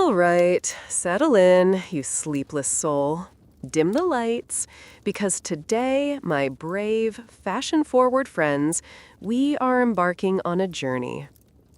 All right, settle in, you sleepless soul. Dim the lights, because today, my brave, fashion-forward friends, we are embarking on a journey.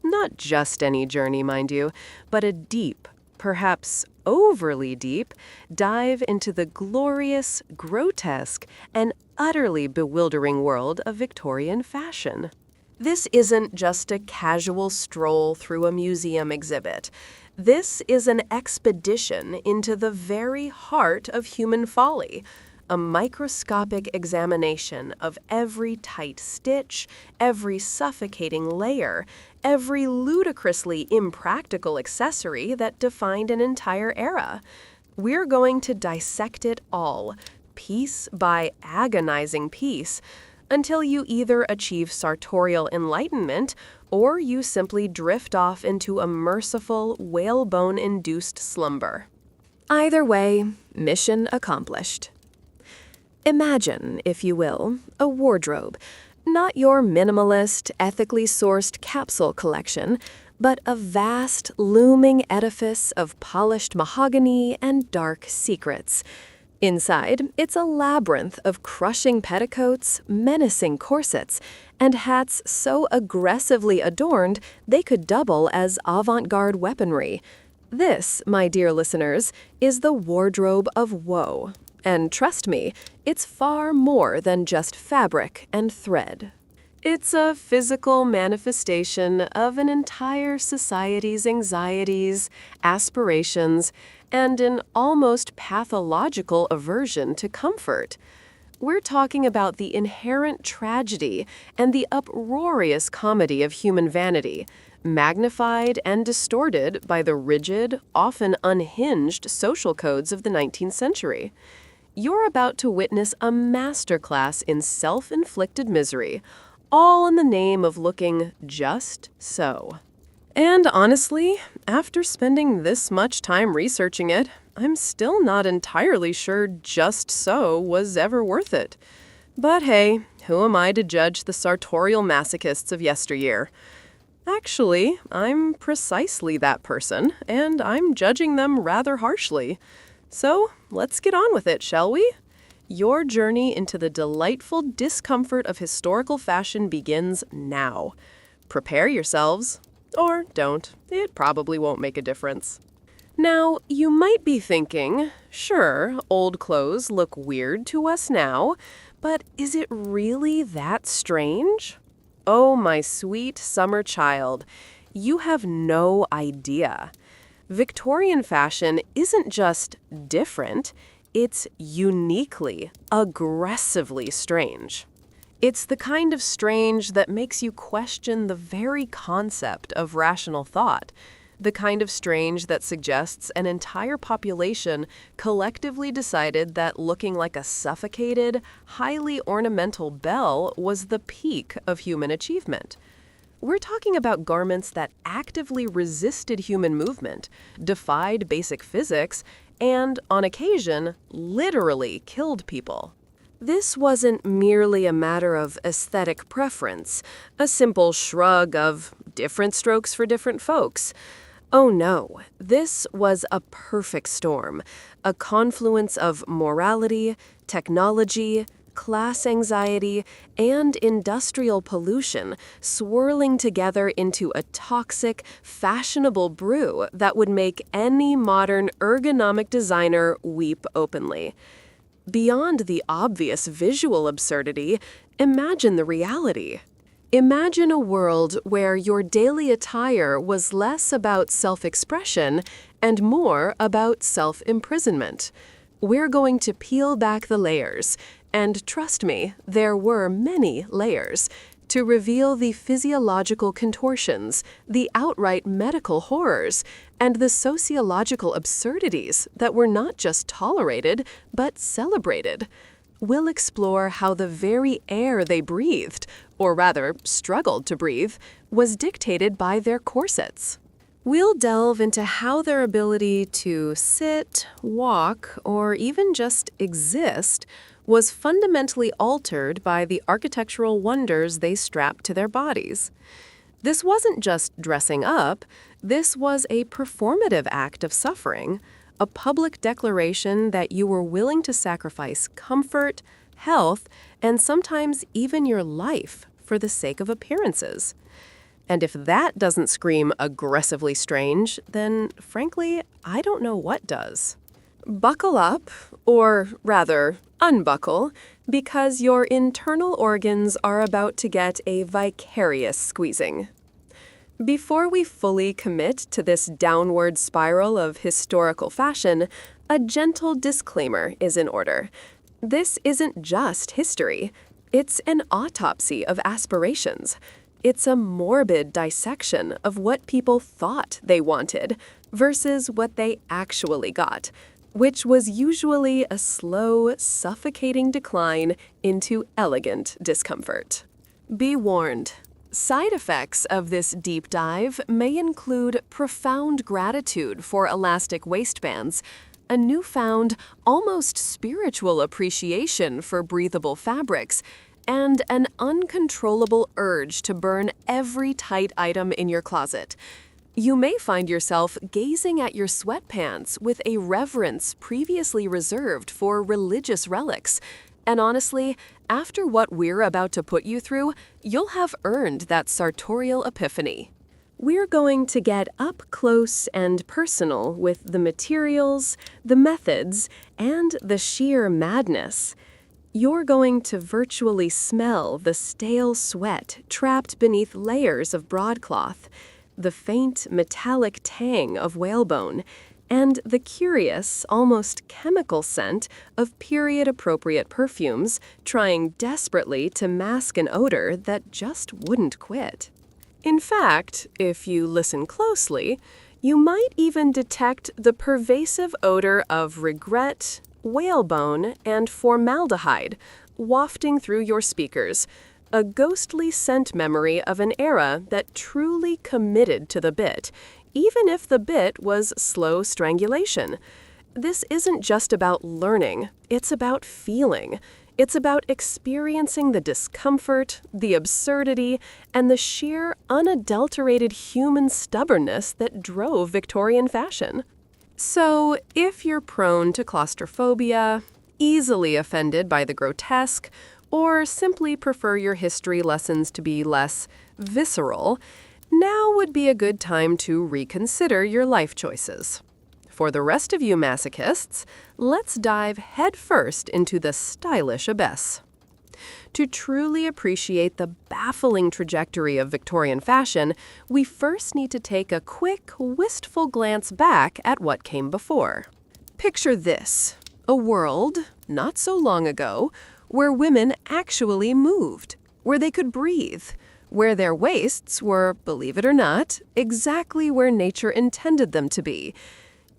Not just any journey, mind you, but a deep, perhaps overly deep, dive into the glorious, grotesque, and utterly bewildering world of Victorian fashion. This isn't just a casual stroll through a museum exhibit. This is an expedition into the very heart of human folly, a microscopic examination of every tight stitch, every suffocating layer, every ludicrously impractical accessory that defined an entire era. We're going to dissect it all, piece by agonizing piece, until you either achieve sartorial enlightenment or you simply drift off into a merciful, whalebone-induced slumber. Either way, mission accomplished. Imagine, if you will, a wardrobe, not your minimalist, ethically sourced capsule collection, but a vast, looming edifice of polished mahogany and dark secrets. Inside, it's a labyrinth of crushing petticoats, menacing corsets, and hats so aggressively adorned they could double as avant-garde weaponry. This, my dear listeners, is the wardrobe of woe. And trust me, it's far more than just fabric and thread. It's a physical manifestation of an entire society's anxieties, aspirations, and an almost pathological aversion to comfort. We're talking about the inherent tragedy and the uproarious comedy of human vanity, magnified and distorted by the rigid, often unhinged social codes of the 19th century. You're about to witness a masterclass in self-inflicted misery, all in the name of looking just so. And honestly, after spending this much time researching it, I'm still not entirely sure just so was ever worth it. But hey, who am I to judge the sartorial masochists of yesteryear? Actually, I'm precisely that person, and I'm judging them rather harshly. So, let's get on with it, shall we? Your journey into the delightful discomfort of historical fashion begins now. Prepare yourselves. Or don't. It probably won't make a difference. Now, you might be thinking, sure, old clothes look weird to us now, but is it really that strange? Oh, my sweet summer child, you have no idea. Victorian fashion isn't just different, it's uniquely, aggressively strange. It's the kind of strange that makes you question the very concept of rational thought, the kind of strange that suggests an entire population collectively decided that looking like a suffocated, highly ornamental belle was the peak of human achievement. We're talking about garments that actively resisted human movement, defied basic physics, and, on occasion, literally killed people. This wasn't merely a matter of aesthetic preference, a simple shrug of different strokes for different folks. Oh no, this was a perfect storm, a confluence of morality, technology, class anxiety, and industrial pollution swirling together into a toxic, fashionable brew that would make any modern ergonomic designer weep openly. Beyond the obvious visual absurdity, imagine the reality. Imagine a world where your daily attire was less about self-expression and more about self-imprisonment. We're going to peel back the layers, and trust me, there were many layers, to reveal the physiological contortions, the outright medical horrors, and the sociological absurdities that were not just tolerated, but celebrated. We'll explore how the very air they breathed, or rather struggled to breathe, was dictated by their corsets. We'll delve into how their ability to sit, walk, or even just exist was fundamentally altered by the architectural wonders they strapped to their bodies. This wasn't just dressing up, This was a performative act of suffering, a public declaration that you were willing to sacrifice comfort, health, and sometimes even your life for the sake of appearances. And if that doesn't scream aggressively strange, then frankly, I don't know what does. Buckle up, or rather, unbuckle, because your internal organs are about to get a vicarious squeezing. Before we fully commit to this downward spiral of historical fashion, a gentle disclaimer is in order. This isn't just history. It's an autopsy of aspirations. It's a morbid dissection of what people thought they wanted versus what they actually got, which was usually a slow, suffocating decline into elegant discomfort. Be warned. Side effects of this deep dive may include profound gratitude for elastic waistbands, a newfound, almost spiritual appreciation for breathable fabrics, and an uncontrollable urge to burn every tight item in your closet. You may find yourself gazing at your sweatpants with a reverence previously reserved for religious relics. And honestly, after what we're about to put you through, you'll have earned that sartorial epiphany. We're going to get up close and personal with the materials, the methods, and the sheer madness. You're going to virtually smell the stale sweat trapped beneath layers of broadcloth, the faint metallic tang of whalebone, and the curious, almost chemical scent of period-appropriate perfumes trying desperately to mask an odor that just wouldn't quit. In fact, if you listen closely, you might even detect the pervasive odor of regret, whalebone, and formaldehyde wafting through your speakers, a ghostly scent memory of an era that truly committed to the bit, even if the bit was slow strangulation. This isn't just about learning, it's about feeling. It's about experiencing the discomfort, the absurdity, and the sheer, unadulterated human stubbornness that drove Victorian fashion. So, if you're prone to claustrophobia, easily offended by the grotesque, or simply prefer your history lessons to be less visceral, now would be a good time to reconsider your life choices. For the rest of you masochists, let's dive headfirst into the stylish abyss. To truly appreciate the baffling trajectory of Victorian fashion, we first need to take a quick, wistful glance back at what came before. Picture this: a world, not so long ago, where women actually moved, where they could breathe, where their waists were, believe it or not, exactly where nature intended them to be.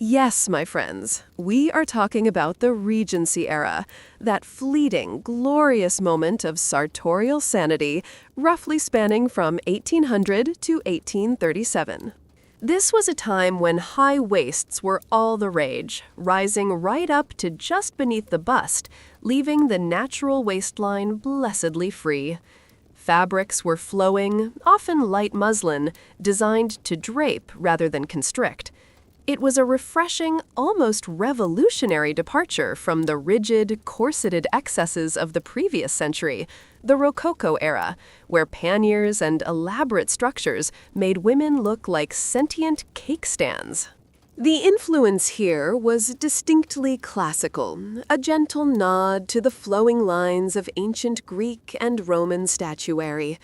Yes, my friends, we are talking about the Regency era, that fleeting, glorious moment of sartorial sanity, roughly spanning from 1800 to 1837. This was a time when high waists were all the rage, rising right up to just beneath the bust, leaving the natural waistline blessedly free. Fabrics were flowing, often light muslin, designed to drape rather than constrict. It was a refreshing, almost revolutionary departure from the rigid, corseted excesses of the previous century, the Rococo era, where panniers and elaborate structures made women look like sentient cake stands. The influence here was distinctly classical, a gentle nod to the flowing lines of ancient Greek and Roman statuary.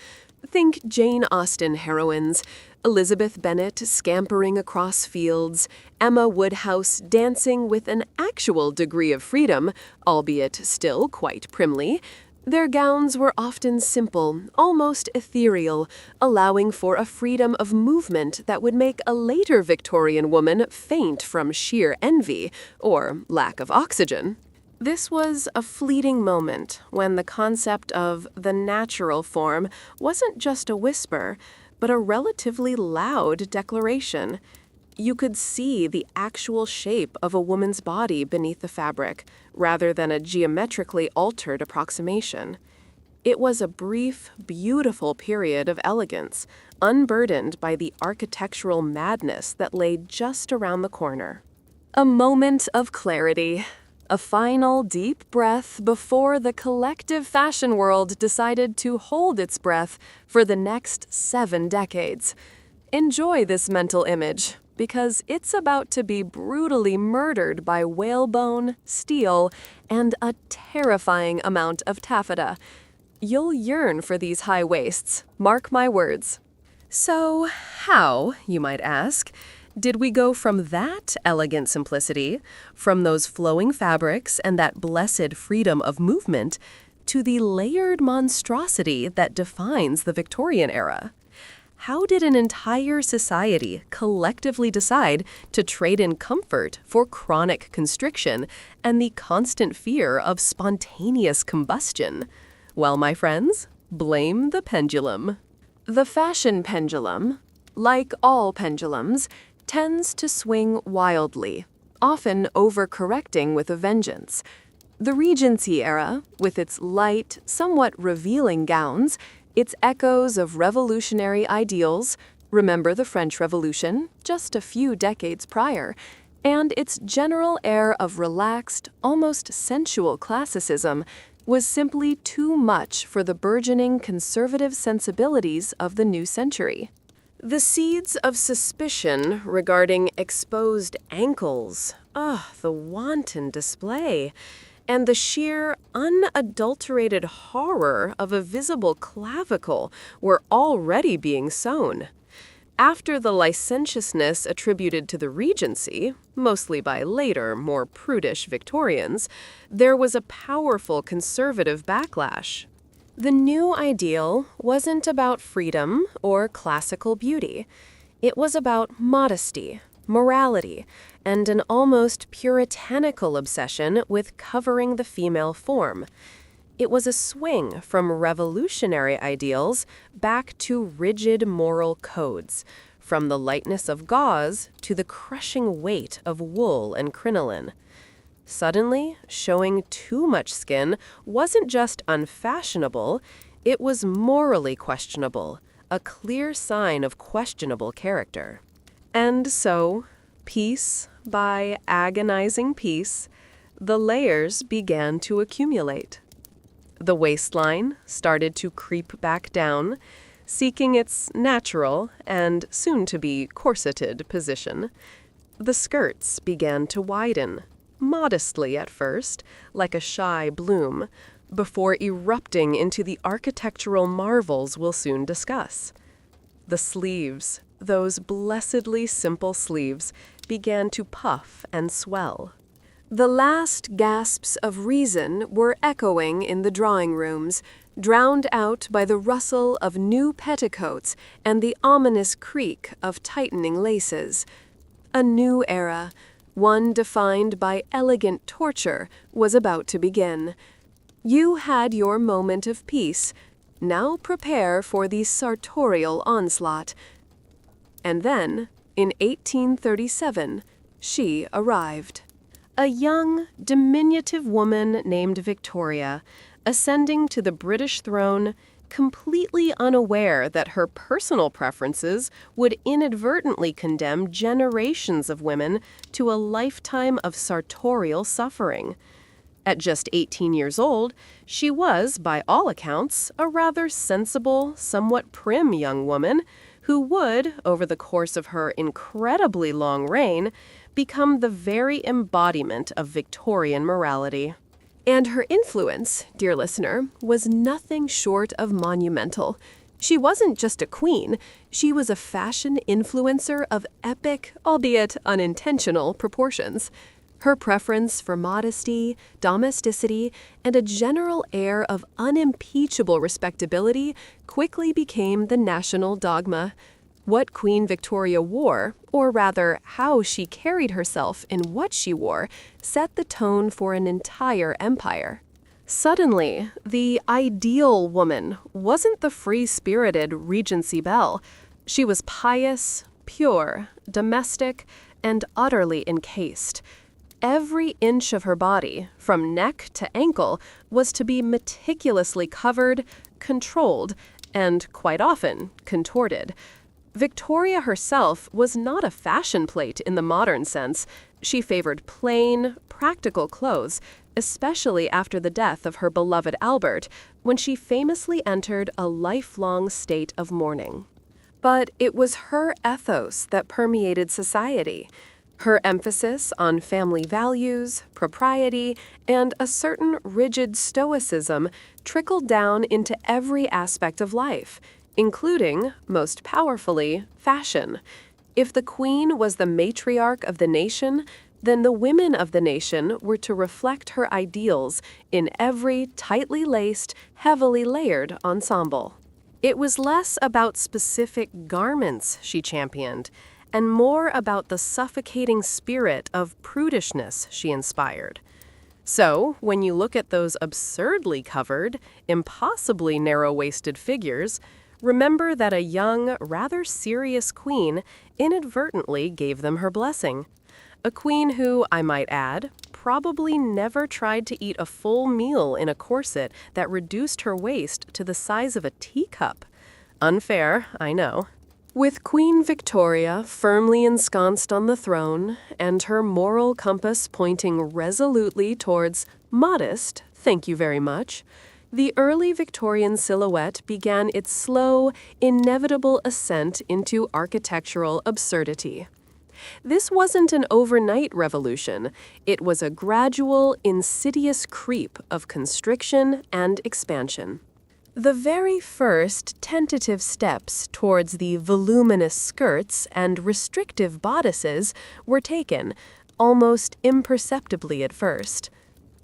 Think Jane Austen heroines, Elizabeth Bennet scampering across fields, Emma Woodhouse dancing with an actual degree of freedom, albeit still quite primly. Their gowns were often simple, almost ethereal, allowing for a freedom of movement that would make a later Victorian woman faint from sheer envy or lack of oxygen. This was a fleeting moment when the concept of the natural form wasn't just a whisper, but a relatively loud declaration. You could see the actual shape of a woman's body beneath the fabric, rather than a geometrically altered approximation. It was a brief, beautiful period of elegance, unburdened by the architectural madness that lay just around the corner. A moment of clarity. A final deep breath before the collective fashion world decided to hold its breath for the next 7 decades. Enjoy this mental image, because it's about to be brutally murdered by whalebone, steel, and a terrifying amount of taffeta. You'll yearn for these high waists, mark my words. So how, you might ask, did we go from that elegant simplicity, from those flowing fabrics and that blessed freedom of movement, to the layered monstrosity that defines the Victorian era? How did an entire society collectively decide to trade in comfort for chronic constriction and the constant fear of spontaneous combustion? Well, my friends, blame the pendulum. The fashion pendulum, like all pendulums, tends to swing wildly, often overcorrecting with a vengeance. The Regency era, with its light, somewhat revealing gowns, its echoes of revolutionary ideals, remember the French Revolution, just a few decades prior, and its general air of relaxed, almost sensual classicism, was simply too much for the burgeoning conservative sensibilities of the new century. The seeds of suspicion regarding exposed ankles, the wanton display, and the sheer, unadulterated horror of a visible clavicle were already being sown. After the licentiousness attributed to the Regency, mostly by later, more prudish Victorians, there was a powerful conservative backlash. The new ideal wasn't about freedom or classical beauty. It was about modesty, morality, and an almost puritanical obsession with covering the female form. It was a swing from revolutionary ideals back to rigid moral codes, from the lightness of gauze to the crushing weight of wool and crinoline. Suddenly, showing too much skin wasn't just unfashionable, it was morally questionable, a clear sign of questionable character. And so, piece by agonizing piece, the layers began to accumulate. The waistline started to creep back down, seeking its natural and soon-to-be corseted position. The skirts began to widen, modestly at first, like a shy bloom, before erupting into the architectural marvels we'll soon discuss. The sleeves, those blessedly simple sleeves, began to puff and swell. The last gasps of reason were echoing in the drawing rooms, drowned out by the rustle of new petticoats and the ominous creak of tightening laces. A new era, one defined by elegant torture, was about to begin. You had your moment of peace. Now prepare for the sartorial onslaught. And then, in 1837, she arrived. A young, diminutive woman named Victoria, ascending to the British throne, completely unaware that her personal preferences would inadvertently condemn generations of women to a lifetime of sartorial suffering. At just 18 years old, she was, by all accounts, a rather sensible, somewhat prim young woman who would, over the course of her incredibly long reign, become the very embodiment of Victorian morality. And her influence, dear listener, was nothing short of monumental. She wasn't just a queen, she was a fashion influencer of epic, albeit unintentional, proportions. Her preference for modesty, domesticity, and a general air of unimpeachable respectability quickly became the national dogma. What Queen Victoria wore, or rather how she carried herself in what she wore, set the tone for an entire empire. Suddenly, the ideal woman wasn't the free-spirited Regency belle. She was pious, pure, domestic, and utterly encased. Every inch of her body, from neck to ankle, was to be meticulously covered, controlled, and quite often contorted. Victoria herself was not a fashion plate in the modern sense. She favored plain, practical clothes, especially after the death of her beloved Albert, when she famously entered a lifelong state of mourning. But it was her ethos that permeated society. Her emphasis on family values, propriety, and a certain rigid stoicism trickled down into every aspect of life, including, most powerfully, fashion. If the queen was the matriarch of the nation, then the women of the nation were to reflect her ideals in every tightly laced, heavily layered ensemble. It was less about specific garments she championed, and more about the suffocating spirit of prudishness she inspired. So, when you look at those absurdly covered, impossibly narrow-waisted figures, remember that a young, rather serious queen inadvertently gave them her blessing. A queen who, I might add, probably never tried to eat a full meal in a corset that reduced her waist to the size of a teacup. Unfair, I know. With Queen Victoria firmly ensconced on the throne and her moral compass pointing resolutely towards modest, thank you very much, the early Victorian silhouette began its slow, inevitable ascent into architectural absurdity. This wasn't an overnight revolution. It was a gradual, insidious creep of constriction and expansion. The very first tentative steps towards the voluminous skirts and restrictive bodices were taken, almost imperceptibly at first.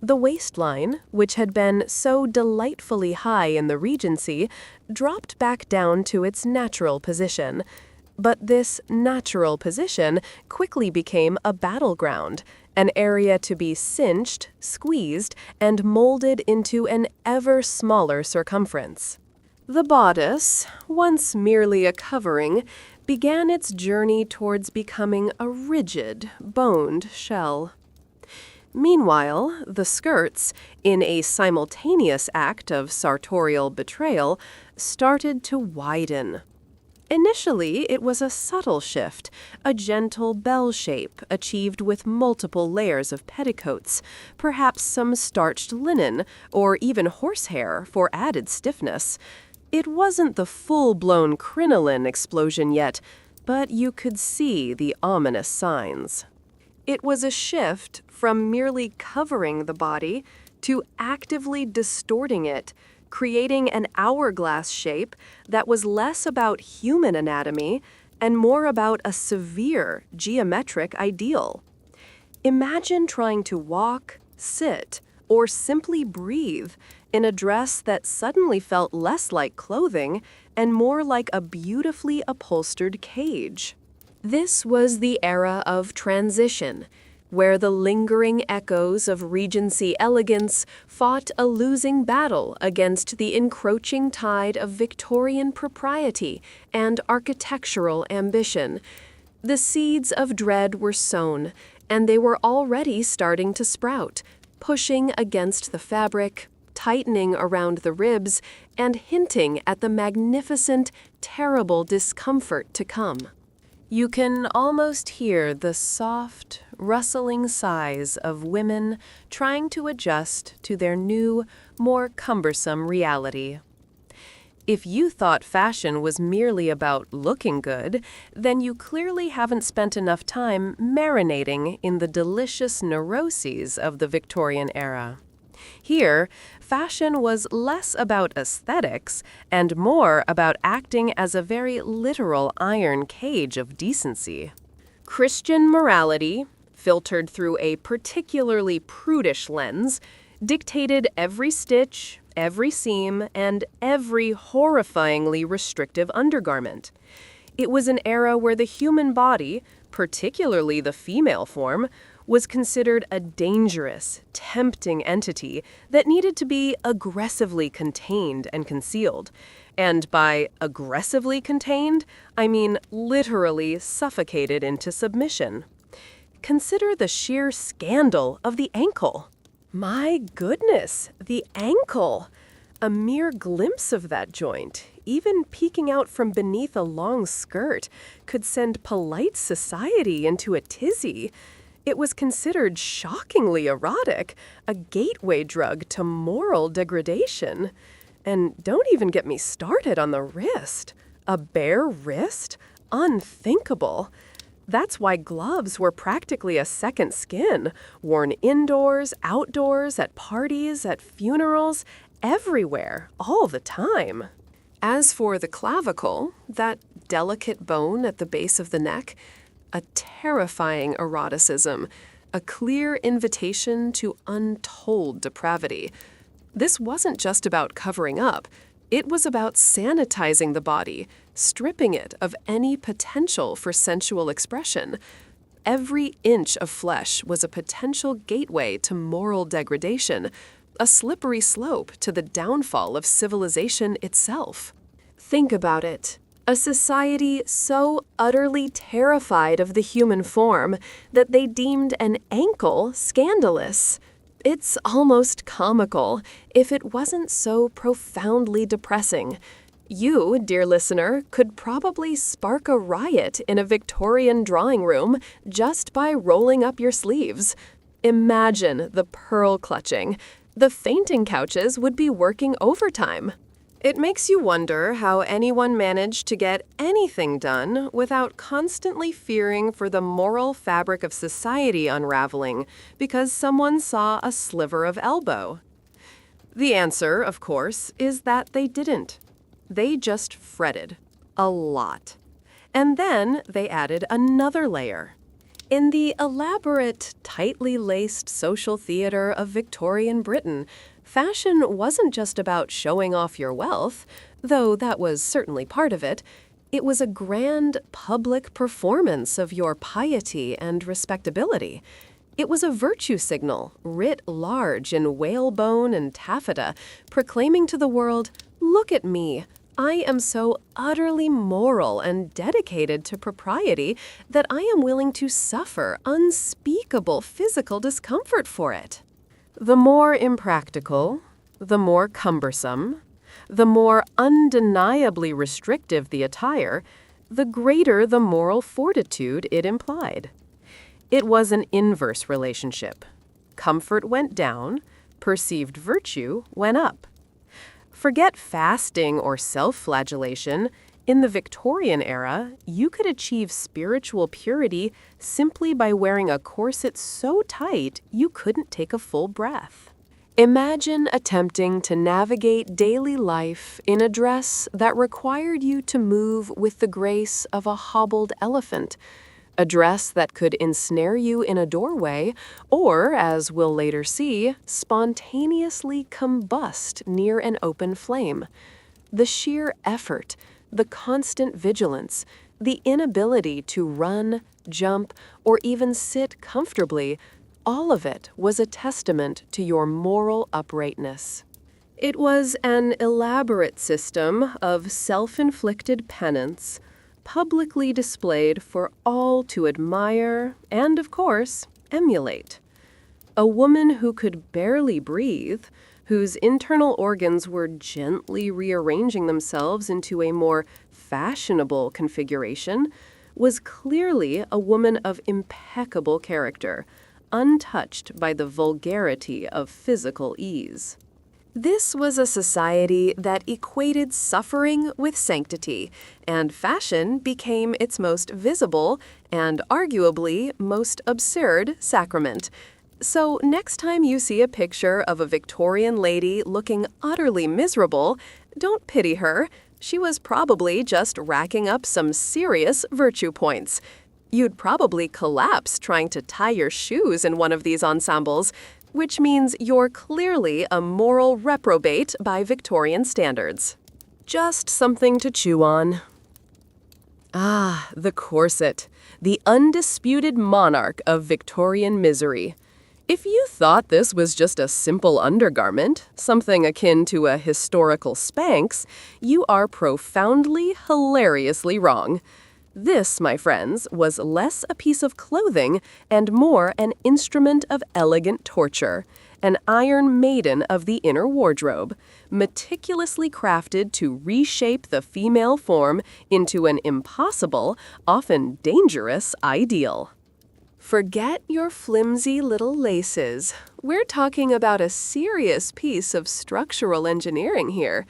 The waistline, which had been so delightfully high in the Regency, dropped back down to its natural position. But this natural position quickly became a battleground, an area to be cinched, squeezed, and molded into an ever smaller circumference. The bodice, once merely a covering, began its journey towards becoming a rigid, boned shell. Meanwhile, the skirts, in a simultaneous act of sartorial betrayal, started to widen. Initially, it was a subtle shift, a gentle bell shape achieved with multiple layers of petticoats, perhaps some starched linen, or even horsehair for added stiffness. It wasn't the full-blown crinoline explosion yet, but you could see the ominous signs. It was a shift from merely covering the body to actively distorting it, creating an hourglass shape that was less about human anatomy and more about a severe geometric ideal. Imagine trying to walk, sit, or simply breathe in a dress that suddenly felt less like clothing and more like a beautifully upholstered cage. This was the era of transition, where the lingering echoes of Regency elegance fought a losing battle against the encroaching tide of Victorian propriety and architectural ambition. The seeds of dread were sown, and they were already starting to sprout, pushing against the fabric, tightening around the ribs, and hinting at the magnificent, terrible discomfort to come. You can almost hear the soft, rustling sighs of women trying to adjust to their new, more cumbersome reality. If you thought fashion was merely about looking good, then you clearly haven't spent enough time marinating in the delicious neuroses of the Victorian era. Here, fashion was less about aesthetics and more about acting as a very literal iron cage of decency. Christian morality, filtered through a particularly prudish lens, dictated every stitch, every seam, and every horrifyingly restrictive undergarment. It was an era where the human body, particularly the female form, was considered a dangerous, tempting entity that needed to be aggressively contained and concealed. And by aggressively contained, I mean literally suffocated into submission. Consider the sheer scandal of the ankle. My goodness, the ankle! A mere glimpse of that joint, even peeking out from beneath a long skirt, could send polite society into a tizzy. It was considered shockingly erotic, a gateway drug to moral degradation. And don't even get me started on the wrist. A bare wrist? Unthinkable. That's why gloves were practically a second skin, worn indoors, outdoors, at parties, at funerals, everywhere, all the time. As for the clavicle, that delicate bone at the base of the neck, a terrifying eroticism, a clear invitation to untold depravity. This wasn't just about covering up. It was about sanitizing the body, stripping it of any potential for sensual expression. Every inch of flesh was a potential gateway to moral degradation, a slippery slope to the downfall of civilization itself. Think about it. A society so utterly terrified of the human form that they deemed an ankle scandalous. It's almost comical if it wasn't so profoundly depressing. You, dear listener, could probably spark a riot in a Victorian drawing room just by rolling up your sleeves. Imagine the pearl clutching. The fainting couches would be working overtime. It makes you wonder how anyone managed to get anything done without constantly fearing for the moral fabric of society unraveling because someone saw a sliver of elbow. The answer, of course, is that they didn't. They just fretted. A lot. And then they added another layer. In the elaborate, tightly laced social theater of Victorian Britain, fashion wasn't just about showing off your wealth, though that was certainly part of it. It was a grand public performance of your piety and respectability. It was a virtue signal, writ large in whalebone and taffeta, proclaiming to the world, "Look at me. I am so utterly moral and dedicated to propriety that I am willing to suffer unspeakable physical discomfort for it." The more impractical, the more cumbersome, the more undeniably restrictive the attire, the greater the moral fortitude it implied. It was an inverse relationship. Comfort went down, perceived virtue went up. Forget fasting or self-flagellation. In the Victorian era, you could achieve spiritual purity simply by wearing a corset so tight you couldn't take a full breath. Imagine attempting to navigate daily life in a dress that required you to move with the grace of a hobbled elephant, a dress that could ensnare you in a doorway or, as we'll later see, spontaneously combust near an open flame. The sheer effort, the constant vigilance, the inability to run, jump, or even sit comfortably, all of it was a testament to your moral uprightness. It was an elaborate system of self-inflicted penance, publicly displayed for all to admire and, of course, emulate. A woman who could barely breathe, whose internal organs were gently rearranging themselves into a more fashionable configuration, was clearly a woman of impeccable character, untouched by the vulgarity of physical ease. This was a society that equated suffering with sanctity, and fashion became its most visible and arguably most absurd sacrament. So next time you see a picture of a Victorian lady looking utterly miserable, don't pity her. She was probably just racking up some serious virtue points. You'd probably collapse trying to tie your shoes in one of these ensembles, which means you're clearly a moral reprobate by Victorian standards. Just something to chew on. Ah, the corset, the undisputed monarch of Victorian misery. If you thought this was just a simple undergarment, something akin to a historical Spanx, you are profoundly, hilariously wrong. This, my friends, was less a piece of clothing and more an instrument of elegant torture, an iron maiden of the inner wardrobe, meticulously crafted to reshape the female form into an impossible, often dangerous ideal. Forget your flimsy little laces. We're talking about a serious piece of structural engineering here.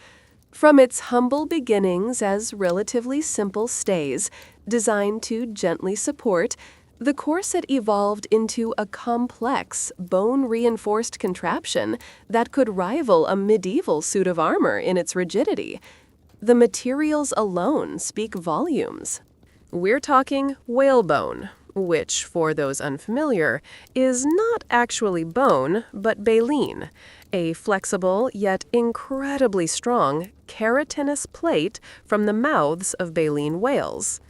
From its humble beginnings as relatively simple stays, designed to gently support, the corset evolved into a complex, bone-reinforced contraption that could rival a medieval suit of armor in its rigidity. The materials alone speak volumes. We're talking whalebone, which, for those unfamiliar, is not actually bone, but baleen, a flexible yet incredibly strong keratinous plate from the mouths of baleen whales.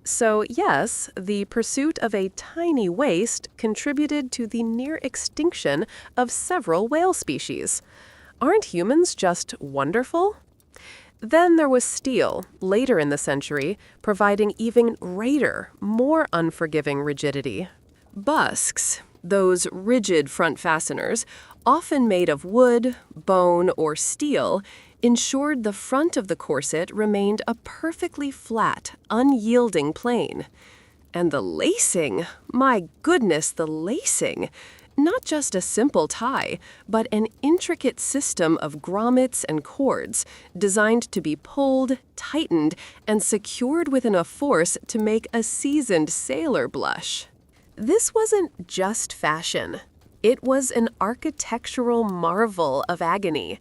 So yes, the pursuit of a tiny waist contributed to the near extinction of several whale species. Aren't humans just wonderful? Then there was steel, later in the century, providing even greater, more unforgiving rigidity. Busks, those rigid front fasteners, often made of wood, bone, or steel, ensured the front of the corset remained a perfectly flat, unyielding plane. And the lacing, my goodness, the lacing! Not just a simple tie, but an intricate system of grommets and cords designed to be pulled, tightened, and secured with enough force to make a seasoned sailor blush. This wasn't just fashion. It was an architectural marvel of agony,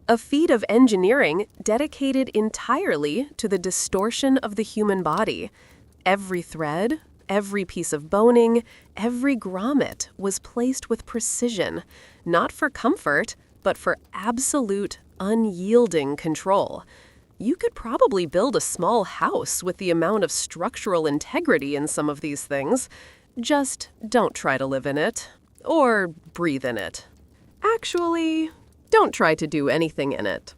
a feat of engineering dedicated entirely to the distortion of the human body. Every thread, every piece of boning, every grommet was placed with precision, not for comfort, but for absolute, unyielding control. You could probably build a small house with the amount of structural integrity in some of these things. Just don't try to live in it, or breathe in it. Actually, don't try to do anything in it.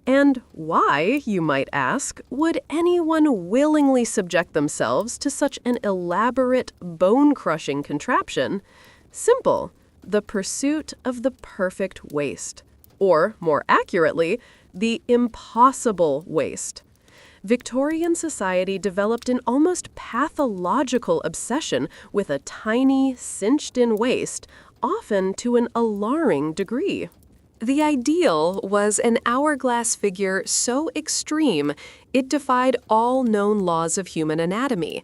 And why, you might ask, would anyone willingly subject themselves to such an elaborate, bone-crushing contraption? Simple: the pursuit of the perfect waist. Or, more accurately, the impossible waist. Victorian society developed an almost pathological obsession with a tiny, cinched-in waist, often to an alarming degree. The ideal was an hourglass figure so extreme it defied all known laws of human anatomy.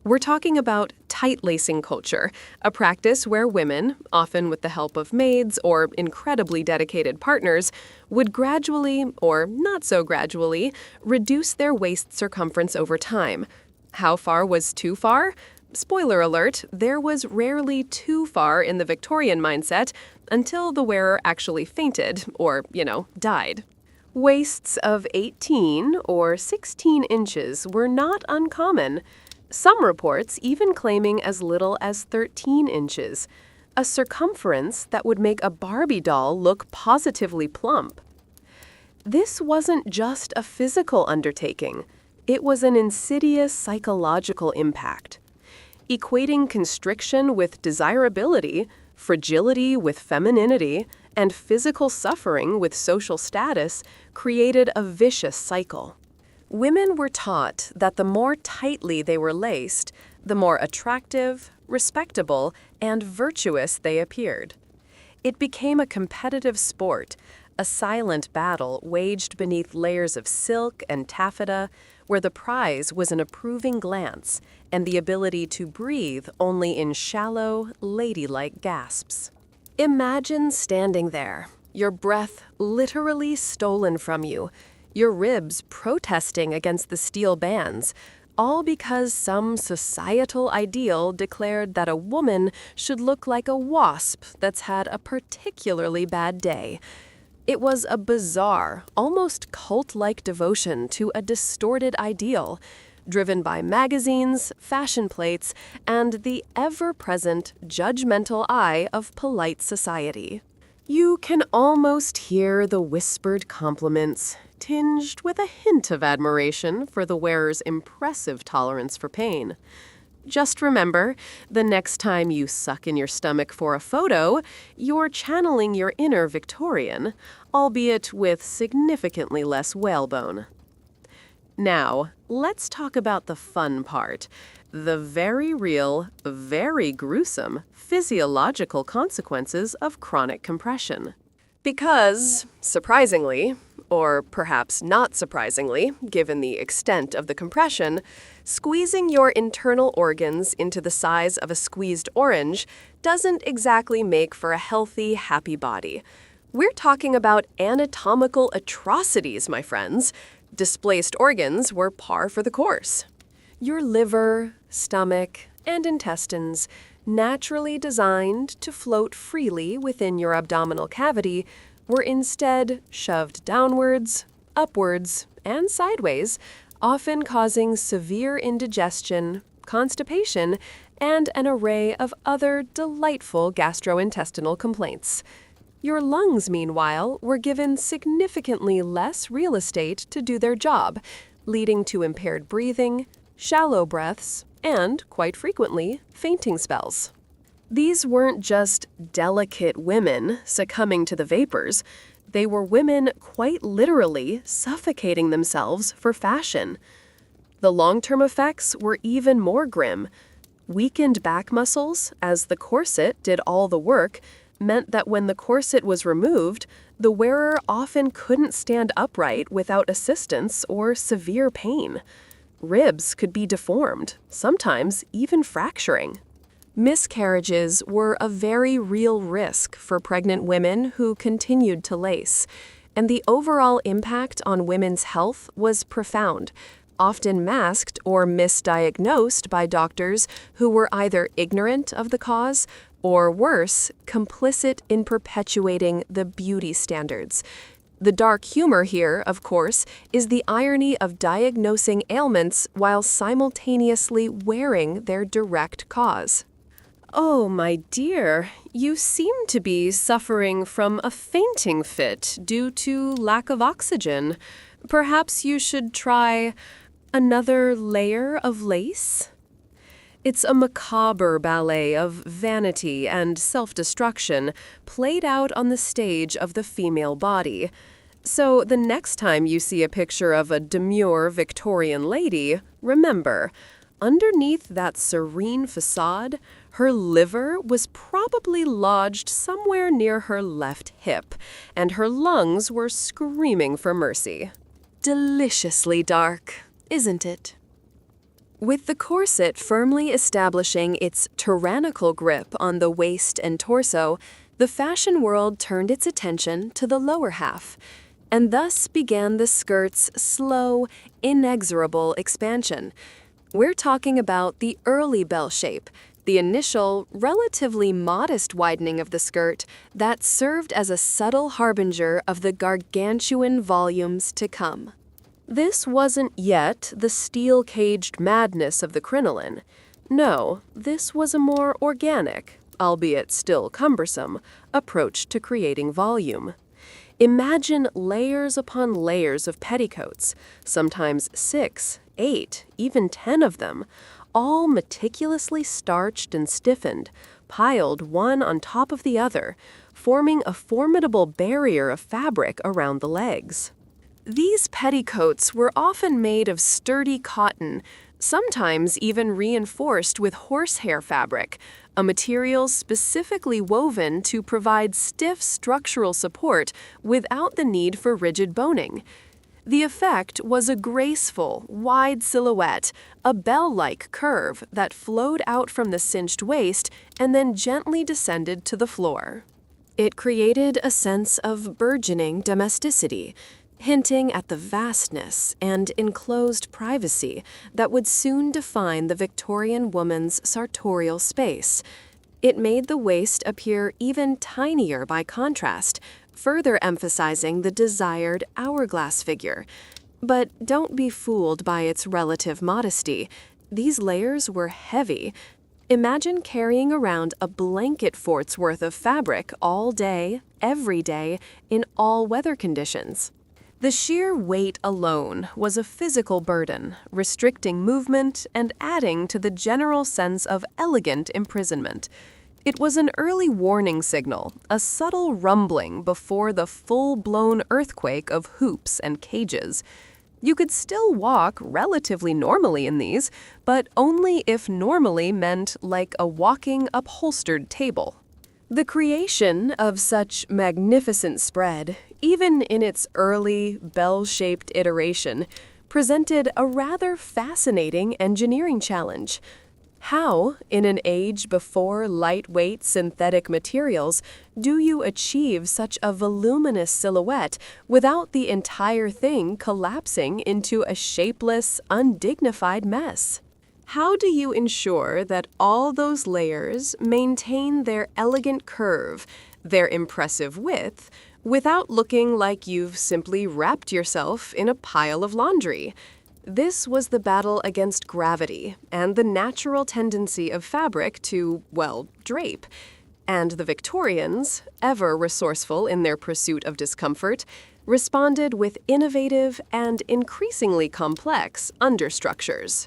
We're talking about tight-lacing culture, a practice where women, often with the help of maids or incredibly dedicated partners, would gradually, or not so gradually, reduce their waist circumference over time. How far was too far? Spoiler alert, there was rarely too far in the Victorian mindset until the wearer actually fainted or, died. Waists of 18 or 16 inches were not uncommon, some reports even claiming as little as 13 inches, a circumference that would make a Barbie doll look positively plump. This wasn't just a physical undertaking, it was an insidious psychological impact. Equating constriction with desirability, fragility with femininity, and physical suffering with social status created a vicious cycle. Women were taught that the more tightly they were laced, the more attractive, respectable, and virtuous they appeared. It became a competitive sport, a silent battle waged beneath layers of silk and taffeta, where the prize was an approving glance and the ability to breathe only in shallow, ladylike gasps. Imagine standing there, your breath literally stolen from you, your ribs protesting against the steel bands, all because some societal ideal declared that a woman should look like a wasp that's had a particularly bad day. It was a bizarre, almost cult-like devotion to a distorted ideal, driven by magazines, fashion plates, and the ever-present judgmental eye of polite society. You can almost hear the whispered compliments. tinged with a hint of admiration for the wearer's impressive tolerance for pain. Just remember, the next time you suck in your stomach for a photo, you're channeling your inner Victorian, albeit with significantly less whalebone. Now, let's talk about the fun part, the very real, very gruesome physiological consequences of chronic compression. Because, surprisingly, or perhaps not surprisingly, given the extent of the compression, squeezing your internal organs into the size of a squeezed orange doesn't exactly make for a healthy, happy body. We're talking about anatomical atrocities, my friends. Displaced organs were par for the course. Your liver, stomach, and intestines, naturally designed to float freely within your abdominal cavity, were instead shoved downwards, upwards, and sideways, often causing severe indigestion, constipation, and an array of other delightful gastrointestinal complaints. Your lungs, meanwhile, were given significantly less real estate to do their job, leading to impaired breathing, shallow breaths, and, quite frequently, fainting spells. These weren't just delicate women succumbing to the vapors. They were women quite literally suffocating themselves for fashion. The long-term effects were even more grim. Weakened back muscles, as the corset did all the work, meant that when the corset was removed, the wearer often couldn't stand upright without assistance or severe pain. Ribs could be deformed, sometimes even fracturing. Miscarriages were a very real risk for pregnant women who continued to lace, and the overall impact on women's health was profound, often masked or misdiagnosed by doctors who were either ignorant of the cause or worse, complicit in perpetuating the beauty standards. The dark humor here, of course, is the irony of diagnosing ailments while simultaneously wearing their direct cause. Oh, my dear, you seem to be suffering from a fainting fit due to lack of oxygen. Perhaps you should try another layer of lace? It's a macabre ballet of vanity and self-destruction played out on the stage of the female body. So the next time you see a picture of a demure Victorian lady, remember, underneath that serene facade, her liver was probably lodged somewhere near her left hip, and her lungs were screaming for mercy. Deliciously dark, isn't it? With the corset firmly establishing its tyrannical grip on the waist and torso, the fashion world turned its attention to the lower half, and thus began the skirt's slow, inexorable expansion. We're talking about the early bell shape, the initial, relatively modest widening of the skirt that served as a subtle harbinger of the gargantuan volumes to come. This wasn't yet the steel-caged madness of the crinoline. No, this was a more organic, albeit still cumbersome, approach to creating volume. Imagine layers upon layers of petticoats, sometimes 6, 8, even 10 of them, all meticulously starched and stiffened, piled one on top of the other, forming a formidable barrier of fabric around the legs. These petticoats were often made of sturdy cotton, sometimes even reinforced with horsehair fabric, a material specifically woven to provide stiff structural support without the need for rigid boning. The effect was a graceful, wide silhouette, a bell-like curve that flowed out from the cinched waist and then gently descended to the floor. It created a sense of burgeoning domesticity, hinting at the vastness and enclosed privacy that would soon define the Victorian woman's sartorial space. It made the waist appear even tinier by contrast, further emphasizing the desired hourglass figure. But don't be fooled by its relative modesty. These layers were heavy. Imagine carrying around a blanket fort's worth of fabric all day, every day, in all weather conditions. The sheer weight alone was a physical burden, restricting movement and adding to the general sense of elegant imprisonment. It was an early warning signal, a subtle rumbling before the full-blown earthquake of hoops and cages. You could still walk relatively normally in these, but only if normally meant like a walking upholstered table. The creation of such magnificent spread, even in its early, bell-shaped iteration, presented a rather fascinating engineering challenge. How, in an age before lightweight synthetic materials, do you achieve such a voluminous silhouette without the entire thing collapsing into a shapeless, undignified mess? How do you ensure that all those layers maintain their elegant curve, their impressive width, without looking like you've simply wrapped yourself in a pile of laundry? This was the battle against gravity and the natural tendency of fabric to, well, drape. And the Victorians, ever resourceful in their pursuit of discomfort, responded with innovative and increasingly complex understructures.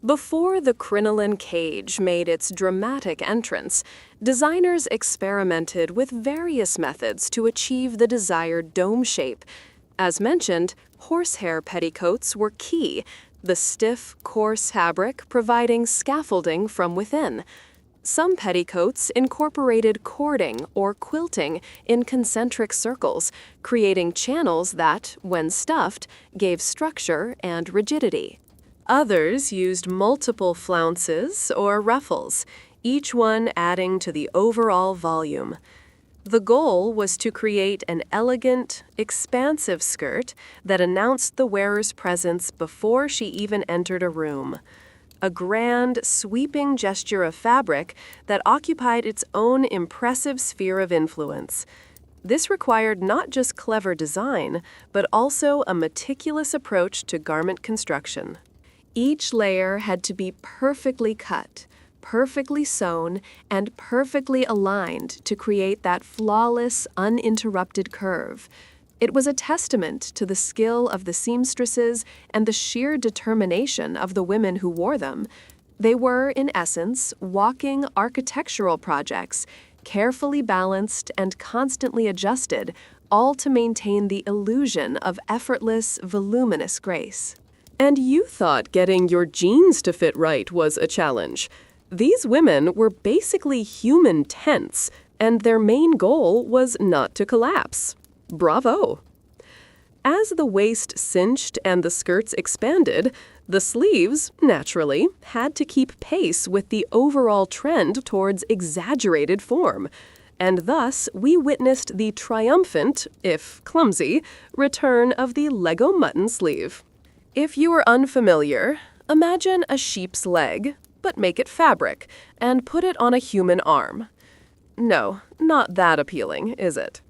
Before the crinoline cage made its dramatic entrance, designers experimented with various methods to achieve the desired dome shape. As mentioned, horsehair petticoats were key, the stiff, coarse fabric providing scaffolding from within. Some petticoats incorporated cording or quilting in concentric circles, creating channels that, when stuffed, gave structure and rigidity. Others used multiple flounces or ruffles, each one adding to the overall volume. The goal was to create an elegant, expansive skirt that announced the wearer's presence before she even entered a room. A grand, sweeping gesture of fabric that occupied its own impressive sphere of influence. This required not just clever design, but also a meticulous approach to garment construction. Each layer had to be perfectly cut, perfectly sewn, and perfectly aligned to create that flawless, uninterrupted curve. It was a testament to the skill of the seamstresses and the sheer determination of the women who wore them. They were, in essence, walking architectural projects, carefully balanced and constantly adjusted, all to maintain the illusion of effortless, voluminous grace. And you thought getting your jeans to fit right was a challenge. These women were basically human tents, and their main goal was not to collapse. Bravo! As the waist cinched and the skirts expanded, the sleeves, naturally, had to keep pace with the overall trend towards exaggerated form. And thus, we witnessed the triumphant, if clumsy, return of the Lego mutton sleeve. If you are unfamiliar, imagine a sheep's leg, but make it fabric, and put it on a human arm. No, not that appealing, is it?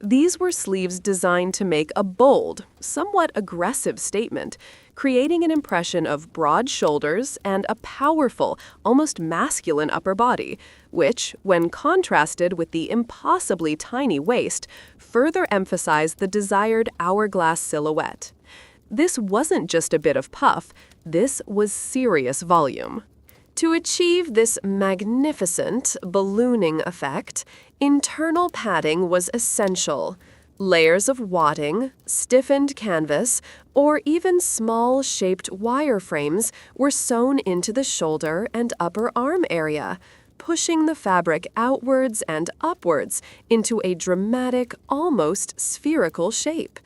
These were sleeves designed to make a bold, somewhat aggressive statement, creating an impression of broad shoulders and a powerful, almost masculine upper body, which, when contrasted with the impossibly tiny waist, further emphasized the desired hourglass silhouette. This wasn't just a bit of puff, this was serious volume. To achieve this magnificent, ballooning effect, internal padding was essential. Layers of wadding, stiffened canvas, or even small-shaped wireframes were sewn into the shoulder and upper arm area, pushing the fabric outwards and upwards into a dramatic, almost spherical shape.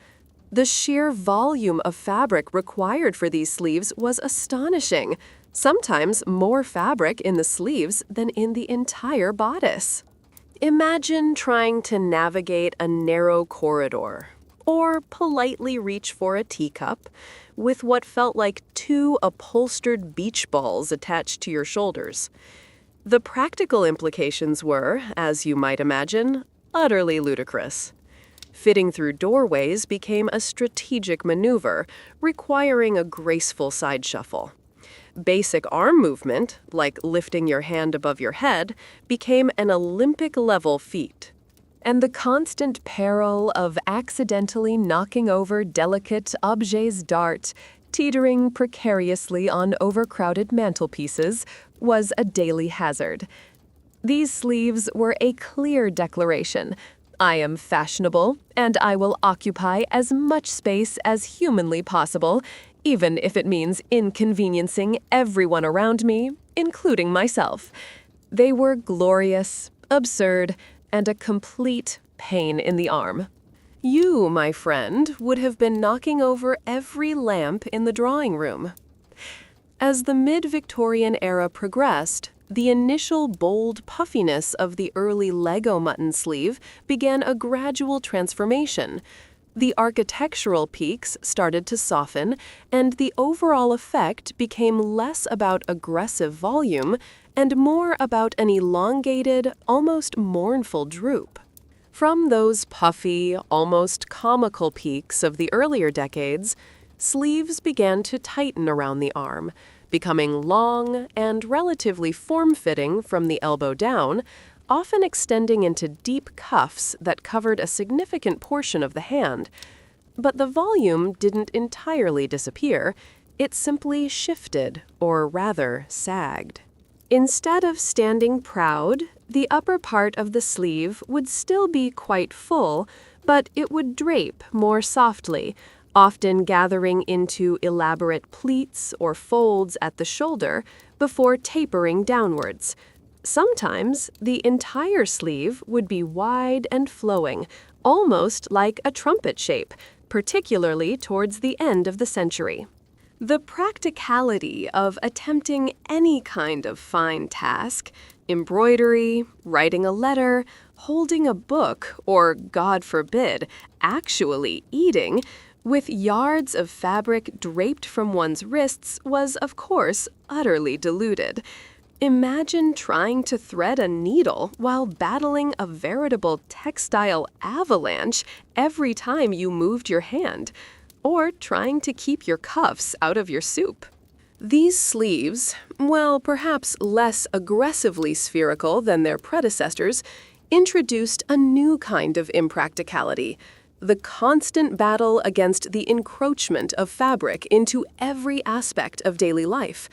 The sheer volume of fabric required for these sleeves was astonishing, sometimes more fabric in the sleeves than in the entire bodice. Imagine trying to navigate a narrow corridor, or politely reach for a teacup, with what felt like 2 upholstered beach balls attached to your shoulders. The practical implications were, as you might imagine, utterly ludicrous. Fitting through doorways became a strategic maneuver, requiring a graceful side shuffle. Basic arm movement, like lifting your hand above your head, became an Olympic-level feat. and the constant peril of accidentally knocking over delicate objets d'art, teetering precariously on overcrowded mantelpieces, was a daily hazard. These sleeves were a clear declaration: I am fashionable, and I will occupy as much space as humanly possible, even if it means inconveniencing everyone around me, including myself. They were glorious, absurd, and a complete pain in the arm. You, my friend, would have been knocking over every lamp in the drawing room. As the mid-Victorian era progressed, the initial bold puffiness of the early Lego mutton sleeve began a gradual transformation. The architectural peaks started to soften, and the overall effect became less about aggressive volume and more about an elongated, almost mournful droop. From those puffy, almost comical peaks of the earlier decades, sleeves began to tighten around the arm, becoming long and relatively form-fitting from the elbow down, often extending into deep cuffs that covered a significant portion of the hand. But the volume didn't entirely disappear, it simply shifted, or rather sagged. Instead of standing proud, the upper part of the sleeve would still be quite full, but it would drape more softly, often gathering into elaborate pleats or folds at the shoulder before tapering downwards. Sometimes the entire sleeve would be wide and flowing, almost like a trumpet shape, particularly towards the end of the century. The practicality of attempting any kind of fine task, embroidery, writing a letter, holding a book, or, God forbid, actually eating, with yards of fabric draped from one's wrists was, of course, utterly diluted. Imagine trying to thread a needle while battling a veritable textile avalanche every time you moved your hand, or trying to keep your cuffs out of your soup. These sleeves, well, perhaps less aggressively spherical than their predecessors, introduced a new kind of impracticality: the constant battle against the encroachment of fabric into every aspect of daily life.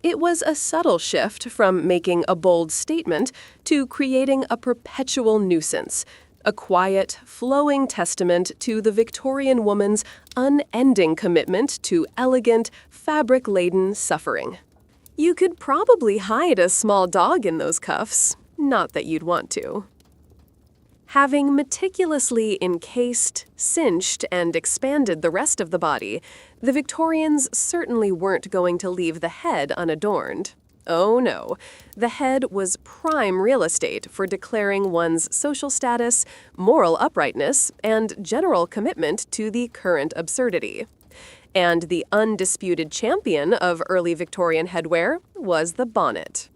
It was a subtle shift from making a bold statement to creating a perpetual nuisance, a quiet, flowing testament to the Victorian woman's unending commitment to elegant, fabric-laden suffering. You could probably hide a small dog in those cuffs, not that you'd want to. Having meticulously encased, cinched, and expanded the rest of the body, the Victorians certainly weren't going to leave the head unadorned. Oh no, the head was prime real estate for declaring one's social status, moral uprightness, and general commitment to the current absurdity. And the undisputed champion of early Victorian headwear was the bonnet.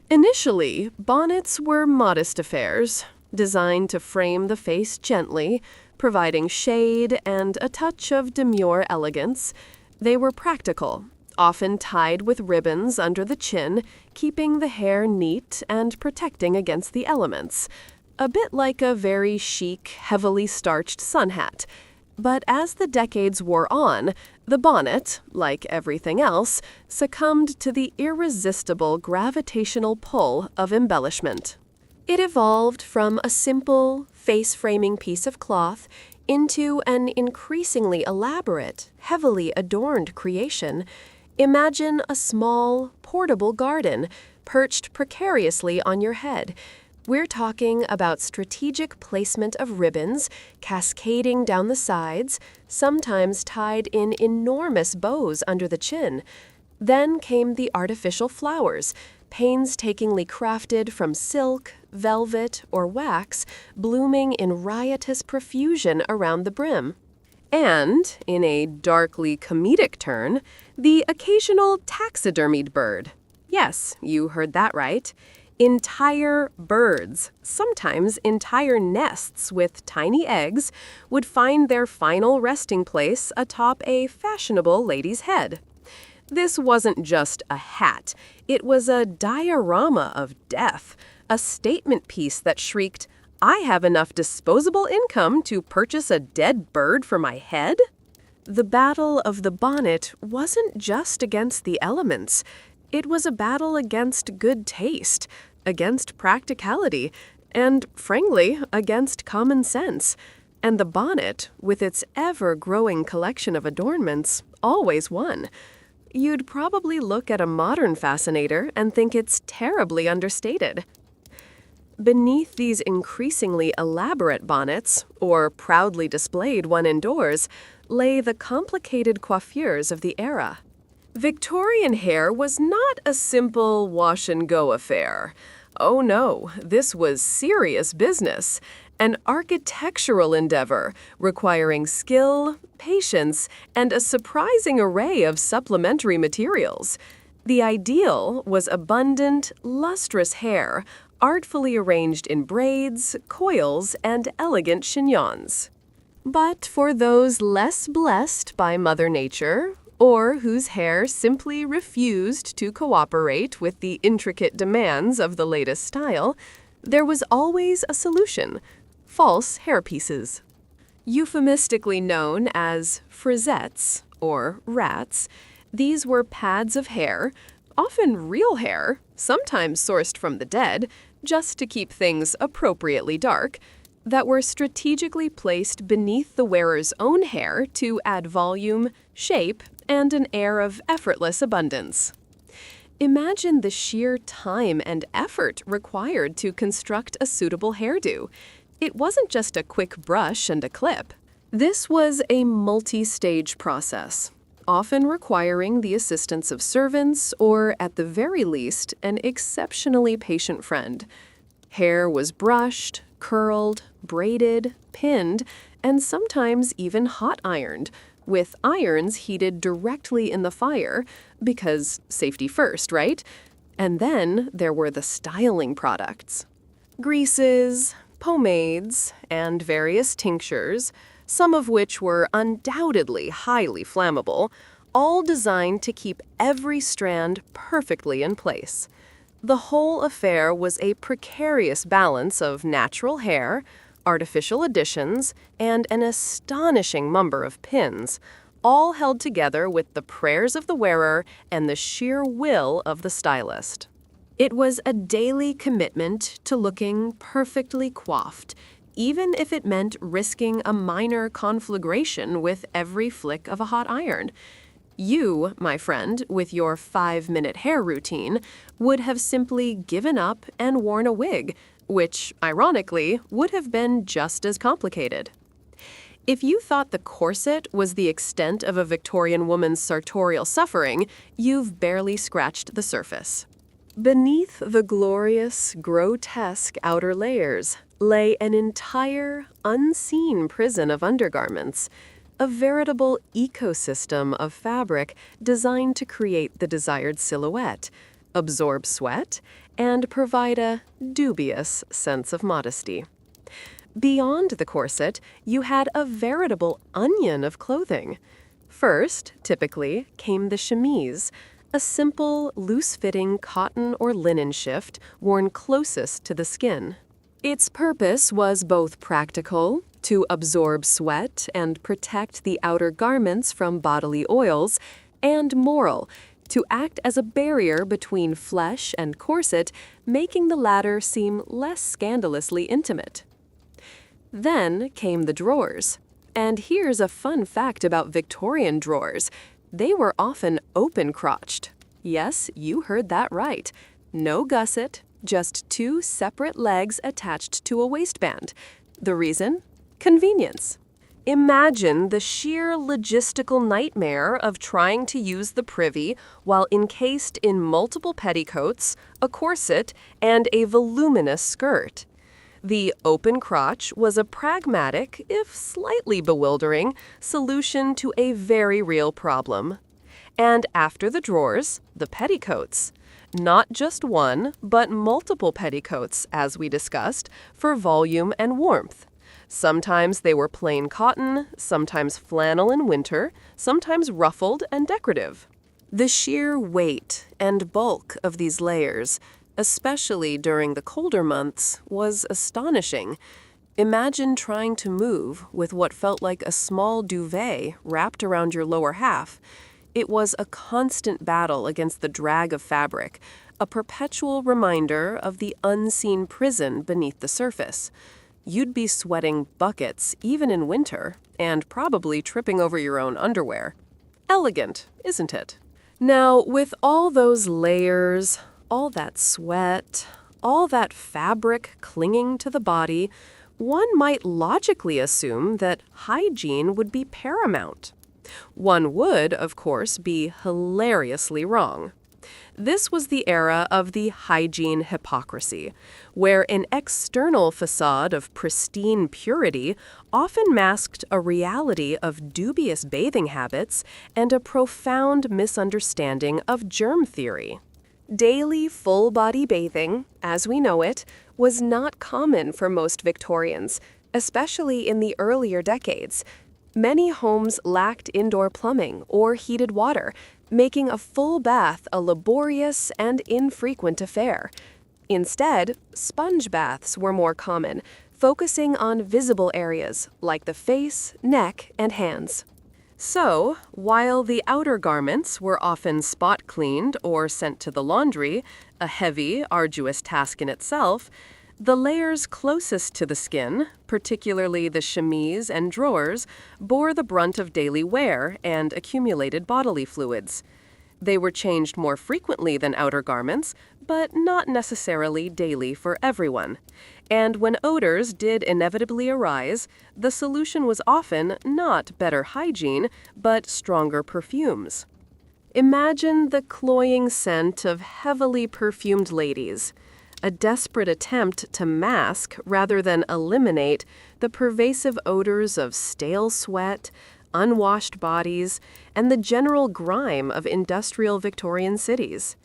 Initially, bonnets were modest affairs, designed to frame the face gently, providing shade and a touch of demure elegance. They were practical, often tied with ribbons under the chin, keeping the hair neat and protecting against the elements. A bit like a very chic, heavily starched sun hat. But as the decades wore on, the bonnet, like everything else, succumbed to the irresistible gravitational pull of embellishment. It evolved from a simple, face-framing piece of cloth into an increasingly elaborate, heavily adorned creation. Imagine a small, portable garden perched precariously on your head. We're talking about strategic placement of ribbons, cascading down the sides, sometimes tied in enormous bows under the chin. Then came the artificial flowers, painstakingly crafted from silk, velvet, or wax, blooming in riotous profusion around the brim. And, in a darkly comedic turn, the occasional taxidermied bird. Yes, you heard that right. Entire birds, sometimes entire nests with tiny eggs, would find their final resting place atop a fashionable lady's head. This wasn't just a hat, it was a diorama of death, a statement piece that shrieked, I have enough disposable income to purchase a dead bird for my head? The battle of the bonnet wasn't just against the elements. It was a battle against good taste, against practicality, and, frankly, against common sense. And the bonnet, with its ever-growing collection of adornments, always won. You'd probably look at a modern fascinator and think it's terribly understated. Beneath these increasingly elaborate bonnets, or proudly displayed one indoors, lay the complicated coiffures of the era. Victorian hair was not a simple wash-and-go affair. Oh no, this was serious business, an architectural endeavor requiring skill, patience, and a surprising array of supplementary materials. The ideal was abundant, lustrous hair, artfully arranged in braids, coils, and elegant chignons. But for those less blessed by Mother Nature, or whose hair simply refused to cooperate with the intricate demands of the latest style, there was always a solution: false hairpieces. Euphemistically known as frisettes, or rats, these were pads of hair, often real hair, sometimes sourced from the dead, just to keep things appropriately dark, that were strategically placed beneath the wearer's own hair to add volume, shape, and an air of effortless abundance. Imagine the sheer time and effort required to construct a suitable hairdo. It wasn't just a quick brush and a clip. This was a multi-stage process, often requiring the assistance of servants or, at the very least, an exceptionally patient friend. Hair was brushed, curled, braided, pinned, and sometimes even hot ironed, with irons heated directly in the fire, because safety first, right? And then there were the styling products. Greases, pomades, and various tinctures, some of which were undoubtedly highly flammable, all designed to keep every strand perfectly in place. The whole affair was a precarious balance of natural hair, artificial additions, and an astonishing number of pins, all held together with the prayers of the wearer and the sheer will of the stylist. It was a daily commitment to looking perfectly coiffed, even if it meant risking a minor conflagration with every flick of a hot iron. You, my friend, with your 5-minute hair routine, would have simply given up and worn a wig, which, ironically, would have been just as complicated. If you thought the corset was the extent of a Victorian woman's sartorial suffering, you've barely scratched the surface. Beneath the glorious, grotesque outer layers lay an entire, unseen prison of undergarments, a veritable ecosystem of fabric designed to create the desired silhouette, absorb sweat, and provide a dubious sense of modesty. Beyond the corset, you had a veritable onion of clothing. First, typically, came the chemise, a simple, loose-fitting cotton or linen shift worn closest to the skin. Its purpose was both practical, to absorb sweat and protect the outer garments from bodily oils, and moral, to act as a barrier between flesh and corset, making the latter seem less scandalously intimate. Then came the drawers. And here's a fun fact about Victorian drawers. They were often open-crotched. Yes, you heard that right. No gusset, just 2 separate legs attached to a waistband. The reason? Convenience. Imagine the sheer logistical nightmare of trying to use the privy while encased in multiple petticoats, a corset, and a voluminous skirt. The open crotch was a pragmatic, if slightly bewildering, solution to a very real problem. And after the drawers, the petticoats. Not just one, but multiple petticoats, as we discussed, for volume and warmth. Sometimes they were plain cotton, sometimes flannel in winter, sometimes ruffled and decorative. The sheer weight and bulk of these layers, especially during the colder months, was astonishing. Imagine trying to move with what felt like a small duvet wrapped around your lower half. It was a constant battle against the drag of fabric, a perpetual reminder of the unseen prison beneath the surface. You'd be sweating buckets even in winter, and probably tripping over your own underwear. Elegant, isn't it? Now, with all those layers, all that sweat, all that fabric clinging to the body, one might logically assume that hygiene would be paramount. One would, of course, be hilariously wrong. This was the era of the hygiene hypocrisy, where an external facade of pristine purity often masked a reality of dubious bathing habits and a profound misunderstanding of germ theory. Daily full-body bathing, as we know it, was not common for most Victorians, especially in the earlier decades. Many homes lacked indoor plumbing or heated water, making a full bath a laborious and infrequent affair. Instead, sponge baths were more common, focusing on visible areas like the face, neck, and hands. So, while the outer garments were often spot cleaned or sent to the laundry, a heavy, arduous task in itself, the layers closest to the skin, particularly the chemise and drawers, bore the brunt of daily wear and accumulated bodily fluids. They were changed more frequently than outer garments, but not necessarily daily for everyone. And when odors did inevitably arise, the solution was often not better hygiene, but stronger perfumes. Imagine the cloying scent of heavily perfumed ladies, a desperate attempt to mask rather than eliminate the pervasive odors of stale sweat, unwashed bodies, and the general grime of industrial Victorian cities.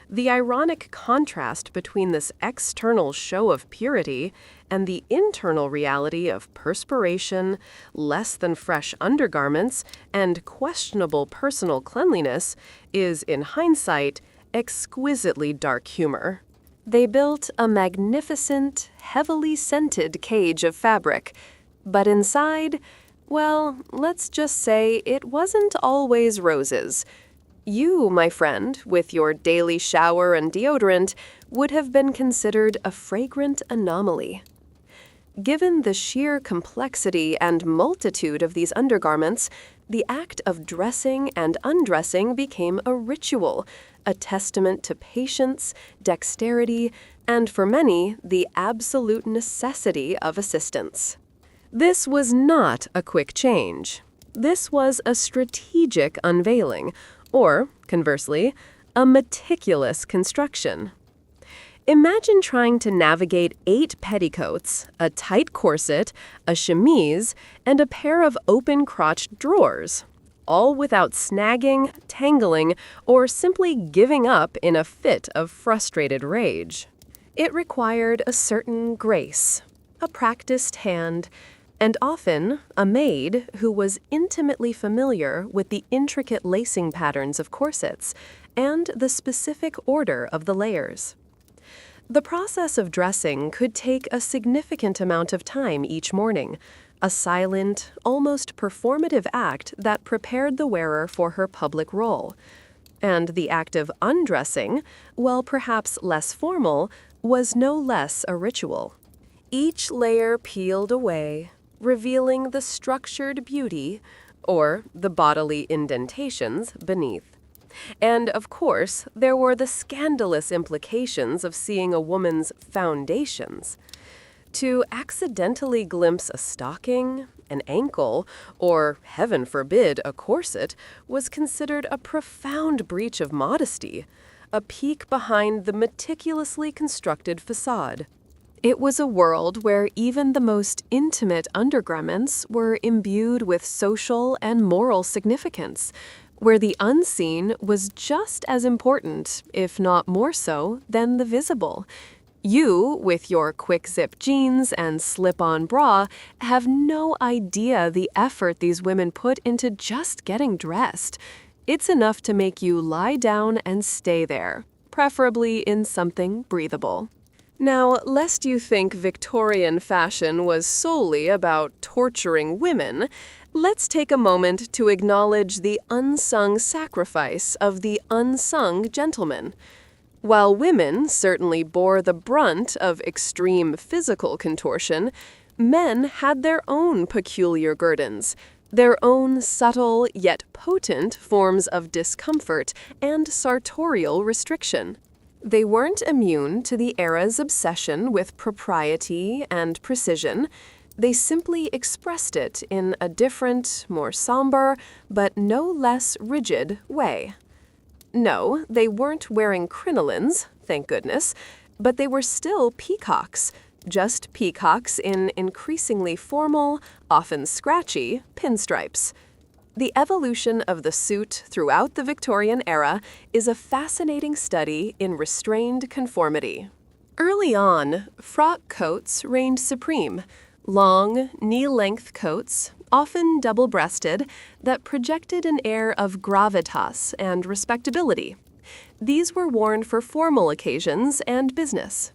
The ironic contrast between this external show of purity and the internal reality of perspiration, less than fresh undergarments, and questionable personal cleanliness is, in hindsight, exquisitely dark humor. They built a magnificent, heavily scented cage of fabric, but inside, well, let's just say it wasn't always roses. You, my friend, with your daily shower and deodorant, would have been considered a fragrant anomaly. Given the sheer complexity and multitude of these undergarments, the act of dressing and undressing became a ritual, a testament to patience, dexterity, and for many, the absolute necessity of assistance. This was not a quick change. This was a strategic unveiling, or, conversely, a meticulous construction. Imagine trying to navigate 8 petticoats, a tight corset, a chemise, and a pair of open-crotched drawers, all without snagging, tangling, or simply giving up in a fit of frustrated rage. It required a certain grace, a practiced hand, and often a maid who was intimately familiar with the intricate lacing patterns of corsets and the specific order of the layers. The process of dressing could take a significant amount of time each morning, a silent, almost performative act that prepared the wearer for her public role. And the act of undressing, while perhaps less formal, was no less a ritual. Each layer peeled away, revealing the structured beauty, or the bodily indentations, beneath. And, of course, there were the scandalous implications of seeing a woman's foundations. To accidentally glimpse a stocking, an ankle, or, heaven forbid, a corset, was considered a profound breach of modesty, a peek behind the meticulously constructed facade. It was a world where even the most intimate undergarments were imbued with social and moral significance, where the unseen was just as important, if not more so, than the visible. You, with your quick-zip jeans and slip-on bra, have no idea the effort these women put into just getting dressed. It's enough to make you lie down and stay there, preferably in something breathable. Now, lest you think Victorian fashion was solely about torturing women, let's take a moment to acknowledge the unsung sacrifice of the unsung gentleman. While women certainly bore the brunt of extreme physical contortion, men had their own peculiar guerdons, their own subtle yet potent forms of discomfort and sartorial restriction. They weren't immune to the era's obsession with propriety and precision. They simply expressed it in a different, more somber, but no less rigid way. No, they weren't wearing crinolines, thank goodness, but they were still peacocks, just peacocks in increasingly formal, often scratchy, pinstripes. The evolution of the suit throughout the Victorian era is a fascinating study in restrained conformity. Early on, frock coats reigned supreme, long, knee-length coats, often double-breasted, that projected an air of gravitas and respectability. These were worn for formal occasions and business.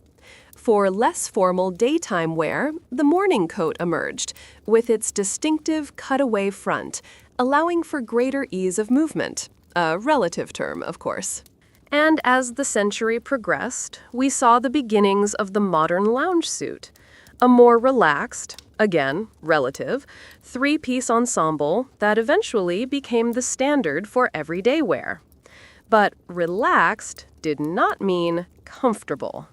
For less formal daytime wear, the morning coat emerged, with its distinctive cutaway front, allowing for greater ease of movement, a relative term, of course. And as the century progressed, we saw the beginnings of the modern lounge suit, a more relaxed, again, relative, three-piece ensemble that eventually became the standard for everyday wear. But relaxed did not mean comfortable.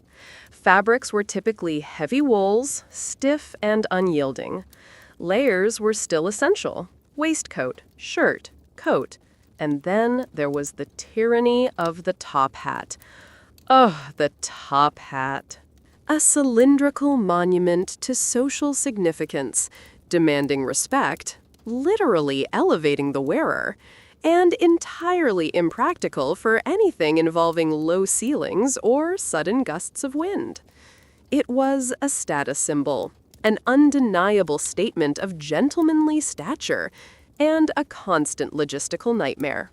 Fabrics were typically heavy wools, stiff and unyielding. Layers were still essential: waistcoat, shirt, coat. And then there was the tyranny of the top hat. Oh, the top hat. A cylindrical monument to social significance, demanding respect, literally elevating the wearer, and entirely impractical for anything involving low ceilings or sudden gusts of wind. It was a status symbol, an undeniable statement of gentlemanly stature, and a constant logistical nightmare.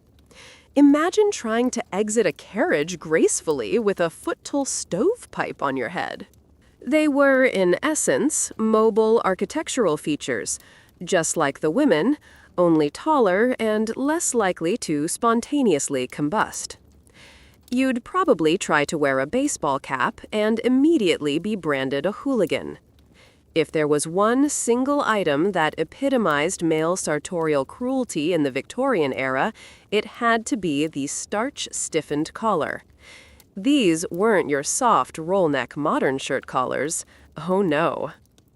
Imagine trying to exit a carriage gracefully with a foot-tall stovepipe on your head. They were, in essence, mobile architectural features, just like the women, only taller and less likely to spontaneously combust. You'd probably try to wear a baseball cap and immediately be branded a hooligan. If there was one single item that epitomized male sartorial cruelty in the Victorian era, it had to be the starch-stiffened collar. These weren't your soft roll-neck modern shirt collars. Oh no.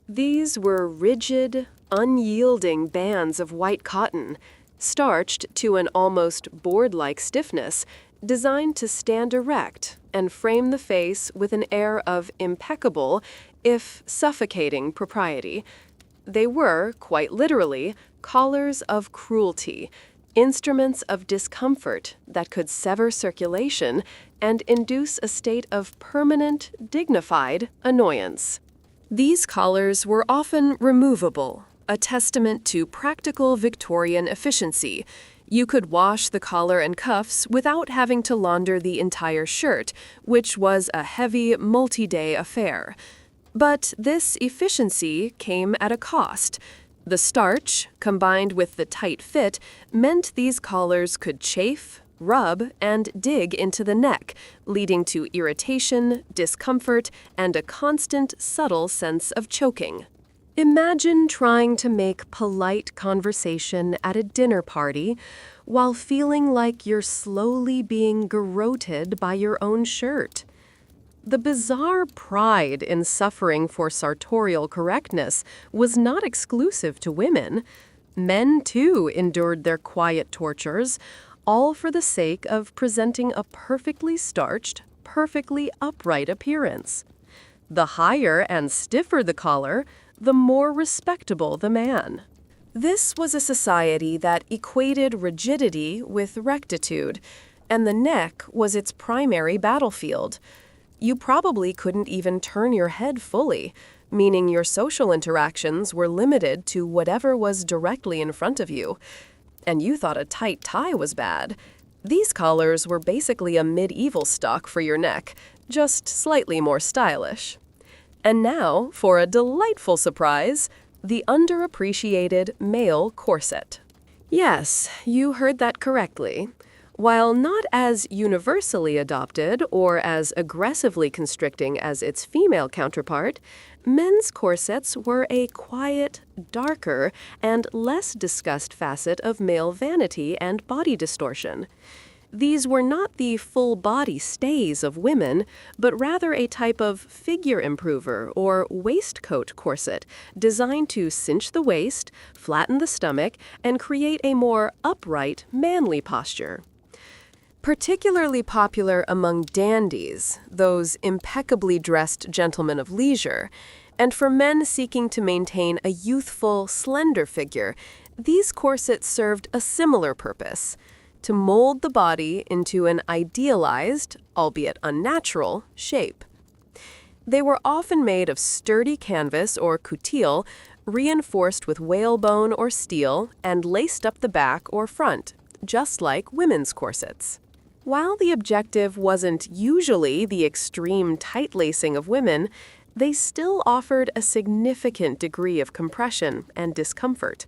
These were rigid, unyielding bands of white cotton, starched to an almost board-like stiffness, designed to stand erect and frame the face with an air of impeccable, if suffocating, propriety. They were, quite literally, collars of cruelty, instruments of discomfort that could sever circulation and induce a state of permanent, dignified annoyance. These collars were often removable, a testament to practical Victorian efficiency. You could wash the collar and cuffs without having to launder the entire shirt, which was a heavy, multi-day affair. But this efficiency came at a cost. The starch, combined with the tight fit, meant these collars could chafe, rub, and dig into the neck, leading to irritation, discomfort, and a constant, subtle sense of choking. Imagine trying to make polite conversation at a dinner party while feeling like you're slowly being garroted by your own shirt. The bizarre pride in suffering for sartorial correctness was not exclusive to women. Men, too, endured their quiet tortures, all for the sake of presenting a perfectly starched, perfectly upright appearance. The higher and stiffer the collar, the more respectable the man. This was a society that equated rigidity with rectitude, and the neck was its primary battlefield. You probably couldn't even turn your head fully, meaning your social interactions were limited to whatever was directly in front of you. And you thought a tight tie was bad. These collars were basically a medieval stock for your neck, just slightly more stylish. And now, for a delightful surprise, the underappreciated male corset. Yes, you heard that correctly. While not as universally adopted or as aggressively constricting as its female counterpart, men's corsets were a quiet, darker, and less discussed facet of male vanity and body distortion. These were not the full-body stays of women, but rather a type of figure improver or waistcoat corset designed to cinch the waist, flatten the stomach, and create a more upright, manly posture. Particularly popular among dandies, those impeccably dressed gentlemen of leisure, and for men seeking to maintain a youthful, slender figure, these corsets served a similar purpose: to mold the body into an idealized, albeit unnatural, shape. They were often made of sturdy canvas or coutil, reinforced with whalebone or steel, and laced up the back or front, just like women's corsets. While the objective wasn't usually the extreme tight lacing of women, they still offered a significant degree of compression and discomfort.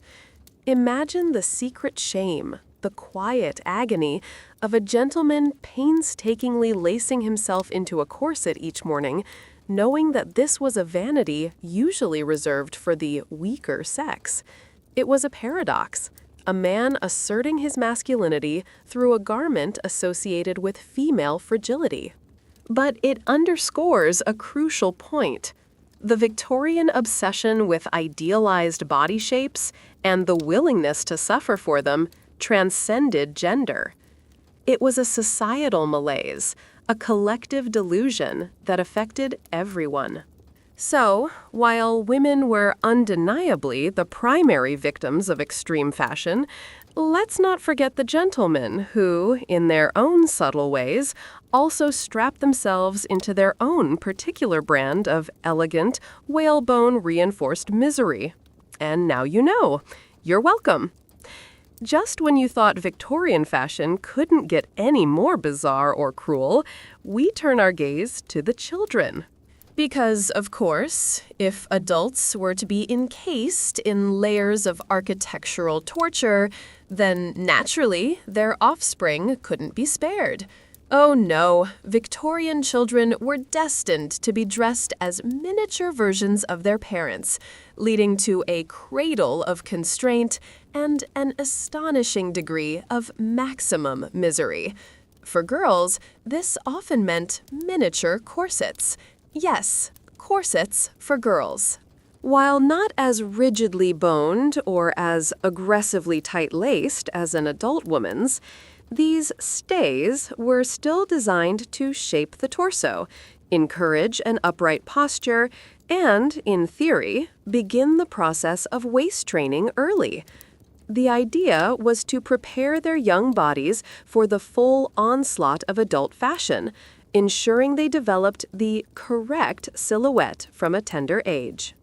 Imagine the secret shame, the quiet agony of a gentleman painstakingly lacing himself into a corset each morning, knowing that this was a vanity usually reserved for the weaker sex. It was a paradox, a man asserting his masculinity through a garment associated with female fragility. But it underscores a crucial point. The Victorian obsession with idealized body shapes and the willingness to suffer for them transcended gender. It was a societal malaise, a collective delusion that affected everyone. So, while women were undeniably the primary victims of extreme fashion, let's not forget the gentlemen who, in their own subtle ways, also strapped themselves into their own particular brand of elegant, whalebone-reinforced misery. And now you know. You're welcome. Just when you thought Victorian fashion couldn't get any more bizarre or cruel, we turn our gaze to the children. Because, of course, if adults were to be encased in layers of architectural torture, then naturally their offspring couldn't be spared. Oh no, Victorian children were destined to be dressed as miniature versions of their parents, leading to a cradle of constraint and an astonishing degree of maximum misery. For girls, this often meant miniature corsets. Yes, corsets for girls. While not as rigidly boned or as aggressively tight-laced as an adult woman's, these stays were still designed to shape the torso, encourage an upright posture, and, in theory, begin the process of waist training early. The idea was to prepare their young bodies for the full onslaught of adult fashion, ensuring they developed the correct silhouette from a tender age.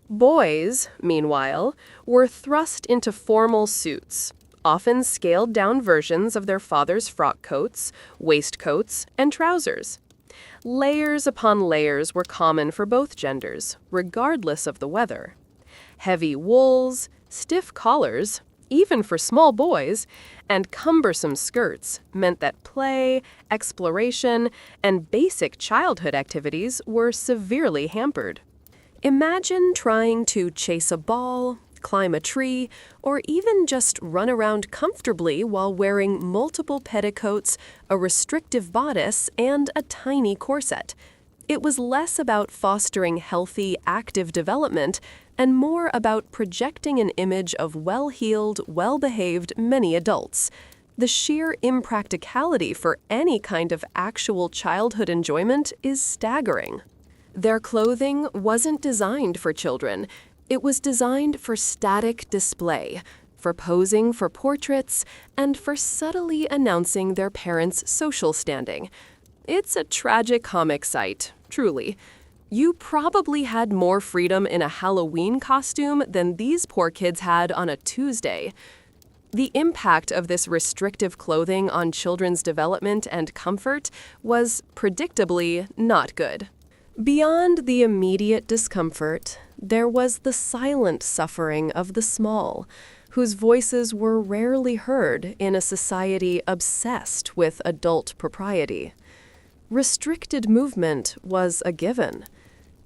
Boys, meanwhile, were thrust into formal suits, often scaled-down versions of their father's frock coats, waistcoats, and trousers. Layers upon layers were common for both genders, regardless of the weather. Heavy wools, stiff collars, even for small boys, and cumbersome skirts meant that play, exploration, and basic childhood activities were severely hampered. Imagine trying to chase a ball, climb a tree, or even just run around comfortably while wearing multiple petticoats, a restrictive bodice, and a tiny corset. It was less about fostering healthy, active development and more about projecting an image of well-heeled, well-behaved many adults. The sheer impracticality for any kind of actual childhood enjoyment is staggering. Their clothing wasn't designed for children. It was designed for static display, for posing for portraits, and for subtly announcing their parents' social standing. It's a tragic comic sight, truly. You probably had more freedom in a Halloween costume than these poor kids had on a Tuesday. The impact of this restrictive clothing on children's development and comfort was predictably not good. Beyond the immediate discomfort, there was the silent suffering of the small, whose voices were rarely heard in a society obsessed with adult propriety. Restricted movement was a given.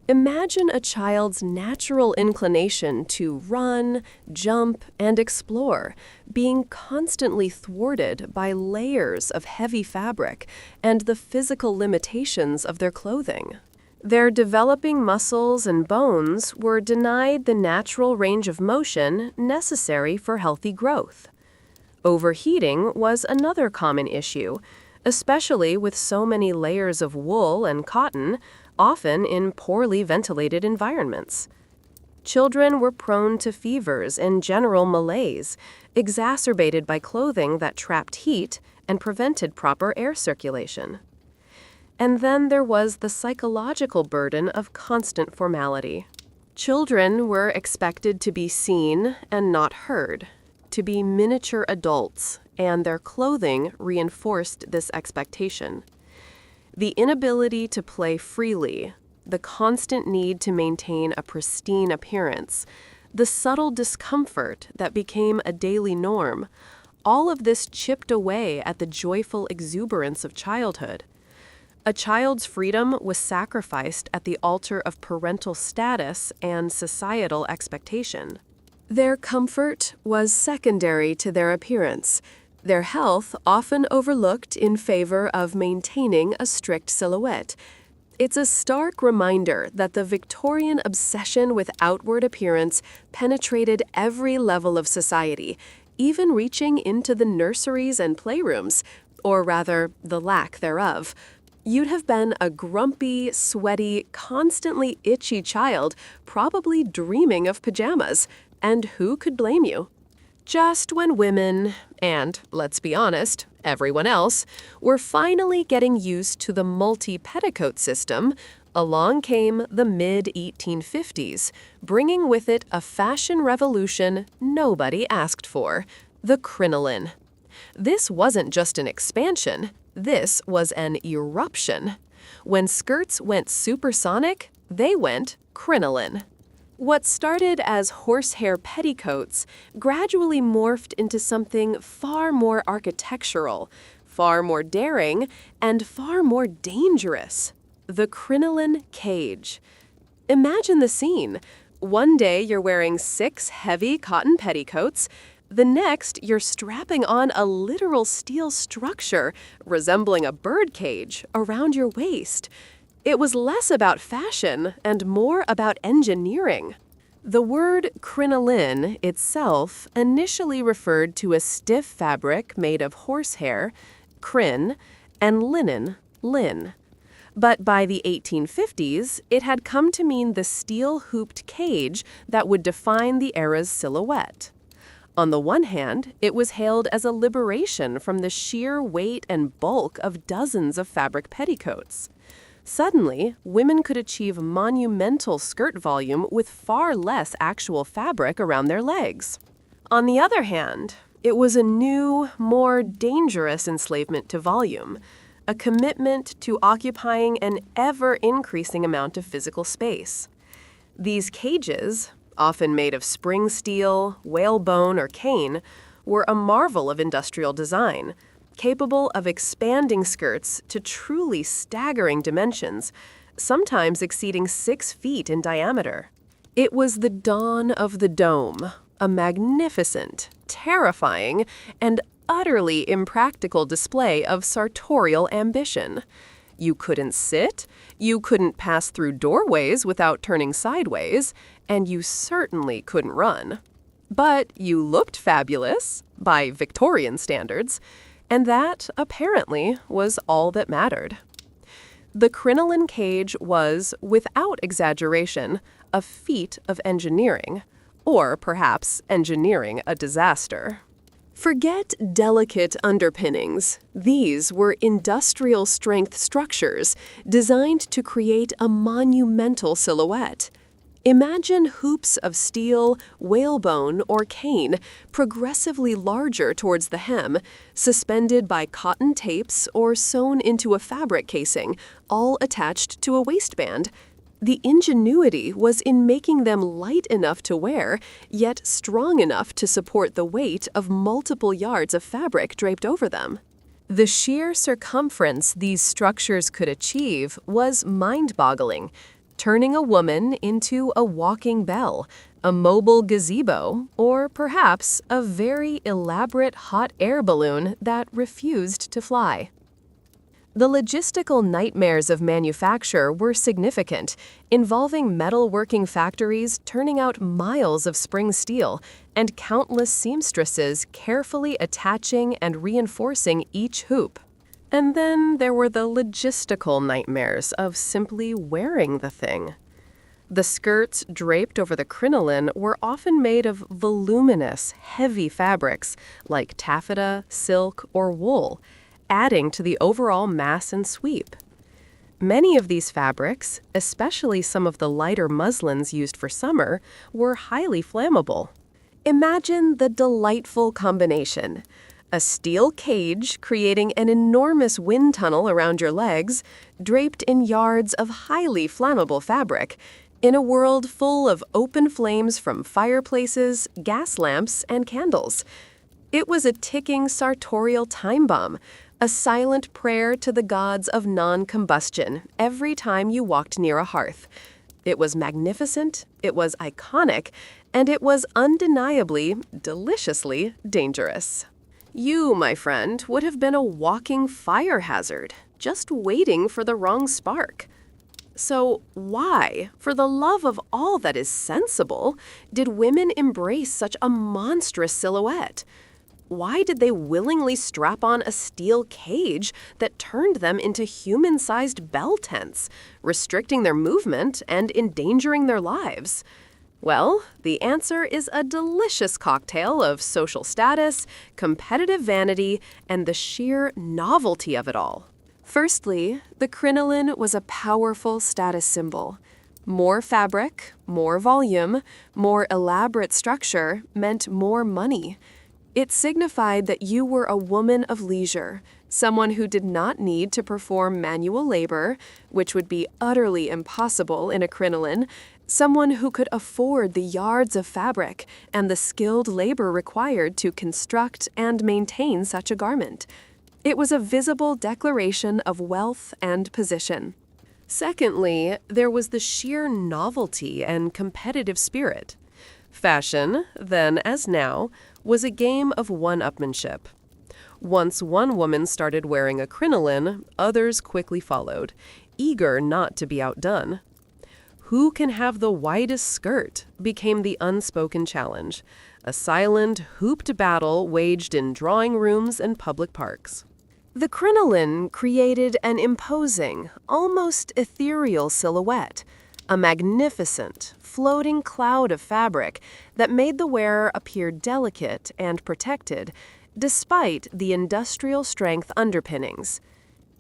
Imagine a child's natural inclination to run, jump, and explore being constantly thwarted by layers of heavy fabric and the physical limitations of their clothing. Their developing muscles and bones were denied the natural range of motion necessary for healthy growth. Overheating was another common issue, especially with so many layers of wool and cotton, often in poorly ventilated environments. Children were prone to fevers and general malaise, exacerbated by clothing that trapped heat and prevented proper air circulation. And then there was the psychological burden of constant formality. Children were expected to be seen and not heard, to be miniature adults, and their clothing reinforced this expectation. The inability to play freely, the constant need to maintain a pristine appearance, the subtle discomfort that became a daily norm, all of this chipped away at the joyful exuberance of childhood. A child's freedom was sacrificed at the altar of parental status and societal expectation. Their comfort was secondary to their appearance, their health often overlooked in favor of maintaining a strict silhouette. It's a stark reminder that the Victorian obsession with outward appearance penetrated every level of society, even reaching into the nurseries and playrooms, or rather, the lack thereof. You'd have been a grumpy, sweaty, constantly itchy child, probably dreaming of pajamas, and who could blame you? Just when women, and let's be honest, everyone else, were finally getting used to the multi-petticoat system, along came the mid-1850s, bringing with it a fashion revolution nobody asked for, the crinoline. This wasn't just an expansion, this was an eruption. When skirts went supersonic, they went crinoline. What started as horsehair petticoats gradually morphed into something far more architectural, far more daring, and far more dangerous: the crinoline cage. Imagine the scene. One day you're wearing 6 heavy cotton petticoats. The next, you're strapping on a literal steel structure, resembling a bird cage, around your waist. It was less about fashion and more about engineering. The word crinoline itself initially referred to a stiff fabric made of horsehair, crin, and linen, lin. But by the 1850s, it had come to mean the steel-hooped cage that would define the era's silhouette. On the one hand, it was hailed as a liberation from the sheer weight and bulk of dozens of fabric petticoats. Suddenly, women could achieve monumental skirt volume with far less actual fabric around their legs. On the other hand, it was a new, more dangerous enslavement to volume, a commitment to occupying an ever-increasing amount of physical space. These cages, often made of spring steel, whalebone, or cane, were a marvel of industrial design, capable of expanding skirts to truly staggering dimensions, sometimes exceeding 6 feet in diameter. It was the dawn of the dome, a magnificent, terrifying, and utterly impractical display of sartorial ambition. You couldn't sit, you couldn't pass through doorways without turning sideways, and you certainly couldn't run. But you looked fabulous, by Victorian standards, and that, apparently, was all that mattered. The crinoline cage was, without exaggeration, a feat of engineering, or perhaps engineering a disaster. Forget delicate underpinnings. These were industrial-strength structures designed to create a monumental silhouette. Imagine hoops of steel, whalebone, or cane, progressively larger towards the hem, suspended by cotton tapes or sewn into a fabric casing, all attached to a waistband. The ingenuity was in making them light enough to wear, yet strong enough to support the weight of multiple yards of fabric draped over them. The sheer circumference these structures could achieve was mind-boggling, turning a woman into a walking bell, a mobile gazebo, or perhaps a very elaborate hot air balloon that refused to fly. The logistical nightmares of manufacture were significant, involving metalworking factories turning out miles of spring steel and countless seamstresses carefully attaching and reinforcing each hoop. And then there were the logistical nightmares of simply wearing the thing. The skirts draped over the crinoline were often made of voluminous, heavy fabrics like taffeta, silk, or wool, adding to the overall mass and sweep. Many of these fabrics, especially some of the lighter muslins used for summer, were highly flammable. Imagine the delightful combination: a steel cage creating an enormous wind tunnel around your legs, draped in yards of highly flammable fabric, in a world full of open flames from fireplaces, gas lamps, and candles. It was a ticking sartorial time bomb, a silent prayer to the gods of non-combustion every time you walked near a hearth. It was magnificent, it was iconic, and it was undeniably, deliciously dangerous. You, my friend, would have been a walking fire hazard, just waiting for the wrong spark. So why, for the love of all that is sensible, did women embrace such a monstrous silhouette? Why did they willingly strap on a steel cage that turned them into human-sized bell tents, restricting their movement and endangering their lives? Well, the answer is a delicious cocktail of social status, competitive vanity, and the sheer novelty of it all. Firstly, the crinoline was a powerful status symbol. More fabric, more volume, more elaborate structure meant more money. It signified that you were a woman of leisure, someone who did not need to perform manual labor, which would be utterly impossible in a crinoline, someone who could afford the yards of fabric and the skilled labor required to construct and maintain such a garment. It was a visible declaration of wealth and position. Secondly, there was the sheer novelty and competitive spirit. Fashion, then as now, was a game of one-upmanship. Once one woman started wearing a crinoline, others quickly followed, eager not to be outdone. Who can have the widest skirt became the unspoken challenge, a silent, hooped battle waged in drawing rooms and public parks. The crinoline created an imposing, almost ethereal silhouette, a magnificent, floating cloud of fabric that made the wearer appear delicate and protected, despite the industrial strength underpinnings.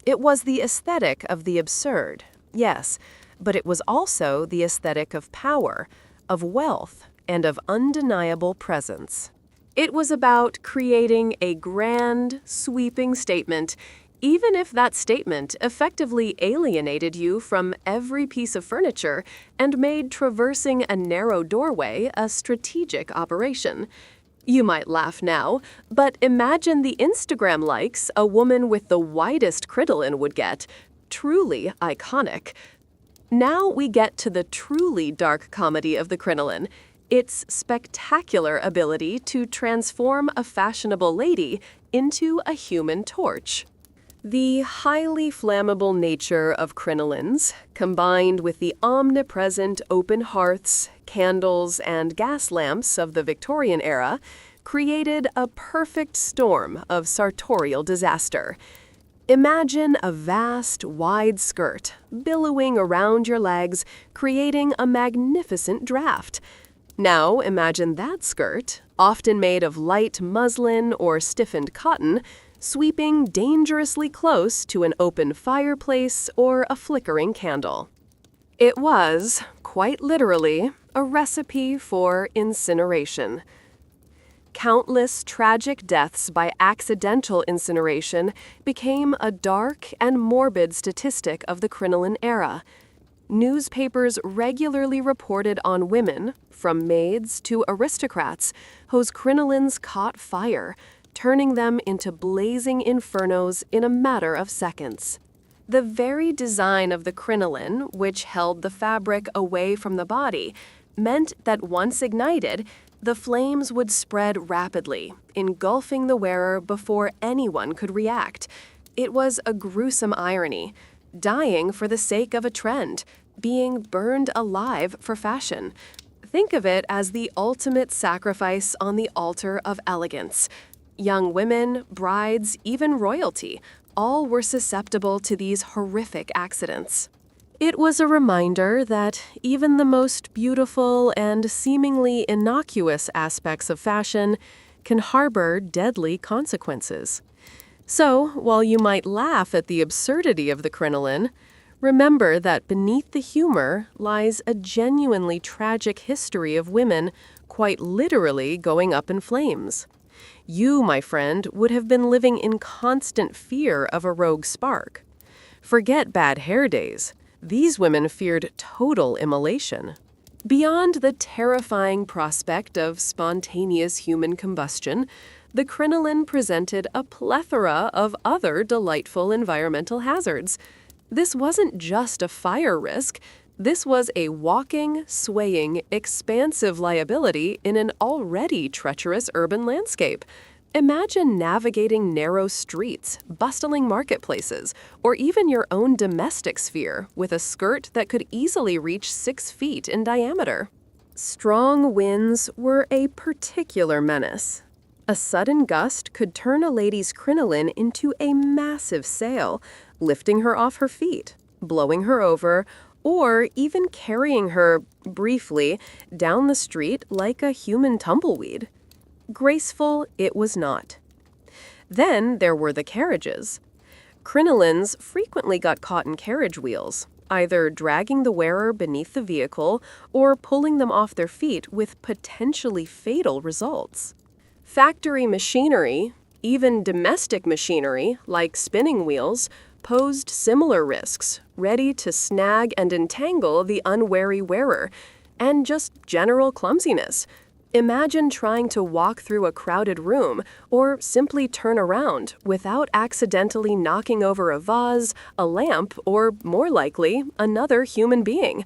It was the aesthetic of the absurd, yes, but it was also the aesthetic of power, of wealth, and of undeniable presence. It was about creating a grand, sweeping statement, even if that statement effectively alienated you from every piece of furniture and made traversing a narrow doorway a strategic operation. You might laugh now, but imagine the Instagram likes a woman with the widest crinoline would get. Truly iconic. Now we get to the truly dark comedy of the crinoline, its spectacular ability to transform a fashionable lady into a human torch. The highly flammable nature of crinolines, combined with the omnipresent open hearths, candles, and gas lamps of the Victorian era, created a perfect storm of sartorial disaster. Imagine a vast, wide skirt billowing around your legs, creating a magnificent draft. Now imagine that skirt, often made of light muslin or stiffened cotton, sweeping dangerously close to an open fireplace or a flickering candle. It was, quite literally, a recipe for incineration. Countless tragic deaths by accidental incineration became a dark and morbid statistic of the crinoline era. Newspapers regularly reported on women, from maids to aristocrats, whose crinolines caught fire, turning them into blazing infernos in a matter of seconds. The very design of the crinoline, which held the fabric away from the body, meant that once ignited, the flames would spread rapidly, engulfing the wearer before anyone could react. It was a gruesome irony, dying for the sake of a trend, being burned alive for fashion. Think of it as the ultimate sacrifice on the altar of elegance. Young women, brides, even royalty, all were susceptible to these horrific accidents. It was a reminder that even the most beautiful and seemingly innocuous aspects of fashion can harbor deadly consequences. So, while you might laugh at the absurdity of the crinoline, remember that beneath the humor lies a genuinely tragic history of women quite literally going up in flames. You, my friend, would have been living in constant fear of a rogue spark. Forget bad hair days. These women feared total immolation. Beyond the terrifying prospect of spontaneous human combustion, the crinoline presented a plethora of other delightful environmental hazards. This wasn't just a fire risk. This was a walking, swaying, expansive liability in an already treacherous urban landscape. Imagine navigating narrow streets, bustling marketplaces, or even your own domestic sphere with a skirt that could easily reach 6 feet in diameter. Strong winds were a particular menace. A sudden gust could turn a lady's crinoline into a massive sail, lifting her off her feet, blowing her over, or even carrying her, briefly, down the street like a human tumbleweed. Graceful it was not. Then there were the carriages. Crinolines frequently got caught in carriage wheels, either dragging the wearer beneath the vehicle or pulling them off their feet with potentially fatal results. Factory machinery, even domestic machinery like spinning wheels, posed similar risks, ready to snag and entangle the unwary wearer, and just general clumsiness. Imagine trying to walk through a crowded room or simply turn around without accidentally knocking over a vase, a lamp, or, more likely, another human being.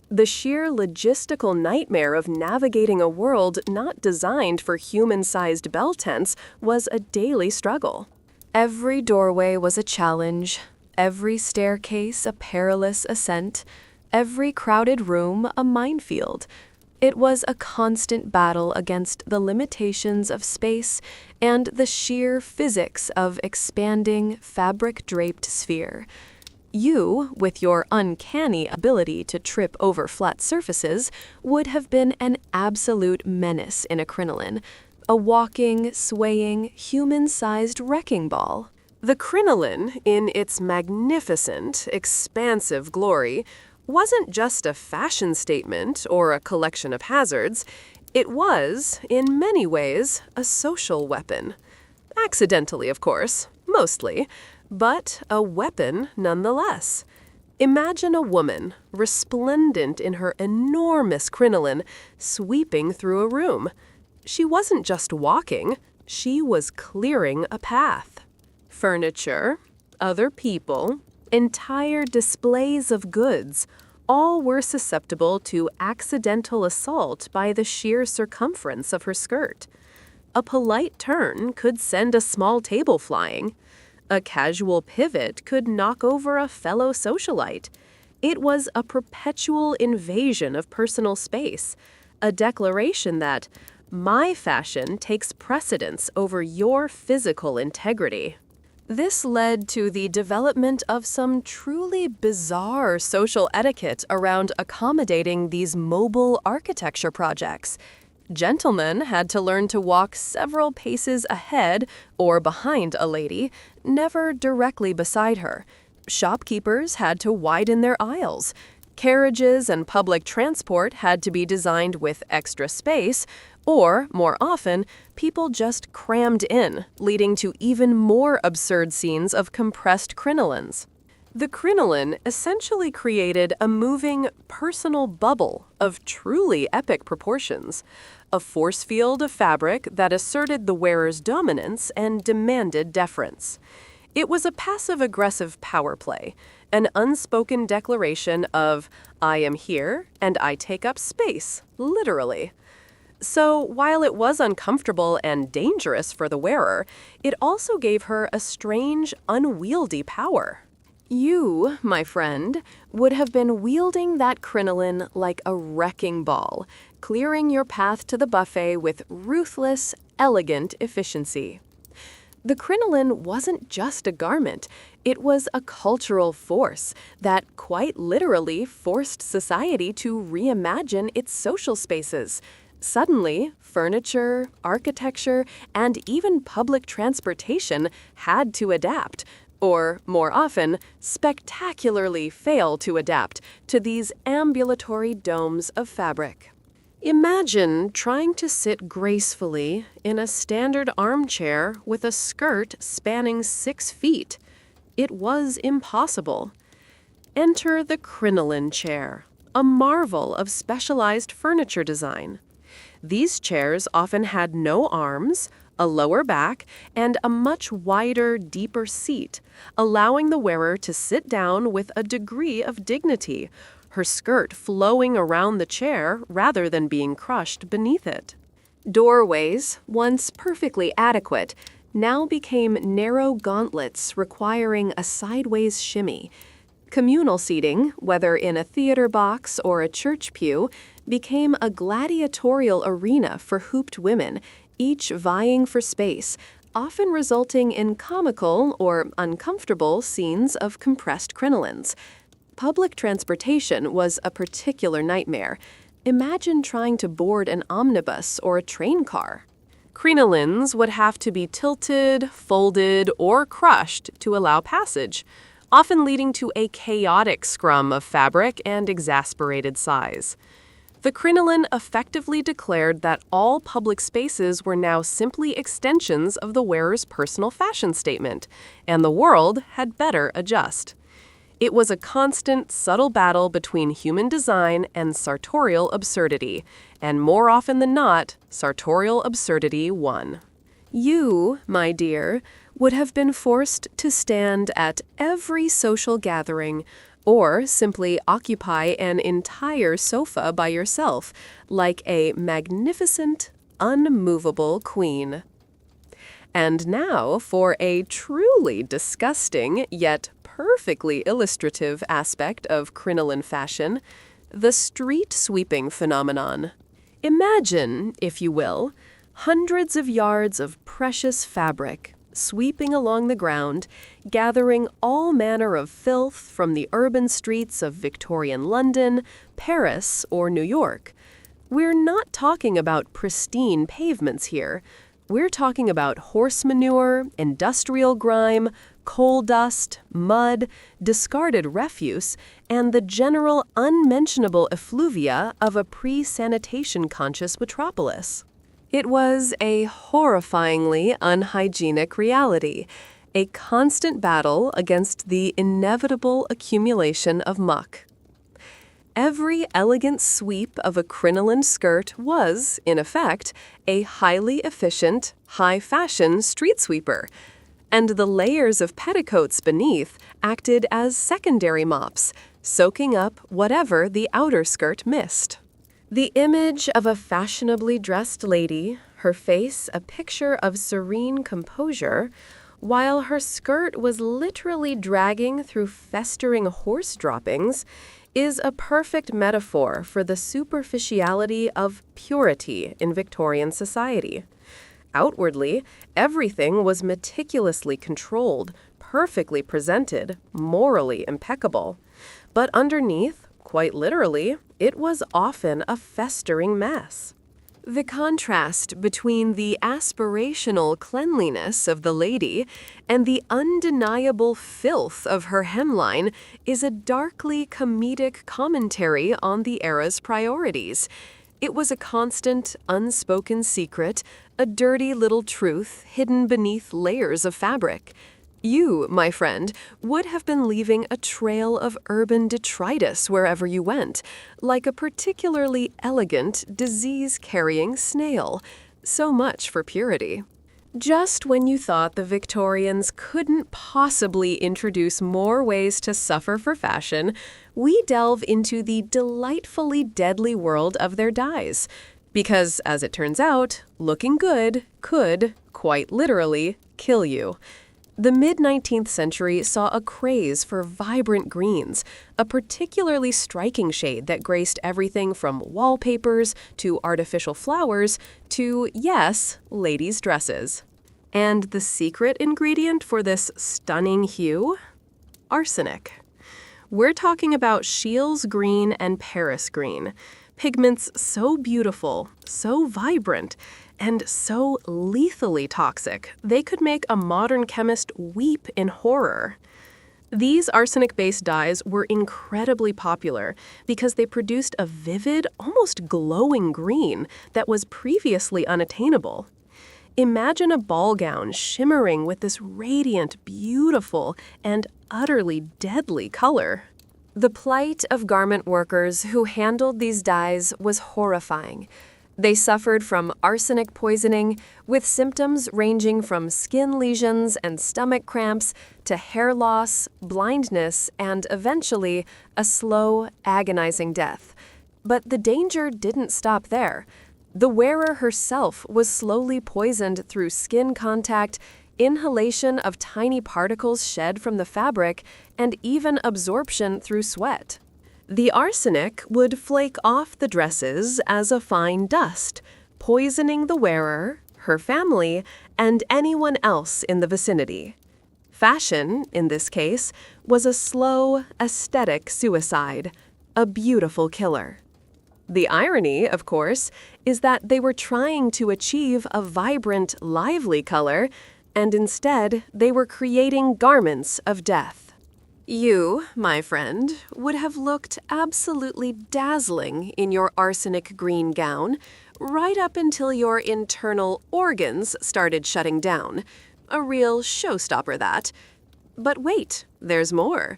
The sheer logistical nightmare of navigating a world not designed for human-sized bell tents was a daily struggle. Every doorway was a challenge, every staircase a perilous ascent, every crowded room a minefield. It was a constant battle against the limitations of space and the sheer physics of expanding, fabric-draped sphere. You, with your uncanny ability to trip over flat surfaces, would have been an absolute menace in a crinoline, a walking, swaying, human-sized wrecking ball. The crinoline, in its magnificent, expansive glory, wasn't just a fashion statement or a collection of hazards. It was, in many ways, a social weapon. Accidentally, of course, mostly, but a weapon nonetheless. Imagine a woman, resplendent in her enormous crinoline, sweeping through a room. She wasn't just walking, she was clearing a path. Furniture, other people, entire displays of goods, all were susceptible to accidental assault by the sheer circumference of her skirt. A polite turn could send a small table flying. A casual pivot could knock over a fellow socialite. It was a perpetual invasion of personal space, a declaration that my fashion takes precedence over your physical integrity. This led to the development of some truly bizarre social etiquette around accommodating these mobile architecture projects. Gentlemen had to learn to walk several paces ahead or behind a lady, never directly beside her. Shopkeepers had to widen their aisles. Carriages and public transport had to be designed with extra space, or, more often, people just crammed in, leading to even more absurd scenes of compressed crinolines. The crinoline essentially created a moving, personal bubble of truly epic proportions, a force field of fabric that asserted the wearer's dominance and demanded deference. It was a passive-aggressive power play, an unspoken declaration of, I am here and I take up space, literally. So, while it was uncomfortable and dangerous for the wearer, it also gave her a strange, unwieldy power. You, my friend, would have been wielding that crinoline like a wrecking ball, clearing your path to the buffet with ruthless, elegant efficiency. The crinoline wasn't just a garment, it was a cultural force that quite literally forced society to reimagine its social spaces. Suddenly, furniture, architecture, and even public transportation had to adapt, or, more often, spectacularly fail to adapt to these ambulatory domes of fabric. Imagine trying to sit gracefully in a standard armchair with a skirt spanning 6 feet. It was impossible. Enter the crinoline chair, a marvel of specialized furniture design. These chairs often had no arms, a lower back, and a much wider, deeper seat, allowing the wearer to sit down with a degree of dignity, her skirt flowing around the chair rather than being crushed beneath it. Doorways, once perfectly adequate, now became narrow gauntlets requiring a sideways shimmy. Communal seating, whether in a theater box or a church pew, became a gladiatorial arena for hooped women, each vying for space, often resulting in comical or uncomfortable scenes of compressed crinolines. Public transportation was a particular nightmare. Imagine trying to board an omnibus or a train car. Crinolines would have to be tilted, folded, or crushed to allow passage, often leading to a chaotic scrum of fabric and exasperated sighs. The crinoline effectively declared that all public spaces were now simply extensions of the wearer's personal fashion statement, and the world had better adjust. It was a constant, subtle battle between human design and sartorial absurdity, and more often than not, sartorial absurdity won. You, my dear, would have been forced to stand at every social gathering, or simply occupy an entire sofa by yourself, like a magnificent, unmovable queen. And now for a truly disgusting, yet perfectly illustrative aspect of crinoline fashion, the street sweeping phenomenon. Imagine, if you will, hundreds of yards of precious fabric, sweeping along the ground, gathering all manner of filth from the urban streets of Victorian London, Paris, or New York. We're not talking about pristine pavements here. We're talking about horse manure, industrial grime, coal dust, mud, discarded refuse, and the general unmentionable effluvia of a pre-sanitation conscious metropolis. It was a horrifyingly unhygienic reality, a constant battle against the inevitable accumulation of muck. Every elegant sweep of a crinoline skirt was, in effect, a highly efficient, high-fashion street sweeper, and the layers of petticoats beneath acted as secondary mops, soaking up whatever the outer skirt missed. The image of a fashionably dressed lady, her face a picture of serene composure, while her skirt was literally dragging through festering horse droppings, is a perfect metaphor for the superficiality of purity in Victorian society. Outwardly, everything was meticulously controlled, perfectly presented, morally impeccable. But underneath, quite literally, it was often a festering mess. The contrast between the aspirational cleanliness of the lady and the undeniable filth of her hemline is a darkly comedic commentary on the era's priorities. It was a constant, unspoken secret, a dirty little truth hidden beneath layers of fabric. You, my friend, would have been leaving a trail of urban detritus wherever you went, like a particularly elegant, disease-carrying snail. So much for purity. Just when you thought the Victorians couldn't possibly introduce more ways to suffer for fashion, we delve into the delightfully deadly world of their dyes. Because, as it turns out, looking good could, quite literally, kill you. The mid-19th century saw a craze for vibrant greens, a particularly striking shade that graced everything from wallpapers to artificial flowers to, yes, ladies' dresses. And the secret ingredient for this stunning hue? Arsenic. We're talking about Scheele's green and Paris green, pigments so beautiful, so vibrant, and so lethally toxic, they could make a modern chemist weep in horror. These arsenic-based dyes were incredibly popular because they produced a vivid, almost glowing green that was previously unattainable. Imagine a ball gown shimmering with this radiant, beautiful, and utterly deadly color. The plight of garment workers who handled these dyes was horrifying. They suffered from arsenic poisoning, with symptoms ranging from skin lesions and stomach cramps to hair loss, blindness, and eventually a slow, agonizing death. But the danger didn't stop there. The wearer herself was slowly poisoned through skin contact, inhalation of tiny particles shed from the fabric, and even absorption through sweat. The arsenic would flake off the dresses as a fine dust, poisoning the wearer, her family, and anyone else in the vicinity. Fashion, in this case, was a slow, aesthetic suicide, a beautiful killer. The irony, of course, is that they were trying to achieve a vibrant, lively color, and instead they were creating garments of death. You, my friend, would have looked absolutely dazzling in your arsenic green gown, right up until your internal organs started shutting down. A real showstopper, that. But wait, there's more.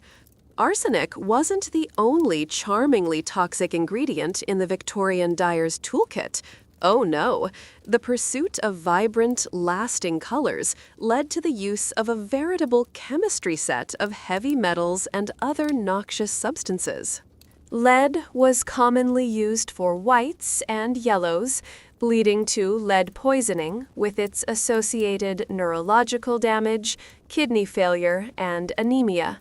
Arsenic wasn't the only charmingly toxic ingredient in the Victorian dyer's toolkit. Oh no, the pursuit of vibrant, lasting colors led to the use of a veritable chemistry set of heavy metals and other noxious substances. Lead was commonly used for whites and yellows, leading to lead poisoning with its associated neurological damage, kidney failure, and anemia.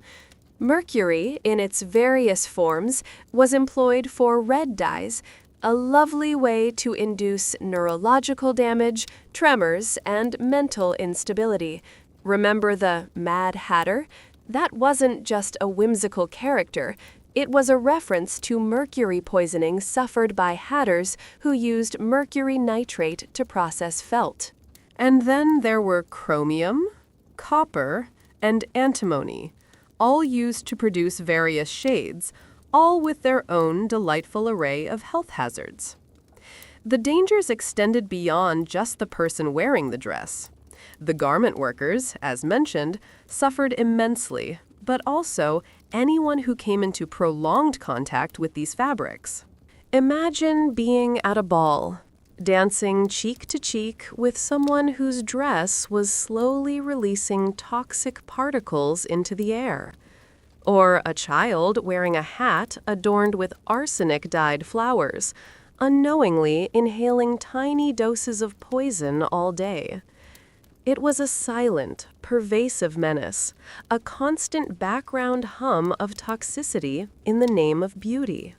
Mercury, in its various forms, was employed for red dyes, a lovely way to induce neurological damage, tremors, and mental instability. Remember the Mad Hatter? That wasn't just a whimsical character. It was a reference to mercury poisoning suffered by hatters who used mercury nitrate to process felt. And then there were chromium, copper, and antimony, all used to produce various shades, all with their own delightful array of health hazards. The dangers extended beyond just the person wearing the dress. The garment workers, as mentioned, suffered immensely, but also anyone who came into prolonged contact with these fabrics. Imagine being at a ball, dancing cheek to cheek with someone whose dress was slowly releasing toxic particles into the air. Or a child wearing a hat adorned with arsenic-dyed flowers, unknowingly inhaling tiny doses of poison all day. It was a silent, pervasive menace, a constant background hum of toxicity in the name of beauty.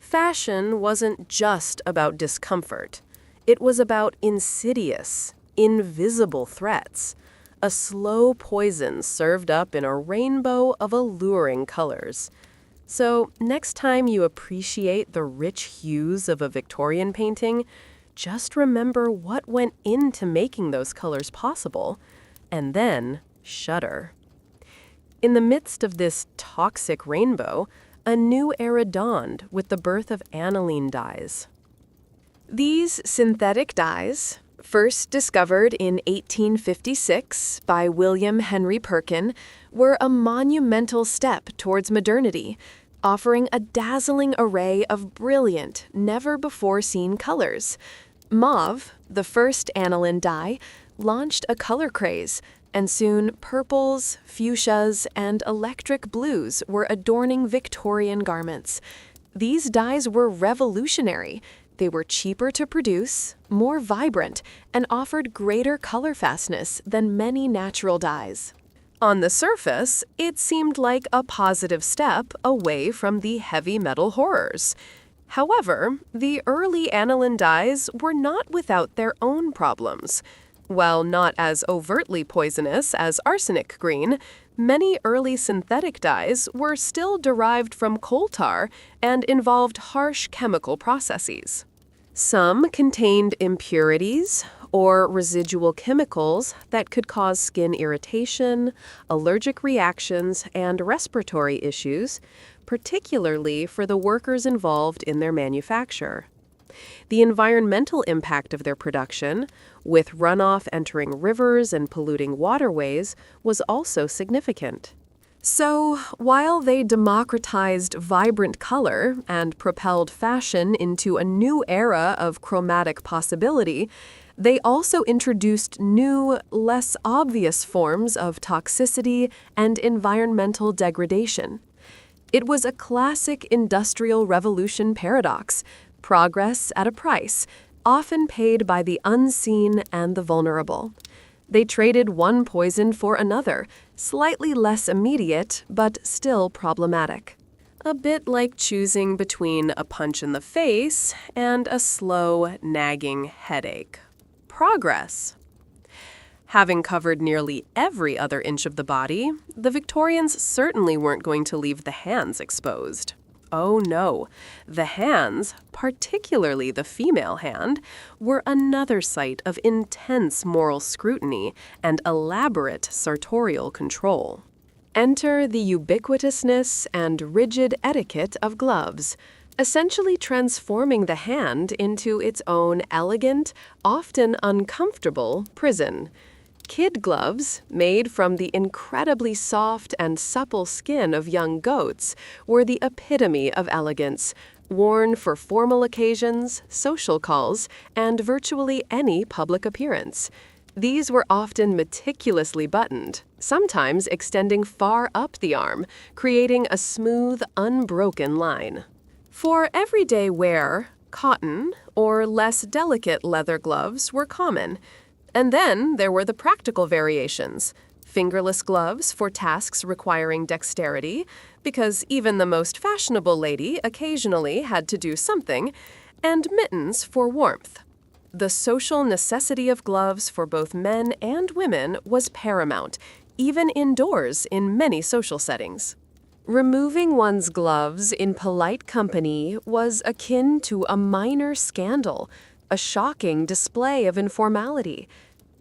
Fashion wasn't just about discomfort. It was about insidious, invisible threats. A slow poison served up in a rainbow of alluring colors. So, next time you appreciate the rich hues of a Victorian painting, just remember what went into making those colors possible, and then shudder. In the midst of this toxic rainbow, a new era dawned with the birth of aniline dyes. These synthetic dyes, first discovered in 1856 by William Henry Perkin, were a monumental step towards modernity, offering a dazzling array of brilliant, never-before-seen colors. Mauve, the first aniline dye, launched a color craze, and soon purples, fuchsias, and electric blues were adorning Victorian garments. These dyes were revolutionary. They were cheaper to produce, more vibrant, and offered greater color fastness than many natural dyes. On the surface, it seemed like a positive step away from the heavy metal horrors. However, the early aniline dyes were not without their own problems. While not as overtly poisonous as arsenic green, many early synthetic dyes were still derived from coal tar and involved harsh chemical processes. Some contained impurities or residual chemicals that could cause skin irritation, allergic reactions, and respiratory issues, particularly for the workers involved in their manufacture. The environmental impact of their production, with runoff entering rivers and polluting waterways, was also significant. So, while they democratized vibrant color and propelled fashion into a new era of chromatic possibility, they also introduced new, less obvious forms of toxicity and environmental degradation. It was a classic Industrial Revolution paradox: progress at a price, often paid by the unseen and the vulnerable. They traded one poison for another, slightly less immediate, but still problematic. A bit like choosing between a punch in the face and a slow, nagging headache. Progress. Having covered nearly every other inch of the body, the Victorians certainly weren't going to leave the hands exposed. Oh no, the hands, particularly the female hand, were another site of intense moral scrutiny and elaborate sartorial control. Enter the ubiquitousness and rigid etiquette of gloves, essentially transforming the hand into its own elegant, often uncomfortable prison. Kid gloves, made from the incredibly soft and supple skin of young goats, were the epitome of elegance, worn for formal occasions, social calls, and virtually any public appearance. These were often meticulously buttoned, sometimes extending far up the arm, creating a smooth, unbroken line. For everyday wear, cotton or less delicate leather gloves were common. And then there were the practical variations: fingerless gloves for tasks requiring dexterity, because even the most fashionable lady occasionally had to do something, and mittens for warmth. The social necessity of gloves for both men and women was paramount, even indoors in many social settings. Removing one's gloves in polite company was akin to a minor scandal, a shocking display of informality.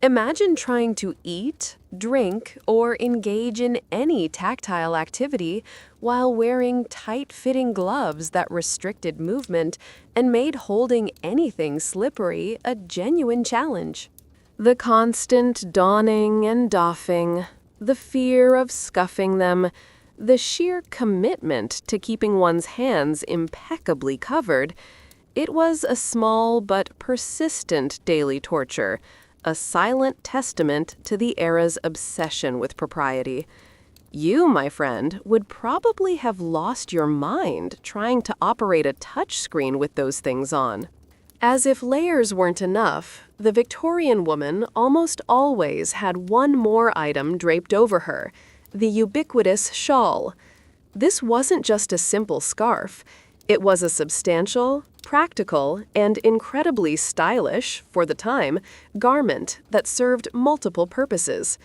Imagine trying to eat, drink, or engage in any tactile activity while wearing tight-fitting gloves that restricted movement and made holding anything slippery a genuine challenge. The constant donning and doffing, the fear of scuffing them, the sheer commitment to keeping one's hands impeccably covered, it was a small but persistent daily torture, a silent testament to the era's obsession with propriety. You, my friend, would probably have lost your mind trying to operate a touchscreen with those things on. As if layers weren't enough, the Victorian woman almost always had one more item draped over her: the ubiquitous shawl. This wasn't just a simple scarf. It was a substantial, practical, and incredibly stylish, for the time, garment that served multiple purposes.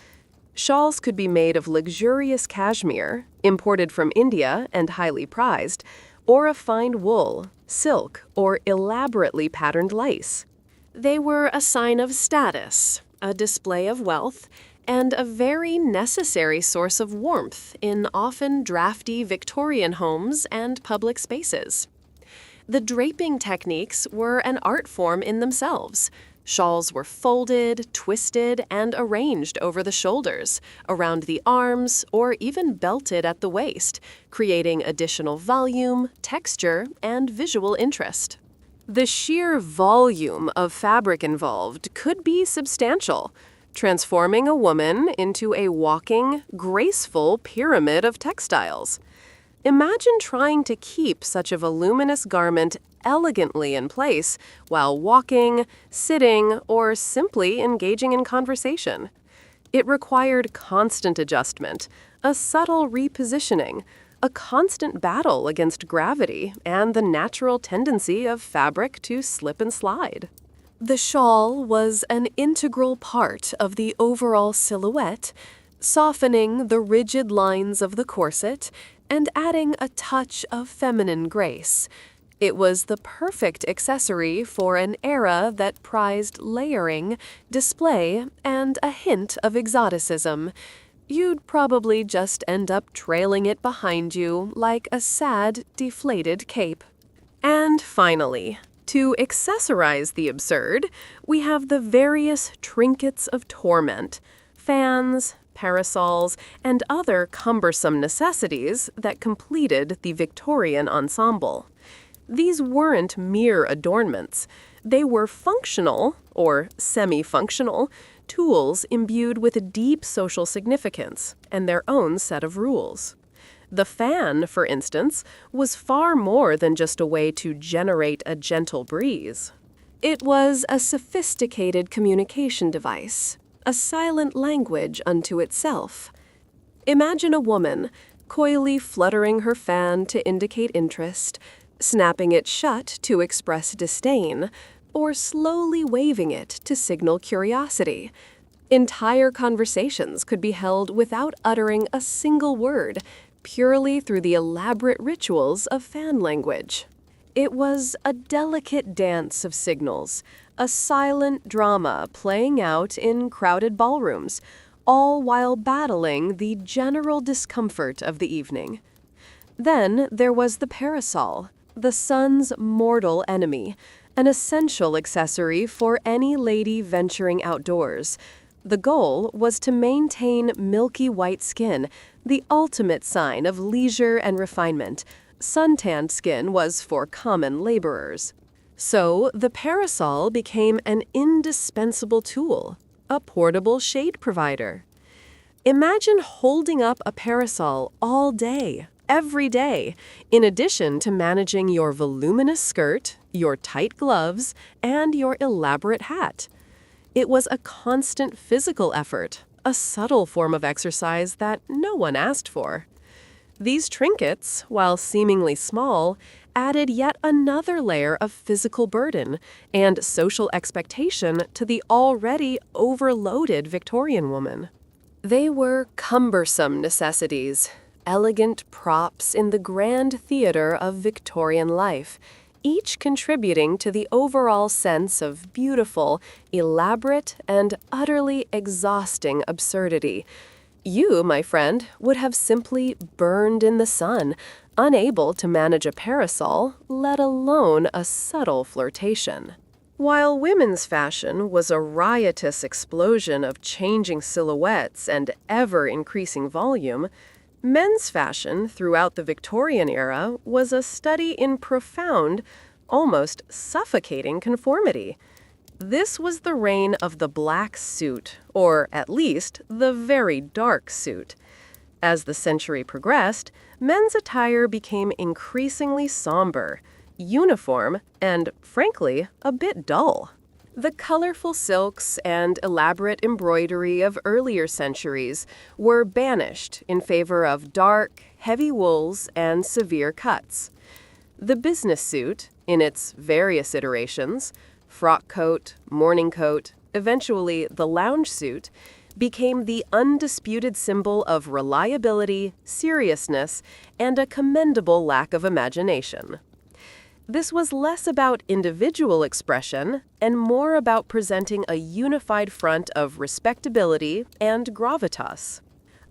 Shawls could be made of luxurious cashmere, imported from India and highly prized, or of fine wool, silk, or elaborately patterned lace. They were a sign of status, a display of wealth, and a very necessary source of warmth in often drafty Victorian homes and public spaces. The draping techniques were an art form in themselves. Shawls were folded, twisted, and arranged over the shoulders, around the arms, or even belted at the waist, creating additional volume, texture, and visual interest. The sheer volume of fabric involved could be substantial, transforming a woman into a walking, graceful pyramid of textiles. Imagine trying to keep such a voluminous garment elegantly in place while walking, sitting, or simply engaging in conversation. It required constant adjustment, a subtle repositioning, a constant battle against gravity and the natural tendency of fabric to slip and slide. The shawl was an integral part of the overall silhouette, softening the rigid lines of the corset and adding a touch of feminine grace. It was the perfect accessory for an era that prized layering, display, and a hint of exoticism. You'd probably just end up trailing it behind you like a sad, deflated cape. And finally, to accessorize the absurd, we have the various trinkets of torment, fans, parasols, and other cumbersome necessities that completed the Victorian ensemble. These weren't mere adornments. They were functional, or semi-functional, tools imbued with a deep social significance and their own set of rules. The fan, for instance, was far more than just a way to generate a gentle breeze. It was a sophisticated communication device, a silent language unto itself. Imagine a woman coyly fluttering her fan to indicate interest, snapping it shut to express disdain, or slowly waving it to signal curiosity. Entire conversations could be held without uttering a single word, purely through the elaborate rituals of fan language. It was a delicate dance of signals, a silent drama playing out in crowded ballrooms, all while battling the general discomfort of the evening. Then there was the parasol, the sun's mortal enemy, an essential accessory for any lady venturing outdoors. The goal was to maintain milky white skin, the ultimate sign of leisure and refinement. Suntanned skin was for common laborers. So the parasol became an indispensable tool, a portable shade provider. Imagine holding up a parasol all day, every day, in addition to managing your voluminous skirt, your tight gloves, and your elaborate hat. It was a constant physical effort, a subtle form of exercise that no one asked for. These trinkets, while seemingly small, added yet another layer of physical burden and social expectation to the already overloaded Victorian woman. They were cumbersome necessities, elegant props in the grand theater of Victorian life, each contributing to the overall sense of beautiful, elaborate, and utterly exhausting absurdity. You, my friend, would have simply burned in the sun, unable to manage a parasol, let alone a subtle flirtation. While women's fashion was a riotous explosion of changing silhouettes and ever-increasing volume, men's fashion throughout the Victorian era was a study in profound, almost suffocating conformity. This was the reign of the black suit, or at least the very dark suit. As the century progressed, men's attire became increasingly somber, uniform, and, frankly, a bit dull. The colorful silks and elaborate embroidery of earlier centuries were banished in favor of dark, heavy wools and severe cuts. The business suit, in its various iterations, frock coat, morning coat, eventually the lounge suit, became the undisputed symbol of reliability, seriousness, and a commendable lack of imagination. This was less about individual expression and more about presenting a unified front of respectability and gravitas.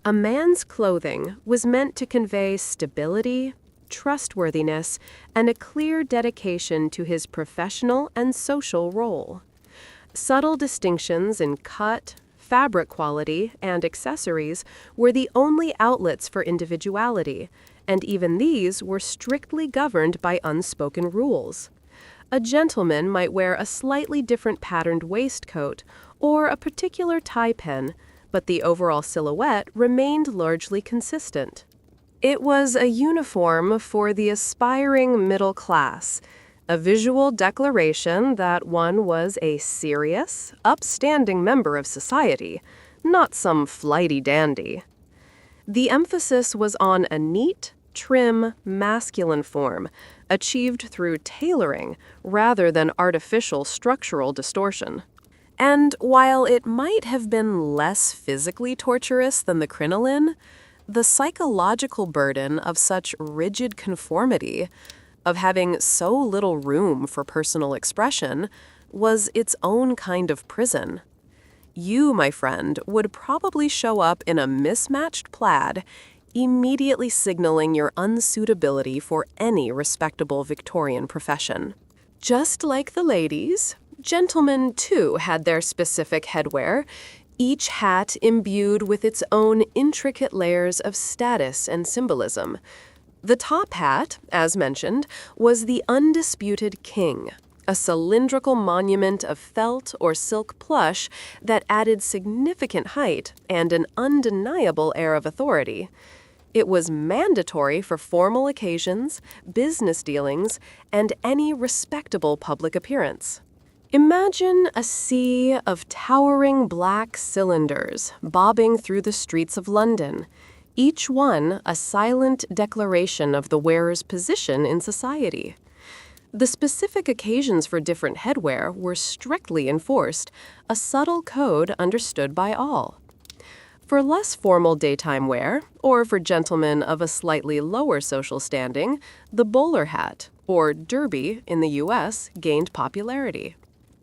A man's clothing was meant to convey stability, trustworthiness, and a clear dedication to his professional and social role. Subtle distinctions in cut, fabric quality, and accessories were the only outlets for individuality, and even these were strictly governed by unspoken rules. A gentleman might wear a slightly different patterned waistcoat or a particular tie pin, but the overall silhouette remained largely consistent. It was a uniform for the aspiring middle class, a visual declaration that one was a serious, upstanding member of society, not some flighty dandy. The emphasis was on a neat, trim, masculine form, achieved through tailoring rather than artificial structural distortion. And while it might have been less physically torturous than the crinoline, the psychological burden of such rigid conformity, of having so little room for personal expression, was its own kind of prison. You, my friend, would probably show up in a mismatched plaid, immediately signaling your unsuitability for any respectable Victorian profession. Just like the ladies, gentlemen, too, had their specific headwear, each hat imbued with its own intricate layers of status and symbolism. The top hat, as mentioned, was the undisputed king, a cylindrical monument of felt or silk plush that added significant height and an undeniable air of authority. It was mandatory for formal occasions, business dealings, and any respectable public appearance. Imagine a sea of towering black cylinders bobbing through the streets of London, each one a silent declaration of the wearer's position in society. The specific occasions for different headwear were strictly enforced, a subtle code understood by all. For less formal daytime wear, or for gentlemen of a slightly lower social standing, the bowler hat, or derby in the U.S., gained popularity.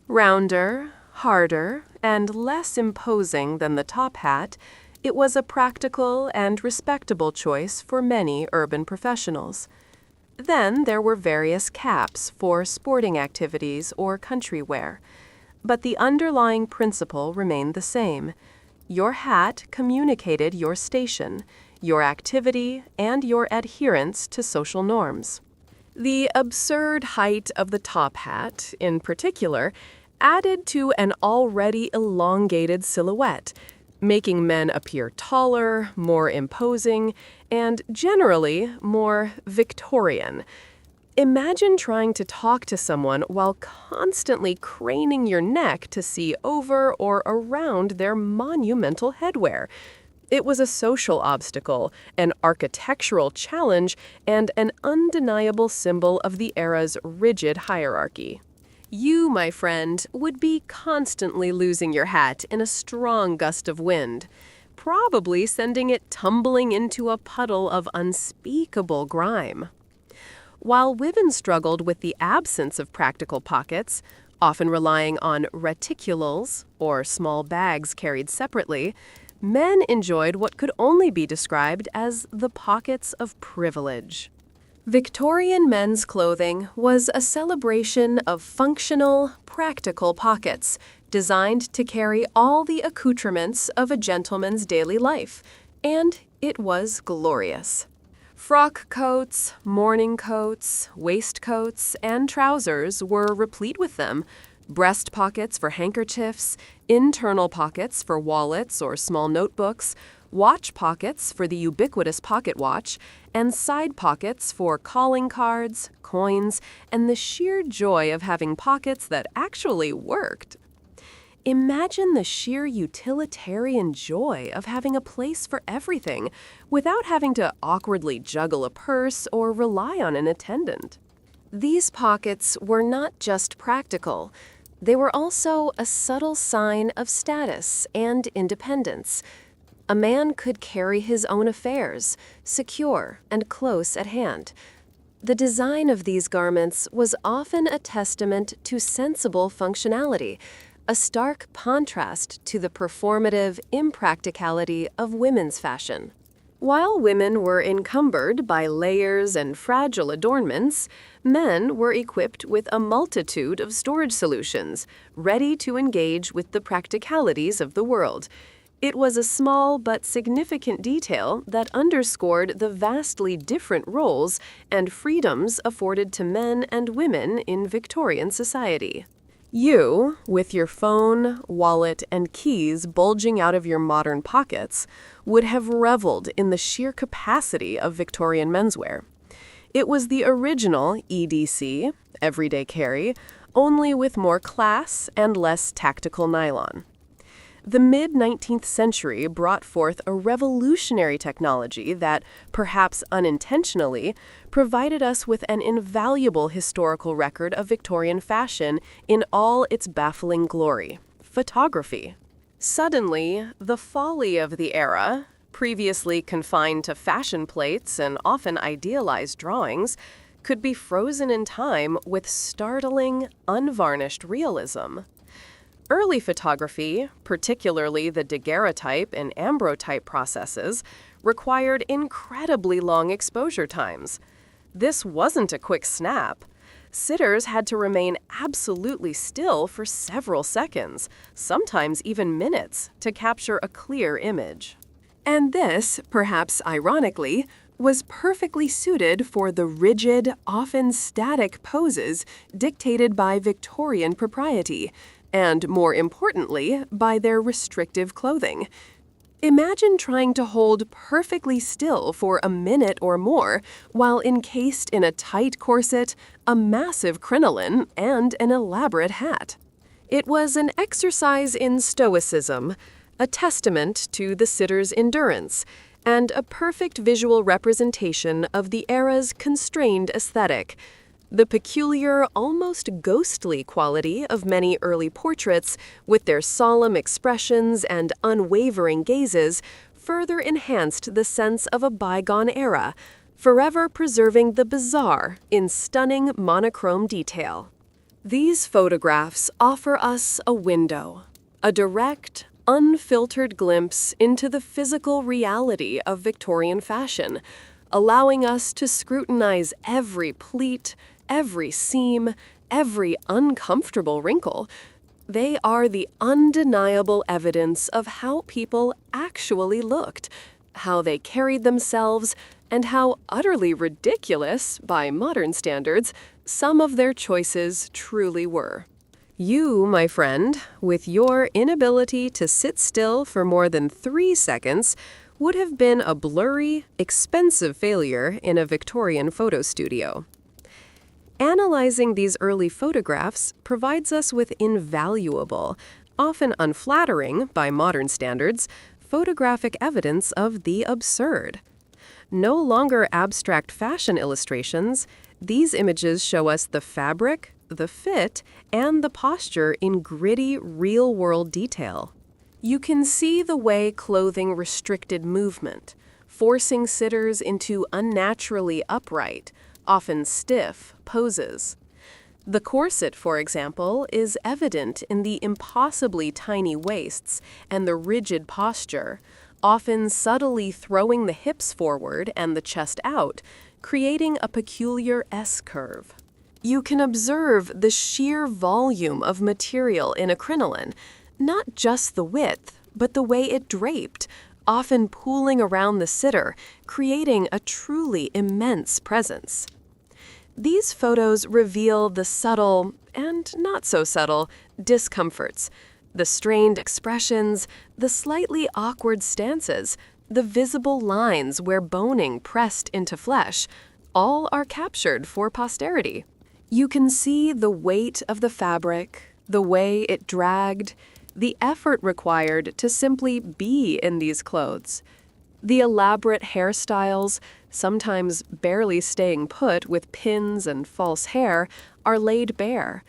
Rounder, harder, and less imposing than the top hat, it was a practical and respectable choice for many urban professionals. Then there were various caps for sporting activities or country wear, but the underlying principle remained the same. Your hat communicated your station, your activity, and your adherence to social norms. The absurd height of the top hat, in particular, added to an already elongated silhouette, making men appear taller, more imposing, and generally more Victorian. Imagine trying to talk to someone while constantly craning your neck to see over or around their monumental headwear. It was a social obstacle, an architectural challenge, and an undeniable symbol of the era's rigid hierarchy. You, my friend, would be constantly losing your hat in a strong gust of wind, probably sending it tumbling into a puddle of unspeakable grime. While women struggled with the absence of practical pockets, often relying on reticules, or small bags carried separately, men enjoyed what could only be described as the pockets of privilege. Victorian men's clothing was a celebration of functional, practical pockets, designed to carry all the accoutrements of a gentleman's daily life, and it was glorious. Frock coats, morning coats, waistcoats, and trousers were replete with them. Breast pockets for handkerchiefs, internal pockets for wallets or small notebooks, watch pockets for the ubiquitous pocket watch, and side pockets for calling cards, coins, and the sheer joy of having pockets that actually worked. Imagine the sheer utilitarian joy of having a place for everything without having to awkwardly juggle a purse or rely on an attendant. These pockets were not just practical. They were also a subtle sign of status and independence. A man could carry his own affairs, secure and close at hand. The design of these garments was often a testament to sensible functionality, a stark contrast to the performative impracticality of women's fashion. While women were encumbered by layers and fragile adornments, men were equipped with a multitude of storage solutions, ready to engage with the practicalities of the world. It was a small but significant detail that underscored the vastly different roles and freedoms afforded to men and women in Victorian society. You, with your phone, wallet, and keys bulging out of your modern pockets, would have reveled in the sheer capacity of Victorian menswear. It was the original EDC, everyday carry, only with more class and less tactical nylon. The mid-19th century brought forth a revolutionary technology that, perhaps unintentionally, provided us with an invaluable historical record of Victorian fashion in all its baffling glory: photography. Suddenly, the folly of the era, previously confined to fashion plates and often idealized drawings, could be frozen in time with startling, unvarnished realism. Early photography, particularly the daguerreotype and ambrotype processes, required incredibly long exposure times. This wasn't a quick snap. Sitters had to remain absolutely still for several seconds, sometimes even minutes, to capture a clear image. And this, perhaps ironically, was perfectly suited for the rigid, often static poses dictated by Victorian propriety, and, more importantly, by their restrictive clothing. Imagine trying to hold perfectly still for a minute or more while encased in a tight corset, a massive crinoline, and an elaborate hat. It was an exercise in stoicism, a testament to the sitter's endurance, and a perfect visual representation of the era's constrained aesthetic. The peculiar, almost ghostly quality of many early portraits, with their solemn expressions and unwavering gazes, further enhanced the sense of a bygone era, forever preserving the bizarre in stunning monochrome detail. These photographs offer us a window, a direct, unfiltered glimpse into the physical reality of Victorian fashion, allowing us to scrutinize every pleat, every seam, every uncomfortable wrinkle. They are the undeniable evidence of how people actually looked, how they carried themselves, and how utterly ridiculous, by modern standards, some of their choices truly were. You, my friend, with your inability to sit still for more than 3 seconds, would have been a blurry, expensive failure in a Victorian photo studio. Analyzing these early photographs provides us with invaluable, often unflattering by modern standards, photographic evidence of the absurd. No longer abstract fashion illustrations, these images show us the fabric, the fit, and the posture in gritty, real-world detail. You can see the way clothing restricted movement, forcing sitters into unnaturally upright, often stiff, poses. The corset, for example, is evident in the impossibly tiny waists and the rigid posture, often subtly throwing the hips forward and the chest out, creating a peculiar S-curve. You can observe the sheer volume of material in a crinoline, not just the width, but the way it draped, often pooling around the sitter, creating a truly immense presence. These photos reveal the subtle, and not so subtle, discomforts, the strained expressions, the slightly awkward stances, the visible lines where boning pressed into flesh, all are captured for posterity. You can see the weight of the fabric, the way it dragged, the effort required to simply be in these clothes. The elaborate hairstyles, sometimes barely staying put with pins and false hair, are laid bare.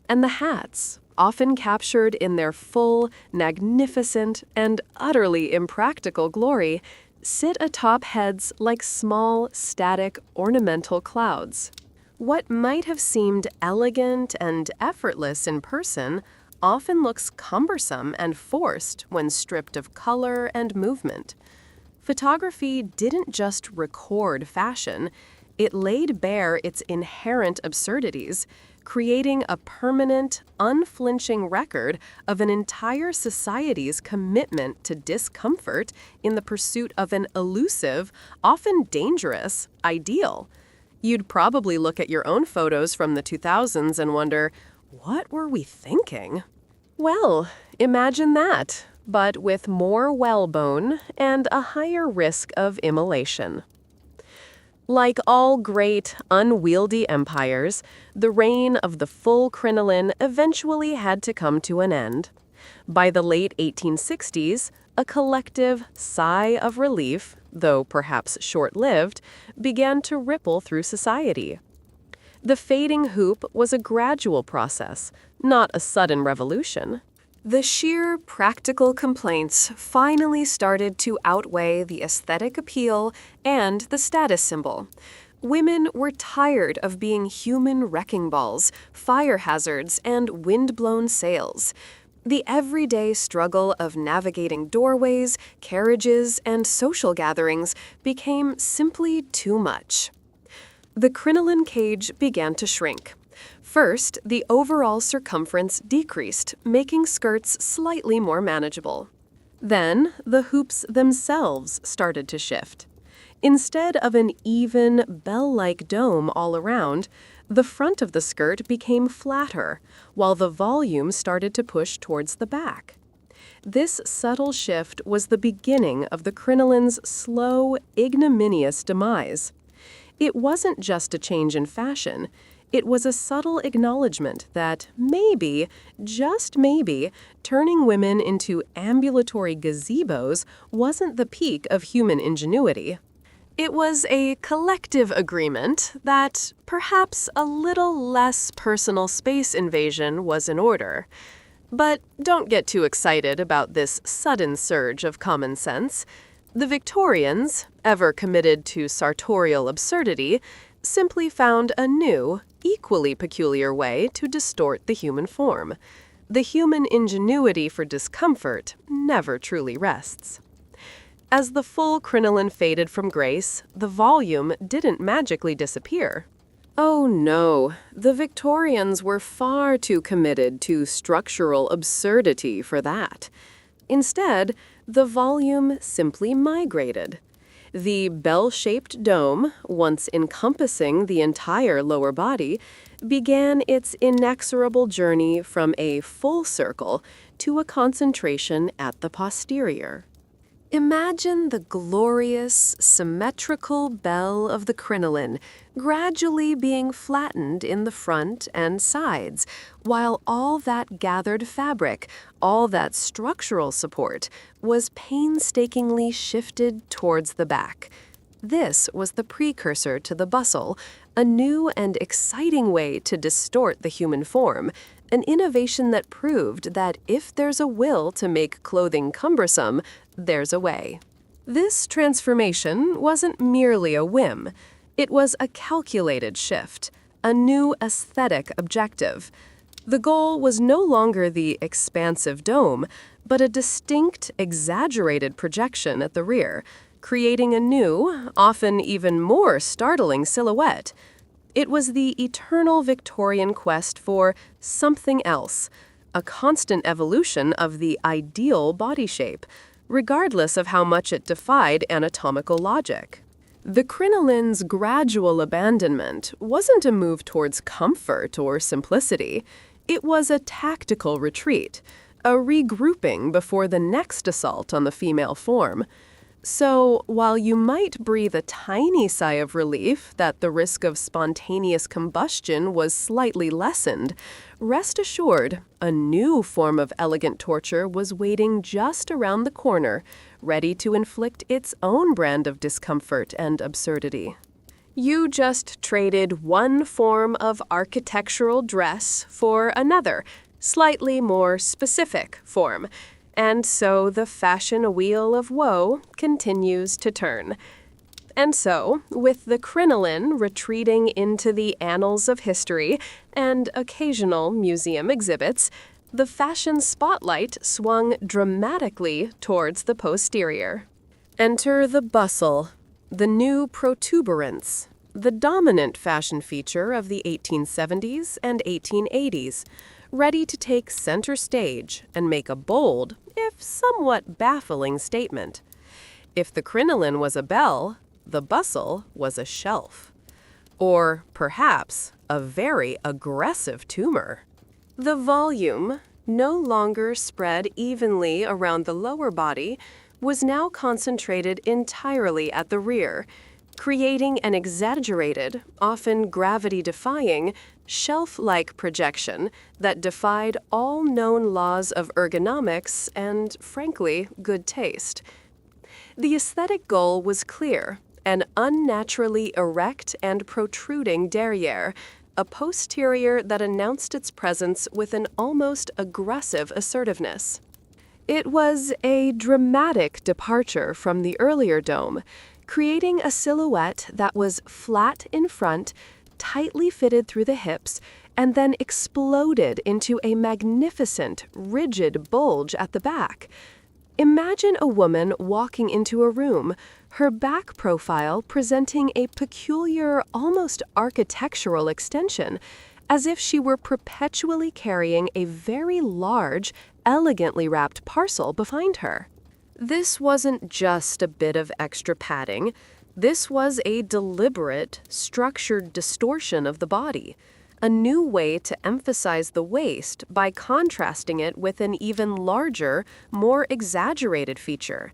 And the hats, often captured in their full, magnificent, and utterly impractical glory, sit atop heads like small, static, ornamental clouds. What might have seemed elegant and effortless in person often looks cumbersome and forced when stripped of color and movement. Photography didn't just record fashion, it laid bare its inherent absurdities, creating a permanent, unflinching record of an entire society's commitment to discomfort in the pursuit of an elusive, often dangerous, ideal. You'd probably look at your own photos from the 2000s and wonder, what were we thinking? Well, imagine that, but with more whalebone and a higher risk of immolation. Like all great, unwieldy empires, the reign of the full crinoline eventually had to come to an end. By the late 1860s, a collective sigh of relief, though perhaps short-lived, began to ripple through society. The fading hoop was a gradual process, not a sudden revolution. The sheer practical complaints finally started to outweigh the aesthetic appeal and the status symbol. Women were tired of being human wrecking balls, fire hazards, and wind-blown sails. The everyday struggle of navigating doorways, carriages, and social gatherings became simply too much. The crinoline cage began to shrink. First, the overall circumference decreased, making skirts slightly more manageable. Then, the hoops themselves started to shift. Instead of an even, bell-like dome all around, the front of the skirt became flatter, while the volume started to push towards the back. This subtle shift was the beginning of the crinoline's slow, ignominious demise. It wasn't just a change in fashion. It was a subtle acknowledgement that maybe, just maybe, turning women into ambulatory gazebos wasn't the peak of human ingenuity. It was a collective agreement that perhaps a little less personal space invasion was in order. But don't get too excited about this sudden surge of common sense. The Victorians, ever committed to sartorial absurdity, simply found a new, equally peculiar way to distort the human form. The human ingenuity for discomfort never truly rests. As the full crinoline faded from grace, the volume didn't magically disappear. Oh no, the Victorians were far too committed to structural absurdity for that. Instead, the volume simply migrated. The bell-shaped dome, once encompassing the entire lower body, began its inexorable journey from a full circle to a concentration at the posterior. Imagine the glorious, symmetrical bell of the crinoline gradually being flattened in the front and sides, while all that gathered fabric, all that structural support, was painstakingly shifted towards the back. This was the precursor to the bustle, a new and exciting way to distort the human form, an innovation that proved that if there's a will to make clothing cumbersome, there's a way. This transformation wasn't merely a whim. It was a calculated shift, a new aesthetic objective. The goal was no longer the expansive dome, but a distinct, exaggerated projection at the rear, creating a new, often even more startling silhouette. It was the eternal Victorian quest for something else, a constant evolution of the ideal body shape, regardless of how much it defied anatomical logic. The crinoline's gradual abandonment wasn't a move towards comfort or simplicity. It was a tactical retreat, a regrouping before the next assault on the female form. So, while you might breathe a tiny sigh of relief that the risk of spontaneous combustion was slightly lessened, rest assured, a new form of elegant torture was waiting just around the corner, ready to inflict its own brand of discomfort and absurdity. You just traded one form of architectural dress for another, slightly more specific form. And so the fashion wheel of woe continues to turn. And so, with the crinoline retreating into the annals of history and occasional museum exhibits, the fashion spotlight swung dramatically towards the posterior. Enter the bustle, the new protuberance, the dominant fashion feature of the 1870s and 1880s, ready to take center stage and make a bold, if somewhat baffling statement. If the crinoline was a bell, the bustle was a shelf. Or, perhaps, a very aggressive tumor. The volume, no longer spread evenly around the lower body, was now concentrated entirely at the rear, creating an exaggerated, often gravity-defying, shelf-like projection that defied all known laws of ergonomics and, frankly, good taste. The aesthetic goal was clear: an unnaturally erect and protruding derriere, a posterior that announced its presence with an almost aggressive assertiveness. It was a dramatic departure from the earlier dome, creating a silhouette that was flat in front, tightly fitted through the hips, and then exploded into a magnificent, rigid bulge at the back. Imagine a woman walking into a room, her back profile presenting a peculiar, almost architectural extension, as if she were perpetually carrying a very large, elegantly wrapped parcel behind her. This wasn't just a bit of extra padding. This was a deliberate, structured distortion of the body, a new way to emphasize the waist by contrasting it with an even larger, more exaggerated feature.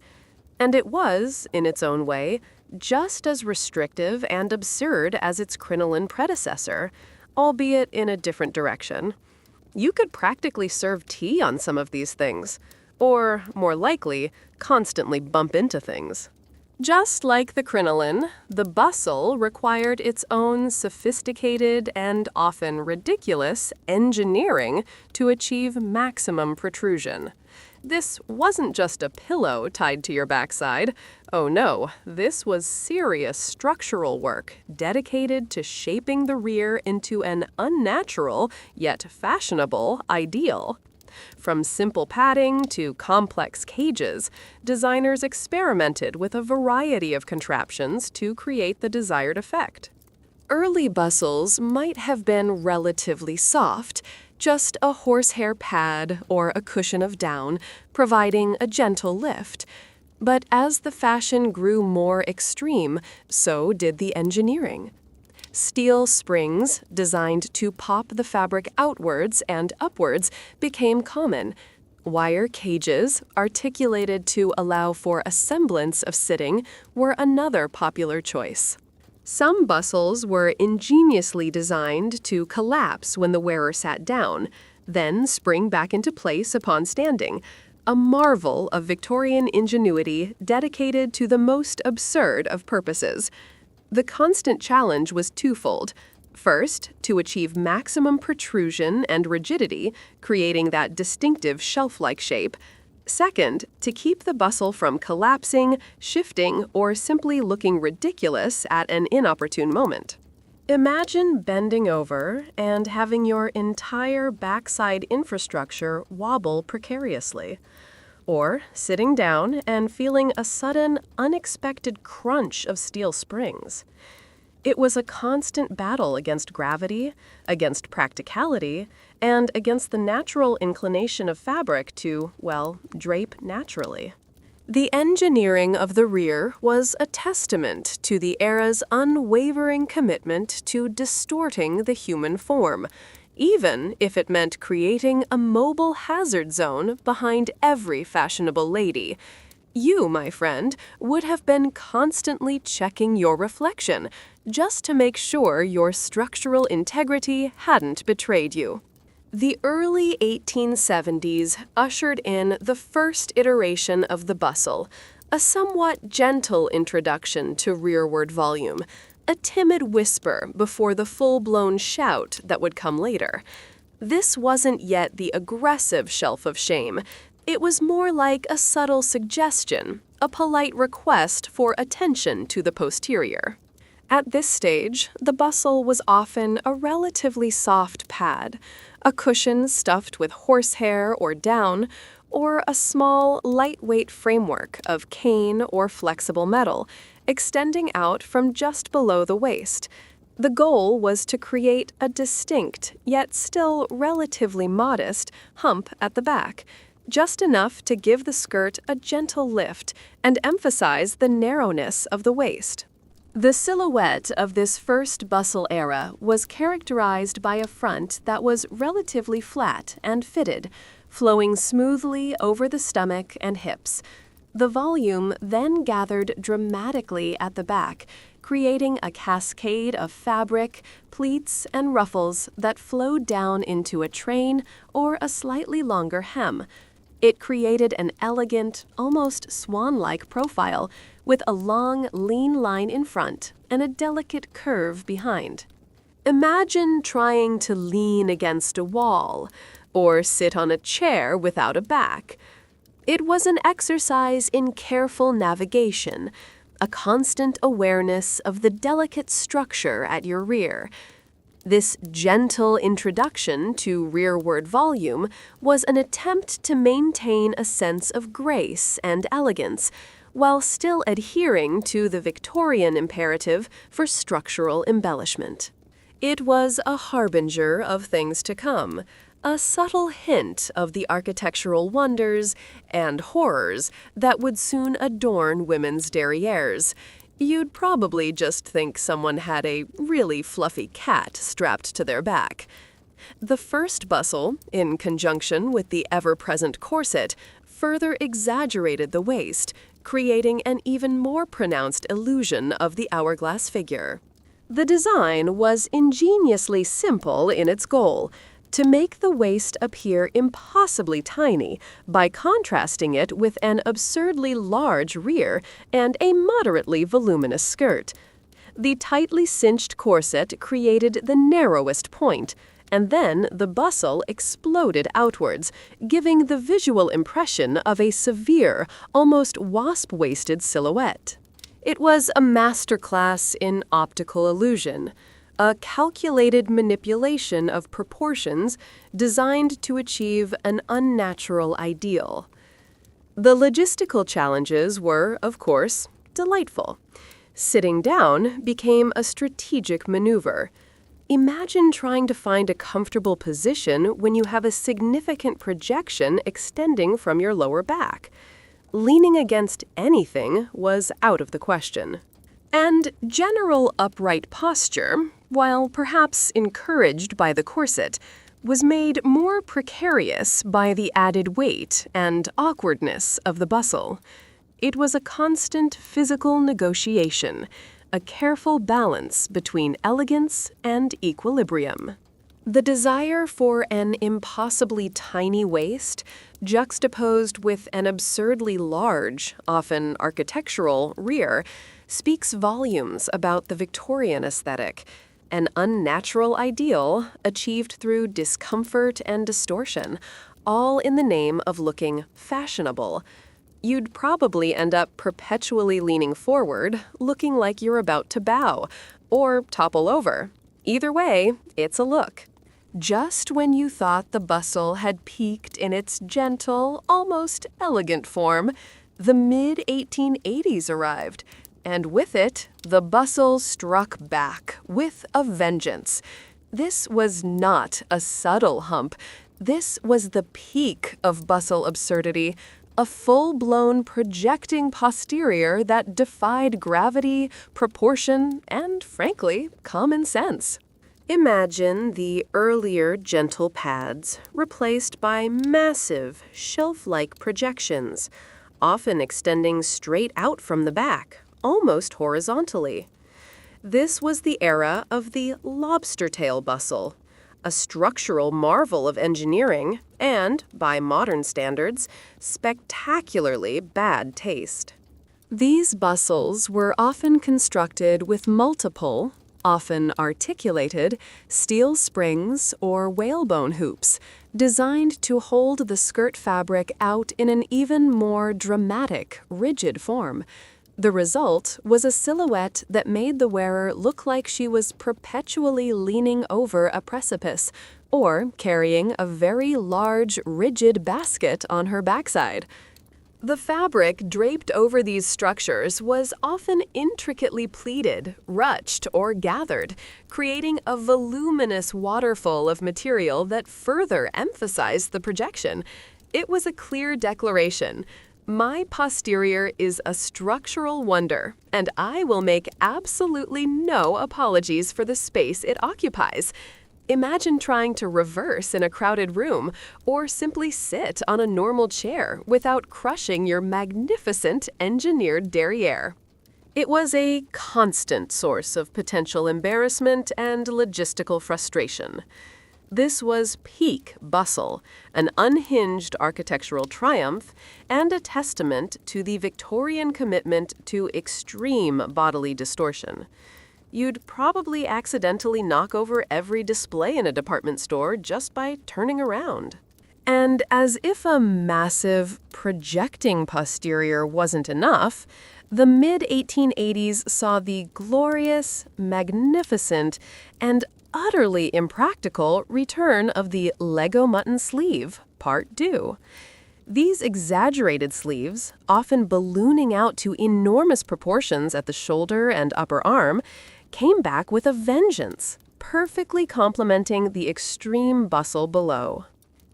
And it was, in its own way, just as restrictive and absurd as its crinoline predecessor, albeit in a different direction. You could practically serve tea on some of these things, or, more likely, constantly bump into things. Just like the crinoline, the bustle required its own sophisticated and often ridiculous engineering to achieve maximum protrusion. This wasn't just a pillow tied to your backside. Oh no, this was serious structural work dedicated to shaping the rear into an unnatural, yet fashionable, ideal. From simple padding to complex cages, designers experimented with a variety of contraptions to create the desired effect. Early bustles might have been relatively soft, just a horsehair pad or a cushion of down, providing a gentle lift. But as the fashion grew more extreme, so did the engineering. Steel springs, designed to pop the fabric outwards and upwards, became common. Wire cages, articulated to allow for a semblance of sitting, were another popular choice. Some bustles were ingeniously designed to collapse when the wearer sat down, then spring back into place upon standing, a marvel of Victorian ingenuity dedicated to the most absurd of purposes. The constant challenge was twofold. First, to achieve maximum protrusion and rigidity, creating that distinctive shelf-like shape. Second, to keep the bustle from collapsing, shifting, or simply looking ridiculous at an inopportune moment. Imagine bending over and having your entire backside infrastructure wobble precariously. Or sitting down and feeling a sudden, unexpected crunch of steel springs. It was a constant battle against gravity, against practicality, and against the natural inclination of fabric to, well, drape naturally. The engineering of the rear was a testament to the era's unwavering commitment to distorting the human form, even if it meant creating a mobile hazard zone behind every fashionable lady. You, my friend, would have been constantly checking your reflection, just to make sure your structural integrity hadn't betrayed you. The early 1870s ushered in the first iteration of the bustle, a somewhat gentle introduction to rearward volume, a timid whisper before the full-blown shout that would come later. This wasn't yet the aggressive shelf of shame. It was more like a subtle suggestion, a polite request for attention to the posterior. At this stage, the bustle was often a relatively soft pad, a cushion stuffed with horsehair or down, or a small, lightweight framework of cane or flexible metal, extending out from just below the waist. The goal was to create a distinct, yet still relatively modest, hump at the back, just enough to give the skirt a gentle lift and emphasize the narrowness of the waist. The silhouette of this first bustle era was characterized by a front that was relatively flat and fitted, flowing smoothly over the stomach and hips. The volume then gathered dramatically at the back, creating a cascade of fabric, pleats, and ruffles that flowed down into a train or a slightly longer hem. It created an elegant, almost swan-like profile, with a long, lean line in front and a delicate curve behind. Imagine trying to lean against a wall or sit on a chair without a back. It was an exercise in careful navigation, a constant awareness of the delicate structure at your rear. This gentle introduction to rearward volume was an attempt to maintain a sense of grace and elegance, while still adhering to the Victorian imperative for structural embellishment. It was a harbinger of things to come, a subtle hint of the architectural wonders and horrors that would soon adorn women's derrieres. You'd probably just think someone had a really fluffy cat strapped to their back. The first bustle, in conjunction with the ever-present corset, further exaggerated the waist, creating an even more pronounced illusion of the hourglass figure. The design was ingeniously simple in its goal, to make the waist appear impossibly tiny by contrasting it with an absurdly large rear and a moderately voluminous skirt. The tightly cinched corset created the narrowest point, and then the bustle exploded outwards, giving the visual impression of a severe, almost wasp-waisted silhouette. It was a masterclass in optical illusion, a calculated manipulation of proportions designed to achieve an unnatural ideal. The logistical challenges were, of course, delightful. Sitting down became a strategic maneuver. Imagine trying to find a comfortable position when you have a significant projection extending from your lower back. Leaning against anything was out of the question. And general upright posture, while perhaps encouraged by the corset, was made more precarious by the added weight and awkwardness of the bustle. It was a constant physical negotiation, a careful balance between elegance and equilibrium. The desire for an impossibly tiny waist, juxtaposed with an absurdly large, often architectural, rear, speaks volumes about the Victorian aesthetic, an unnatural ideal achieved through discomfort and distortion, all in the name of looking fashionable. You'd probably end up perpetually leaning forward, looking like you're about to bow, or topple over. Either way, it's a look. Just when you thought the bustle had peaked in its gentle, almost elegant form, the mid-1880s arrived, and with it, the bustle struck back with a vengeance. This was not a subtle hump. This was the peak of bustle absurdity, a full-blown projecting posterior that defied gravity, proportion, and, frankly, common sense. Imagine the earlier gentle pads replaced by massive, shelf-like projections, often extending straight out from the back, almost horizontally. This was the era of the lobster tail bustle, a structural marvel of engineering and, by modern standards, spectacularly bad taste. These bustles were often constructed with multiple, often articulated, steel springs or whalebone hoops, designed to hold the skirt fabric out in an even more dramatic, rigid form. The result was a silhouette that made the wearer look like she was perpetually leaning over a precipice or carrying a very large, rigid basket on her backside. The fabric draped over these structures was often intricately pleated, ruched, or gathered, creating a voluminous waterfall of material that further emphasized the projection. It was a clear declaration: my posterior is a structural wonder, and I will make absolutely no apologies for the space it occupies. Imagine trying to reverse in a crowded room or simply sit on a normal chair without crushing your magnificent engineered derriere. It was a constant source of potential embarrassment and logistical frustration. This was peak bustle, an unhinged architectural triumph, and a testament to the Victorian commitment to extreme bodily distortion. You'd probably accidentally knock over every display in a department store just by turning around. And as if a massive, projecting posterior wasn't enough, the mid-1880s saw the glorious, magnificent, and utterly impractical return of the Lego mutton sleeve, part 2. These exaggerated sleeves, often ballooning out to enormous proportions at the shoulder and upper arm, came back with a vengeance, perfectly complementing the extreme bustle below.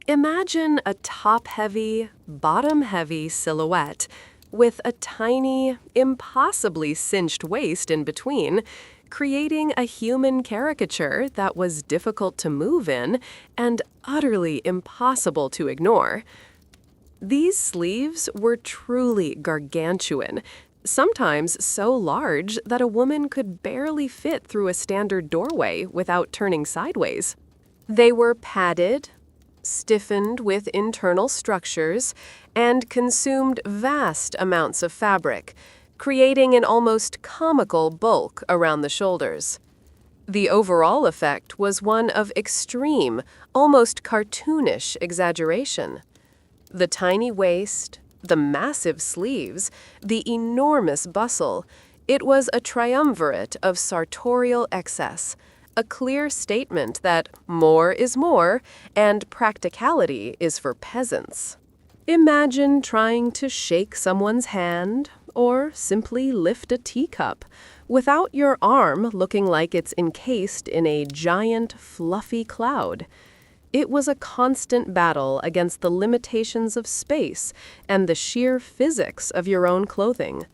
Imagine a top-heavy, bottom-heavy silhouette with a tiny, impossibly cinched waist in between, creating a human caricature that was difficult to move in and utterly impossible to ignore. These sleeves were truly gargantuan, sometimes so large that a woman could barely fit through a standard doorway without turning sideways. They were padded, stiffened with internal structures, and consumed vast amounts of fabric, creating an almost comical bulk around the shoulders. The overall effect was one of extreme, almost cartoonish exaggeration. The tiny waist, the massive sleeves, the enormous bustle, it was a triumvirate of sartorial excess, a clear statement that more is more and practicality is for peasants. Imagine trying to shake someone's hand or simply lift a teacup without your arm looking like it's encased in a giant, fluffy cloud. It was a constant battle against the limitations of space and the sheer physics of your own clothing.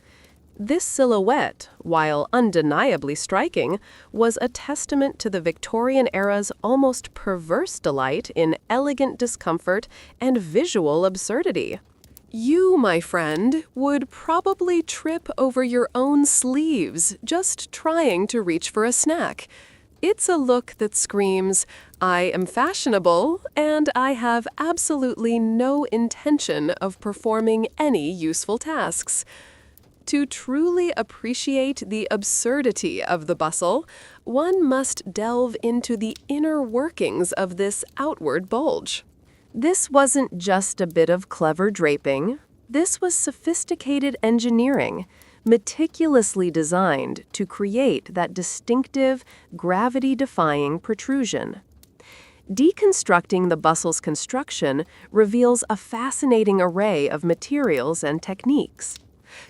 This silhouette, while undeniably striking, was a testament to the Victorian era's almost perverse delight in elegant discomfort and visual absurdity. You, my friend, would probably trip over your own sleeves just trying to reach for a snack. It's a look that screams, I am fashionable, and I have absolutely no intention of performing any useful tasks. To truly appreciate the absurdity of the bustle, one must delve into the inner workings of this outward bulge. This wasn't just a bit of clever draping. This was sophisticated engineering, meticulously designed to create that distinctive, gravity-defying protrusion. Deconstructing the bustle's construction reveals a fascinating array of materials and techniques.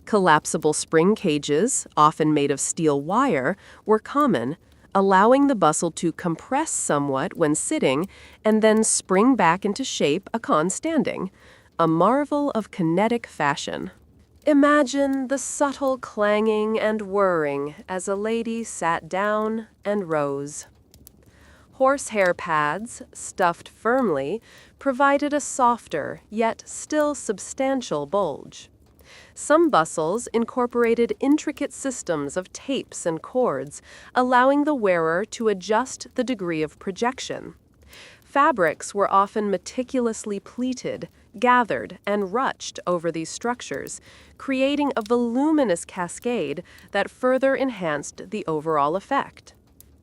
Collapsible spring cages, often made of steel wire, were common, allowing the bustle to compress somewhat when sitting and then spring back into shape upon standing, a marvel of kinetic fashion. Imagine the subtle clanging and whirring as a lady sat down and rose. Horsehair pads, stuffed firmly, provided a softer, yet still substantial bulge. Some bustles incorporated intricate systems of tapes and cords, allowing the wearer to adjust the degree of projection. Fabrics were often meticulously pleated, gathered, and ruched over these structures, creating a voluminous cascade that further enhanced the overall effect.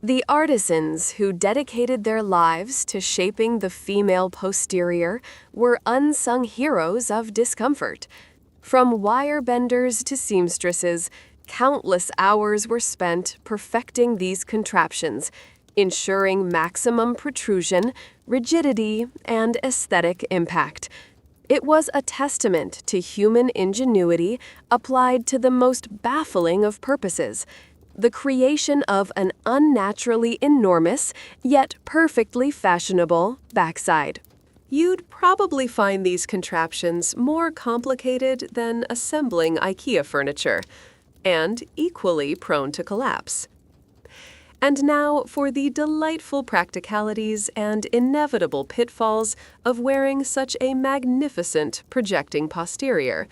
The artisans who dedicated their lives to shaping the female posterior were unsung heroes of discomfort. From wire benders to seamstresses, countless hours were spent perfecting these contraptions, ensuring maximum protrusion, rigidity, and aesthetic impact. It was a testament to human ingenuity applied to the most baffling of purposes, the creation of an unnaturally enormous, yet perfectly fashionable, backside. You'd probably find these contraptions more complicated than assembling IKEA furniture, and equally prone to collapse. And now for the delightful practicalities and inevitable pitfalls of wearing such a magnificent projecting posterior.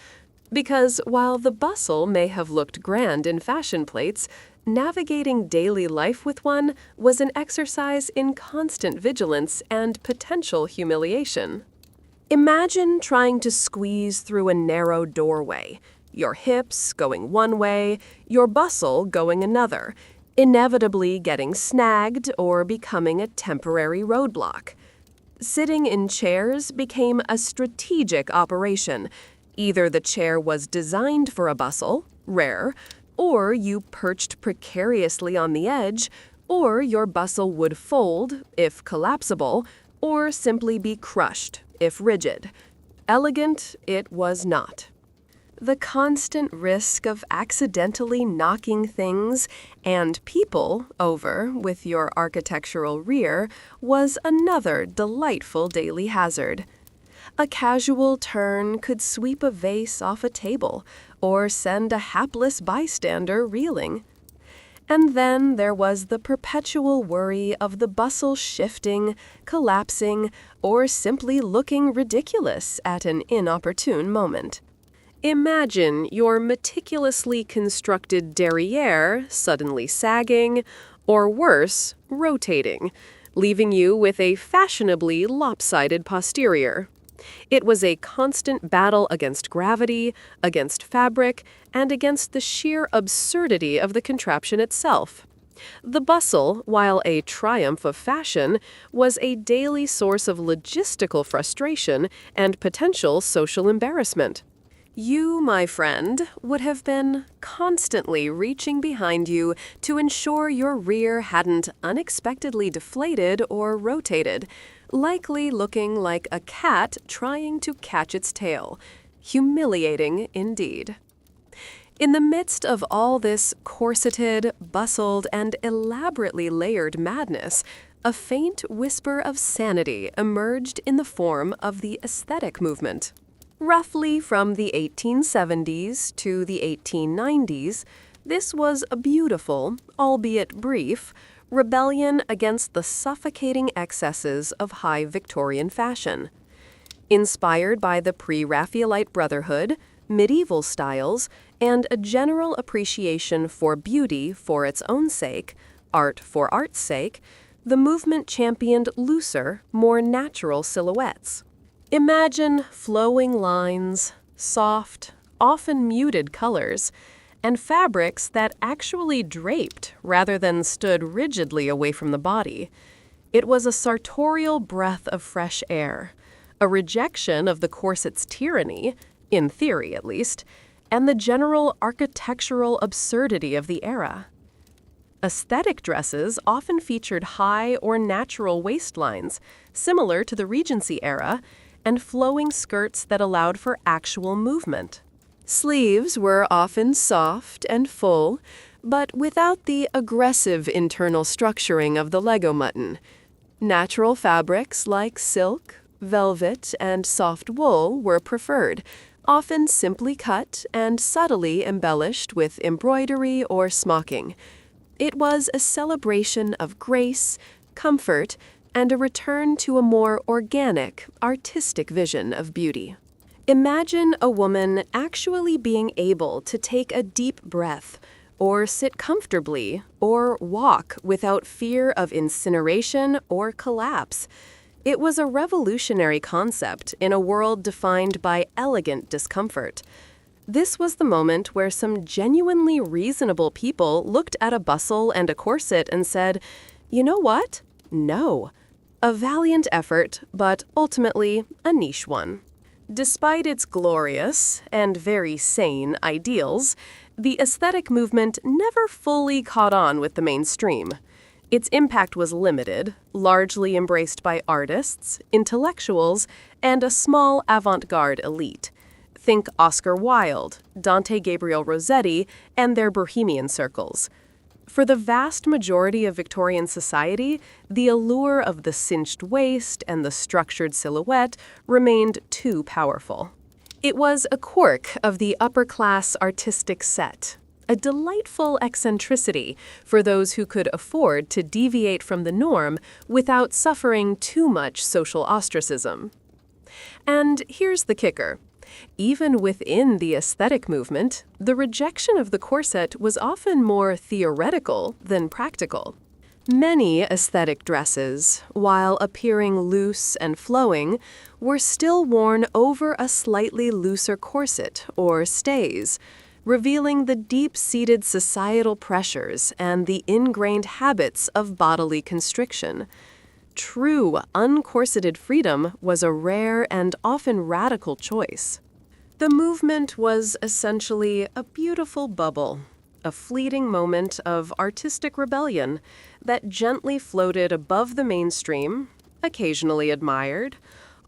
Because while the bustle may have looked grand in fashion plates, navigating daily life with one was an exercise in constant vigilance and potential humiliation. Imagine trying to squeeze through a narrow doorway, your hips going one way, your bustle going another, inevitably getting snagged or becoming a temporary roadblock. Sitting in chairs became a strategic operation. Either the chair was designed for a bustle, rare, or you perched precariously on the edge, or your bustle would fold, if collapsible, or simply be crushed, if rigid. Elegant it was not. The constant risk of accidentally knocking things and people over with your architectural rear was another delightful daily hazard. A casual turn could sweep a vase off a table or send a hapless bystander reeling. And then there was the perpetual worry of the bustle shifting, collapsing, or simply looking ridiculous at an inopportune moment. Imagine your meticulously constructed derriere suddenly sagging, or worse, rotating, leaving you with a fashionably lopsided posterior. It was a constant battle against gravity, against fabric, and against the sheer absurdity of the contraption itself. The bustle, while a triumph of fashion, was a daily source of logistical frustration and potential social embarrassment. You, my friend, would have been constantly reaching behind you to ensure your rear hadn't unexpectedly deflated or rotated, likely looking like a cat trying to catch its tail. Humiliating indeed. In the midst of all this corseted, bustled, and elaborately layered madness, a faint whisper of sanity emerged in the form of the aesthetic movement. Roughly from the 1870s to the 1890s, this was a beautiful, albeit brief, rebellion against the suffocating excesses of high Victorian fashion. Inspired by the pre-Raphaelite Brotherhood, medieval styles, and a general appreciation for beauty for its own sake, art for art's sake, the movement championed looser, more natural silhouettes. Imagine flowing lines, soft, often muted colors, and fabrics that actually draped rather than stood rigidly away from the body. It was a sartorial breath of fresh air, a rejection of the corset's tyranny, in theory at least, and the general architectural absurdity of the era. Aesthetic dresses often featured high or natural waistlines, similar to the Regency era, and flowing skirts that allowed for actual movement. Sleeves were often soft and full, but without the aggressive internal structuring of the Lego mutton. Natural fabrics like silk, velvet, and soft wool were preferred, often simply cut and subtly embellished with embroidery or smocking. It was a celebration of grace, comfort, and a return to a more organic, artistic vision of beauty. Imagine a woman actually being able to take a deep breath, or sit comfortably, or walk without fear of incineration or collapse. It was a revolutionary concept in a world defined by elegant discomfort. This was the moment where some genuinely reasonable people looked at a bustle and a corset and said, you know what? No. A valiant effort, but ultimately a niche one. Despite its glorious and very sane ideals, the aesthetic movement never fully caught on with the mainstream. Its impact was limited, largely embraced by artists, intellectuals, and a small avant-garde elite. Think Oscar Wilde, Dante Gabriel Rossetti, and their bohemian circles. For the vast majority of Victorian society, the allure of the cinched waist and the structured silhouette remained too powerful. It was a quirk of the upper-class artistic set, a delightful eccentricity for those who could afford to deviate from the norm without suffering too much social ostracism. And here's the kicker. Even within the aesthetic movement, the rejection of the corset was often more theoretical than practical. Many aesthetic dresses, while appearing loose and flowing, were still worn over a slightly looser corset or stays, revealing the deep-seated societal pressures and the ingrained habits of bodily constriction. True, uncorseted freedom was a rare and often radical choice. The movement was essentially a beautiful bubble, a fleeting moment of artistic rebellion that gently floated above the mainstream, occasionally admired,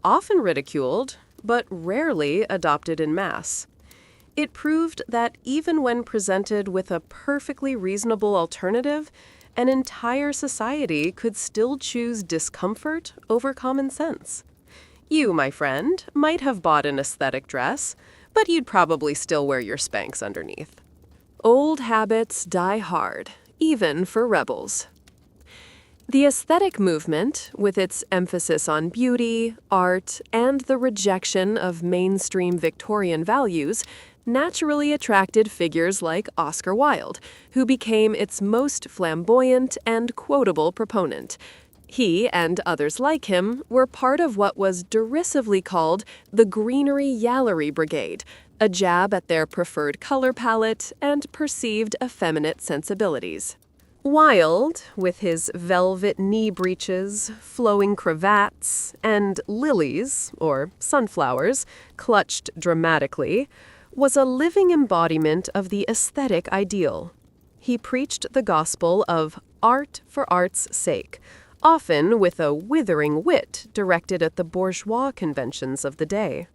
often ridiculed, but rarely adopted en masse. It proved that even when presented with a perfectly reasonable alternative, an entire society could still choose discomfort over common sense. You, my friend, might have bought an aesthetic dress, but you'd probably still wear your Spanx underneath. Old habits die hard, even for rebels. The aesthetic movement, with its emphasis on beauty, art, and the rejection of mainstream Victorian values, naturally attracted figures like Oscar Wilde, who became its most flamboyant and quotable proponent. He and others like him were part of what was derisively called the greenery-yallery brigade, a jab at their preferred color palette and perceived effeminate sensibilities. Wilde, with his velvet knee breeches, flowing cravats, and lilies, or sunflowers, clutched dramatically, was a living embodiment of the aesthetic ideal. He preached the gospel of art for art's sake, often with a withering wit directed at the bourgeois conventions of the day.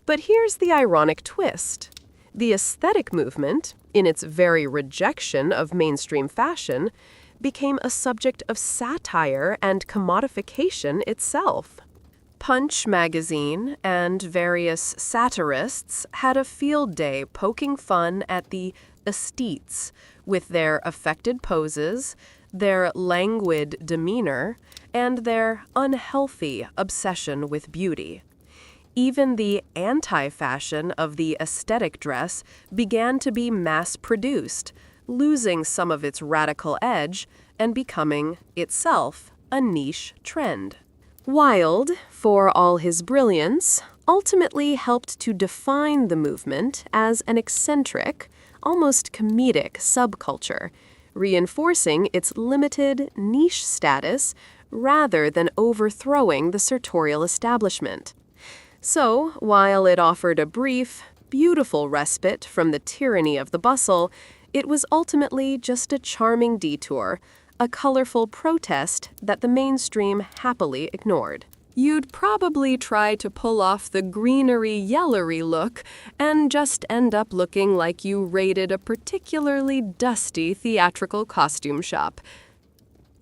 But here's the ironic twist. The aesthetic movement, in its very rejection of mainstream fashion, became a subject of satire and commodification itself. Punch magazine and various satirists had a field day poking fun at the aesthetes with their affected poses, their languid demeanor, and their unhealthy obsession with beauty. Even the anti-fashion of the aesthetic dress began to be mass-produced, losing some of its radical edge and becoming, itself, a niche trend. Wilde, for all his brilliance, ultimately helped to define the movement as an eccentric, almost comedic subculture, reinforcing its limited, niche status rather than overthrowing the sartorial establishment. So, while it offered a brief, beautiful respite from the tyranny of the bustle, it was ultimately just a charming detour, a colorful protest that the mainstream happily ignored. You'd probably try to pull off the greenery-yellery look and just end up looking like you raided a particularly dusty theatrical costume shop.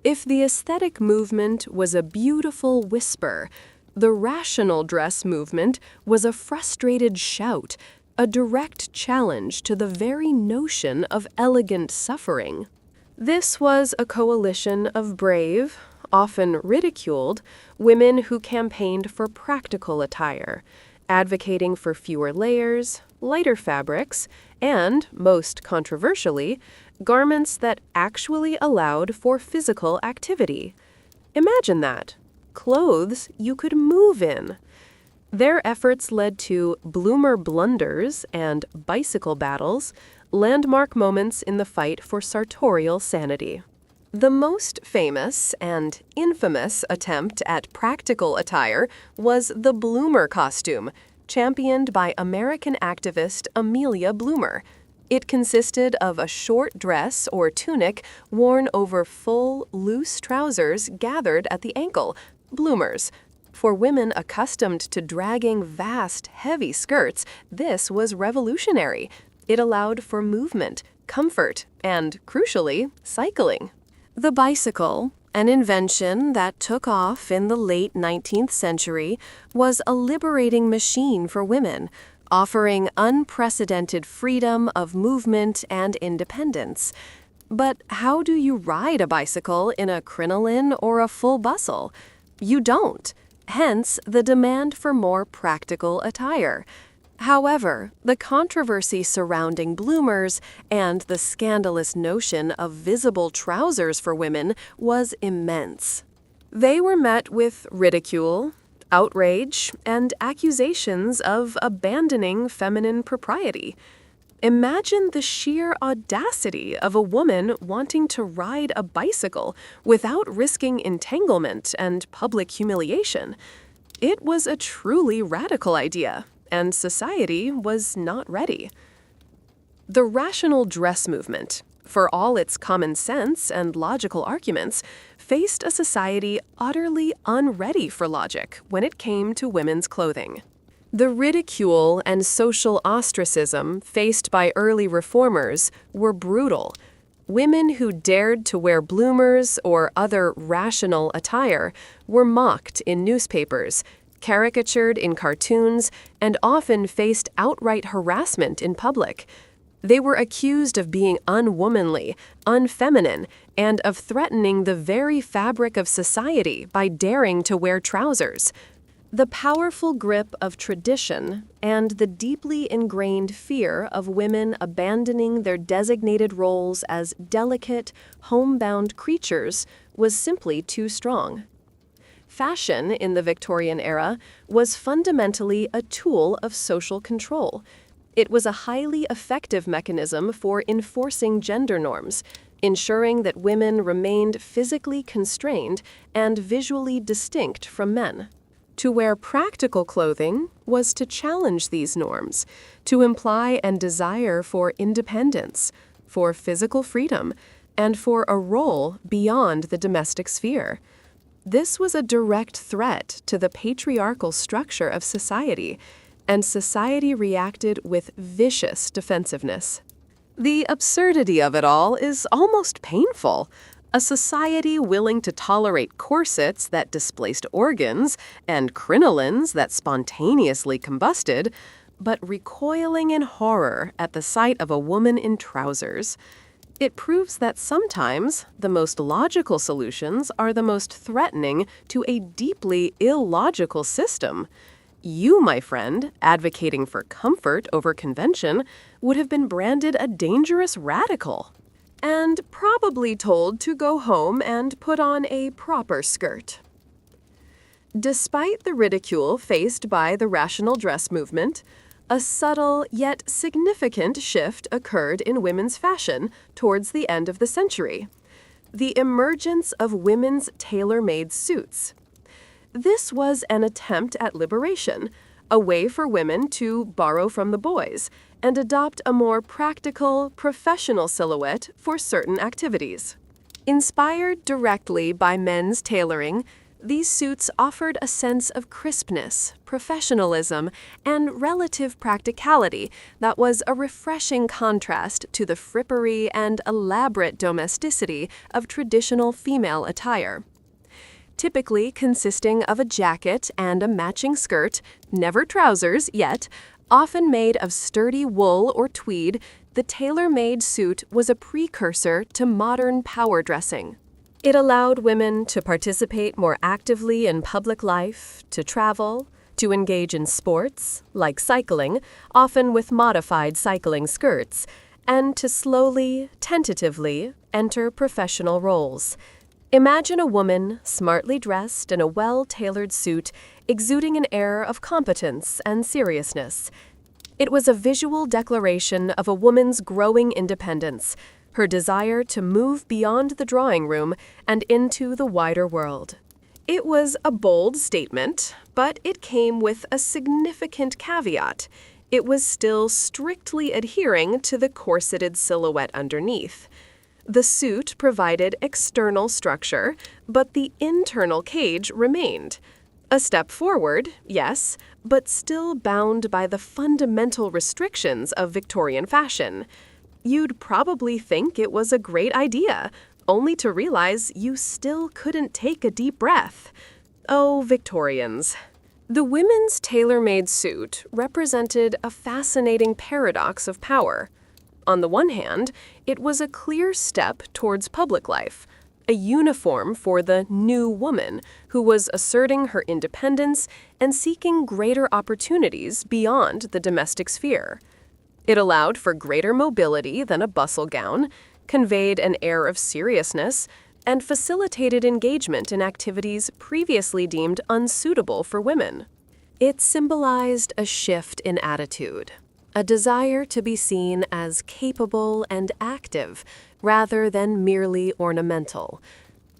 If the aesthetic movement was a beautiful whisper, the rational dress movement was a frustrated shout, a direct challenge to the very notion of elegant suffering. This was a coalition of brave, often ridiculed, women who campaigned for practical attire, advocating for fewer layers, lighter fabrics, and, most controversially, garments that actually allowed for physical activity. Imagine that. Clothes you could move in. Their efforts led to bloomer blunders and bicycle battles, landmark moments in the fight for sartorial sanity. The most famous and infamous attempt at practical attire was the bloomer costume, championed by American activist Amelia Bloomer. It consisted of a short dress or tunic worn over full, loose trousers gathered at the ankle, bloomers. For women accustomed to dragging vast, heavy skirts, this was revolutionary. It allowed for movement, comfort, and, crucially, cycling. The bicycle, an invention that took off in the late 19th century, was a liberating machine for women, offering unprecedented freedom of movement and independence. But how do you ride a bicycle in a crinoline or a full bustle? You don't. Hence, the demand for more practical attire. However, the controversy surrounding bloomers and the scandalous notion of visible trousers for women was immense. They were met with ridicule, outrage, and accusations of abandoning feminine propriety. Imagine the sheer audacity of a woman wanting to ride a bicycle without risking entanglement and public humiliation. It was a truly radical idea, and society was not ready. The rational dress movement, for all its common sense and logical arguments, faced a society utterly unready for logic when it came to women's clothing. The ridicule and social ostracism faced by early reformers were brutal. Women who dared to wear bloomers or other rational attire were mocked in newspapers, caricatured in cartoons, and often faced outright harassment in public. They were accused of being unwomanly, unfeminine, and of threatening the very fabric of society by daring to wear trousers. The powerful grip of tradition and the deeply ingrained fear of women abandoning their designated roles as delicate, homebound creatures was simply too strong. Fashion in the Victorian era was fundamentally a tool of social control. It was a highly effective mechanism for enforcing gender norms, ensuring that women remained physically constrained and visually distinct from men. To wear practical clothing was to challenge these norms, to imply a desire for independence, for physical freedom, and for a role beyond the domestic sphere. This was a direct threat to the patriarchal structure of society, and society reacted with vicious defensiveness. The absurdity of it all is almost painful. A society willing to tolerate corsets that displaced organs and crinolines that spontaneously combusted, but recoiling in horror at the sight of a woman in trousers. It proves that sometimes the most logical solutions are the most threatening to a deeply illogical system. You, my friend, advocating for comfort over convention, would have been branded a dangerous radical, and probably told to go home and put on a proper skirt. Despite the ridicule faced by the rational dress movement, a subtle yet significant shift occurred in women's fashion towards the end of the century: the emergence of women's tailor-made suits. This was an attempt at liberation, a way for women to borrow from the boys and adopt a more practical, professional silhouette for certain activities. Inspired directly by men's tailoring, these suits offered a sense of crispness, professionalism, and relative practicality that was a refreshing contrast to the frippery and elaborate domesticity of traditional female attire. Typically consisting of a jacket and a matching skirt, never trousers yet, often made of sturdy wool or tweed, the tailor-made suit was a precursor to modern power dressing. It allowed women to participate more actively in public life, to travel, to engage in sports, like cycling, often with modified cycling skirts, and to slowly, tentatively, enter professional roles. Imagine a woman, smartly dressed in a well-tailored suit, exuding an air of competence and seriousness. It was a visual declaration of a woman's growing independence, her desire to move beyond the drawing room and into the wider world. It was a bold statement, but it came with a significant caveat. It was still strictly adhering to the corseted silhouette underneath. The suit provided external structure, but the internal cage remained. A step forward, yes, but still bound by the fundamental restrictions of Victorian fashion. You'd probably think it was a great idea, only to realize you still couldn't take a deep breath. Oh, Victorians. The women's tailor-made suit represented a fascinating paradox of power. On the one hand, it was a clear step towards public life, a uniform for the new woman who was asserting her independence and seeking greater opportunities beyond the domestic sphere. It allowed for greater mobility than a bustle gown, conveyed an air of seriousness, and facilitated engagement in activities previously deemed unsuitable for women. It symbolized a shift in attitude, a desire to be seen as capable and active rather than merely ornamental.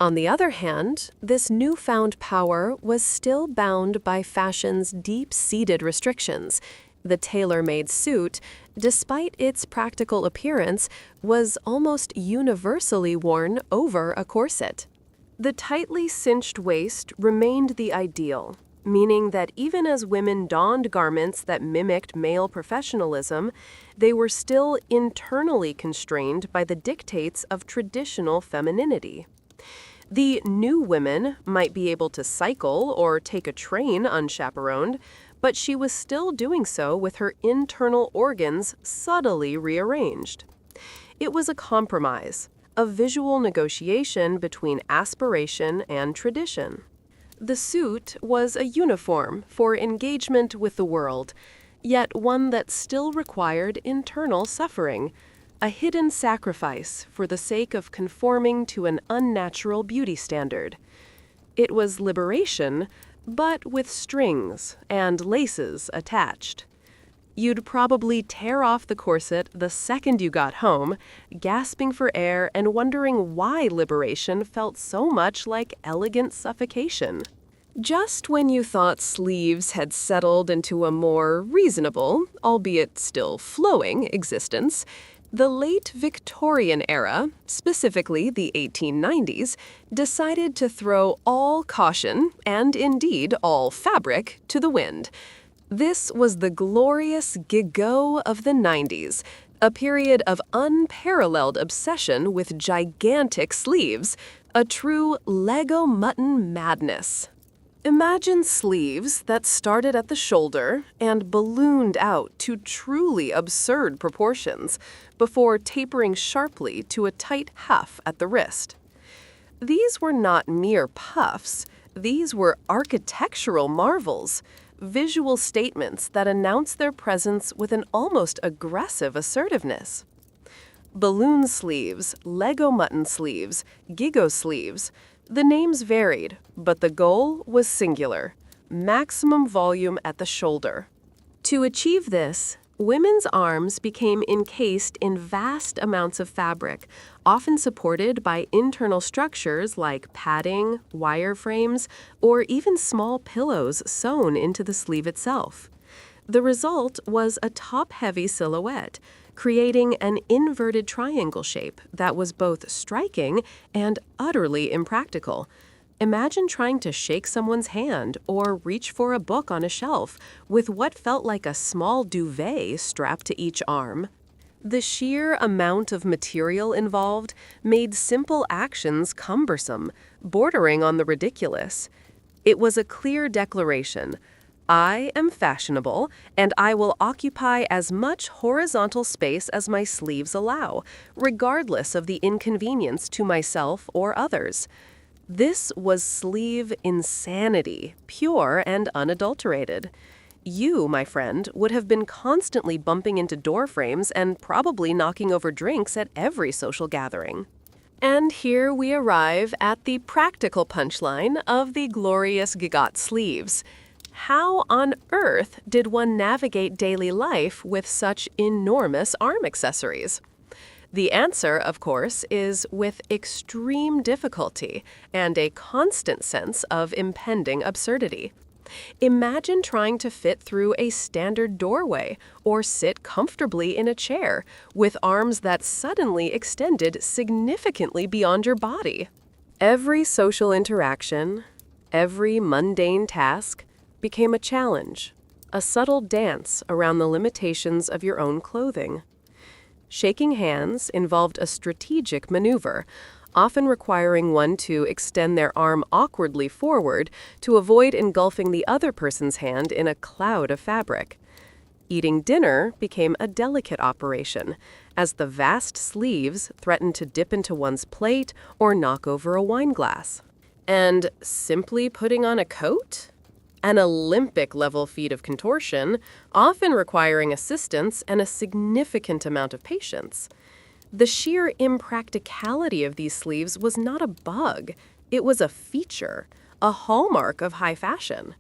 On the other hand, this newfound power was still bound by fashion's deep-seated restrictions. The tailor-made suit, despite its practical appearance, was almost universally worn over a corset. The tightly cinched waist remained the ideal, meaning that even as women donned garments that mimicked male professionalism, they were still internally constrained by the dictates of traditional femininity. The new women might be able to cycle or take a train unchaperoned, but she was still doing so with her internal organs subtly rearranged. It was a compromise, a visual negotiation between aspiration and tradition. The suit was a uniform for engagement with the world, yet one that still required internal suffering, a hidden sacrifice for the sake of conforming to an unnatural beauty standard. It was liberation, but with strings and laces attached. You'd probably tear off the corset the second you got home, gasping for air and wondering why liberation felt so much like elegant suffocation. Just when you thought sleeves had settled into a more reasonable, albeit still flowing, existence, the late Victorian era, specifically the 1890s, decided to throw all caution, and indeed all fabric, to the wind. This was the glorious gigot of the 90s, a period of unparalleled obsession with gigantic sleeves, a true Lego mutton madness. Imagine sleeves that started at the shoulder and ballooned out to truly absurd proportions before tapering sharply to a tight cuff at the wrist. These were not mere puffs, these were architectural marvels, visual statements that announced their presence with an almost aggressive assertiveness. Balloon sleeves, Lego mutton sleeves, gigot sleeves, the names varied, but the goal was singular: maximum volume at the shoulder. To achieve this, women's arms became encased in vast amounts of fabric, often supported by internal structures like padding, wire frames, or even small pillows sewn into the sleeve itself. The result was a top-heavy silhouette, creating an inverted triangle shape that was both striking and utterly impractical. Imagine trying to shake someone's hand or reach for a book on a shelf with what felt like a small duvet strapped to each arm. The sheer amount of material involved made simple actions cumbersome, bordering on the ridiculous. It was a clear declaration: I am fashionable, and I will occupy as much horizontal space as my sleeves allow, regardless of the inconvenience to myself or others. This was sleeve insanity, pure and unadulterated. You, my friend, would have been constantly bumping into door frames and probably knocking over drinks at every social gathering. And here we arrive at the practical punchline of the glorious Gagot sleeves. How on earth did one navigate daily life with such enormous arm accessories? The answer, of course, is with extreme difficulty and a constant sense of impending absurdity. Imagine trying to fit through a standard doorway or sit comfortably in a chair with arms that suddenly extended significantly beyond your body. Every social interaction, every mundane task became a challenge, a subtle dance around the limitations of your own clothing. Shaking hands involved a strategic maneuver, often requiring one to extend their arm awkwardly forward to avoid engulfing the other person's hand in a cloud of fabric. Eating dinner became a delicate operation, as the vast sleeves threatened to dip into one's plate or knock over a wine glass. And simply putting on a coat? An Olympic-level feat of contortion, often requiring assistance and a significant amount of patience. The sheer impracticality of these sleeves was not a bug. It was a feature, a hallmark of high fashion.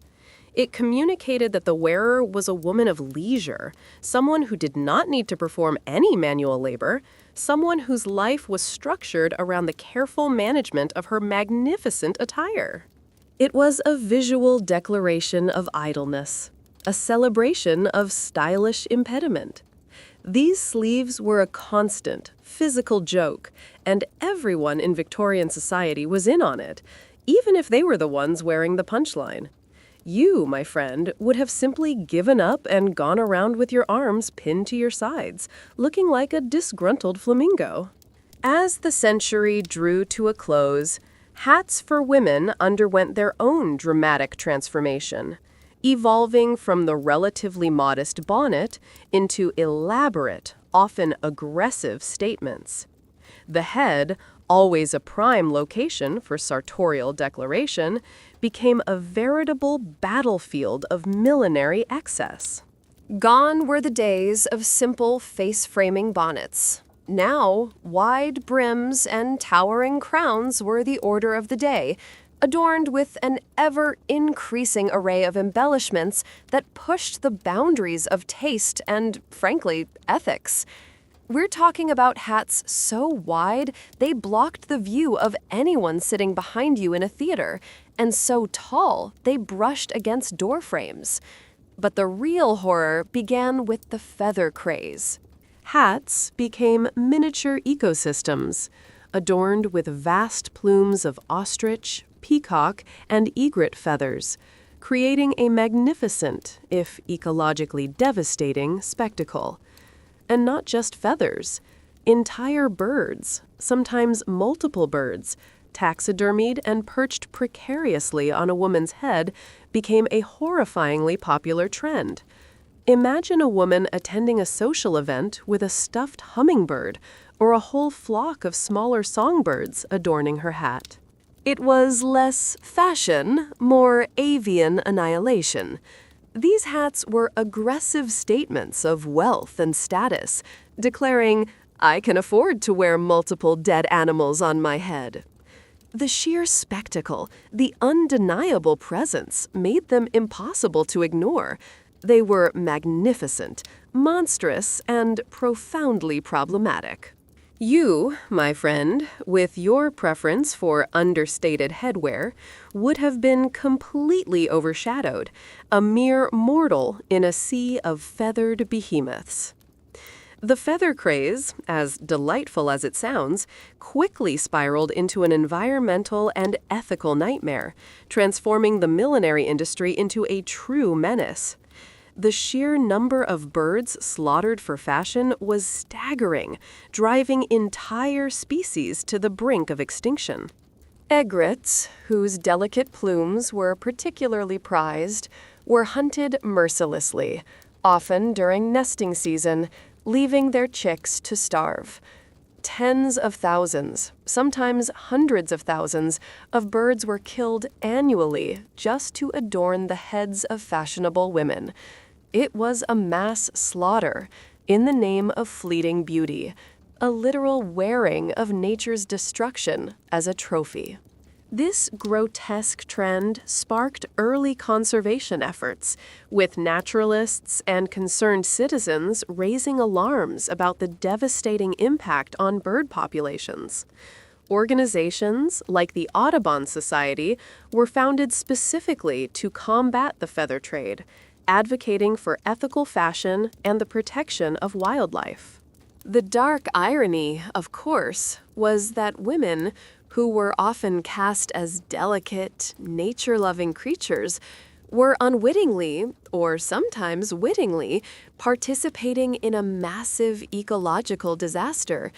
It communicated that the wearer was a woman of leisure, someone who did not need to perform any manual labor, someone whose life was structured around the careful management of her magnificent attire. It was a visual declaration of idleness, a celebration of stylish impediment. These sleeves were a constant, physical joke, and everyone in Victorian society was in on it, even if they were the ones wearing the punchline. You, my friend, would have simply given up and gone around with your arms pinned to your sides, looking like a disgruntled flamingo. As the century drew to a close, hats for women underwent their own dramatic transformation, evolving from the relatively modest bonnet into elaborate, often aggressive statements. The head, always a prime location for sartorial declaration, became a veritable battlefield of millinery excess. Gone were the days of simple face-framing bonnets. Now, wide brims and towering crowns were the order of the day, adorned with an ever-increasing array of embellishments that pushed the boundaries of taste and, frankly, ethics. We're talking about hats so wide they blocked the view of anyone sitting behind you in a theater, and so tall they brushed against door frames. But the real horror began with the feather craze. Hats became miniature ecosystems, adorned with vast plumes of ostrich, peacock, and egret feathers, creating a magnificent, if ecologically devastating, spectacle. And not just feathers. Entire birds, sometimes multiple birds, taxidermied and perched precariously on a woman's head, became a horrifyingly popular trend. Imagine a woman attending a social event with a stuffed hummingbird or a whole flock of smaller songbirds adorning her hat. It was less fashion, more avian annihilation. These hats were aggressive statements of wealth and status, declaring, "I can afford to wear multiple dead animals on my head." The sheer spectacle, the undeniable presence, made them impossible to ignore. They were magnificent, monstrous, and profoundly problematic. You, my friend, with your preference for understated headwear, would have been completely overshadowed, a mere mortal in a sea of feathered behemoths. The feather craze, as delightful as it sounds, quickly spiraled into an environmental and ethical nightmare, transforming the millinery industry into a true menace. The sheer number of birds slaughtered for fashion was staggering, driving entire species to the brink of extinction. Egrets, whose delicate plumes were particularly prized, were hunted mercilessly, often during nesting season, leaving their chicks to starve. Tens of thousands, sometimes hundreds of thousands, of birds were killed annually just to adorn the heads of fashionable women. It was a mass slaughter in the name of fleeting beauty, a literal wearing of nature's destruction as a trophy. This grotesque trend sparked early conservation efforts, with naturalists and concerned citizens raising alarms about the devastating impact on bird populations. Organizations like the Audubon Society were founded specifically to combat the feather trade, advocating for ethical fashion and the protection of wildlife. The dark irony, of course, was that women, who were often cast as delicate, nature-loving creatures, were unwittingly, or sometimes wittingly, participating in a massive ecological disaster.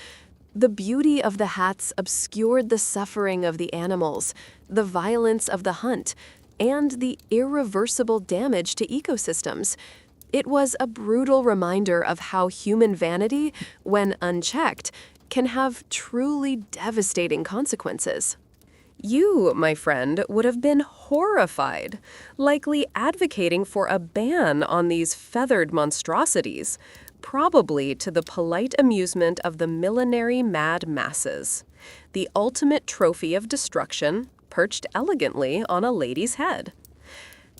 The beauty of the hats obscured the suffering of the animals, the violence of the hunt, and the irreversible damage to ecosystems. It was a brutal reminder of how human vanity, when unchecked, can have truly devastating consequences. You, my friend, would have been horrified, likely advocating for a ban on these feathered monstrosities, probably to the polite amusement of the millinery mad masses. The ultimate trophy of destruction, perched elegantly on a lady's head.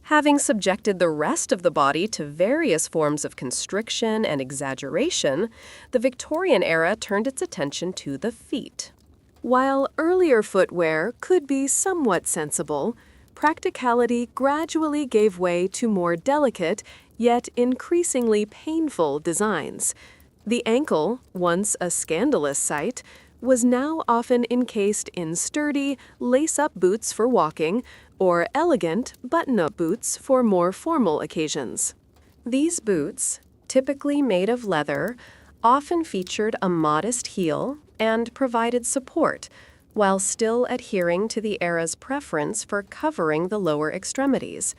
Having subjected the rest of the body to various forms of constriction and exaggeration, the Victorian era turned its attention to the feet. While earlier footwear could be somewhat sensible, practicality gradually gave way to more delicate, yet increasingly painful designs. The ankle, once a scandalous sight, was now often encased in sturdy, lace-up boots for walking, or elegant button-up boots for more formal occasions. These boots, typically made of leather, often featured a modest heel and provided support, while still adhering to the era's preference for covering the lower extremities.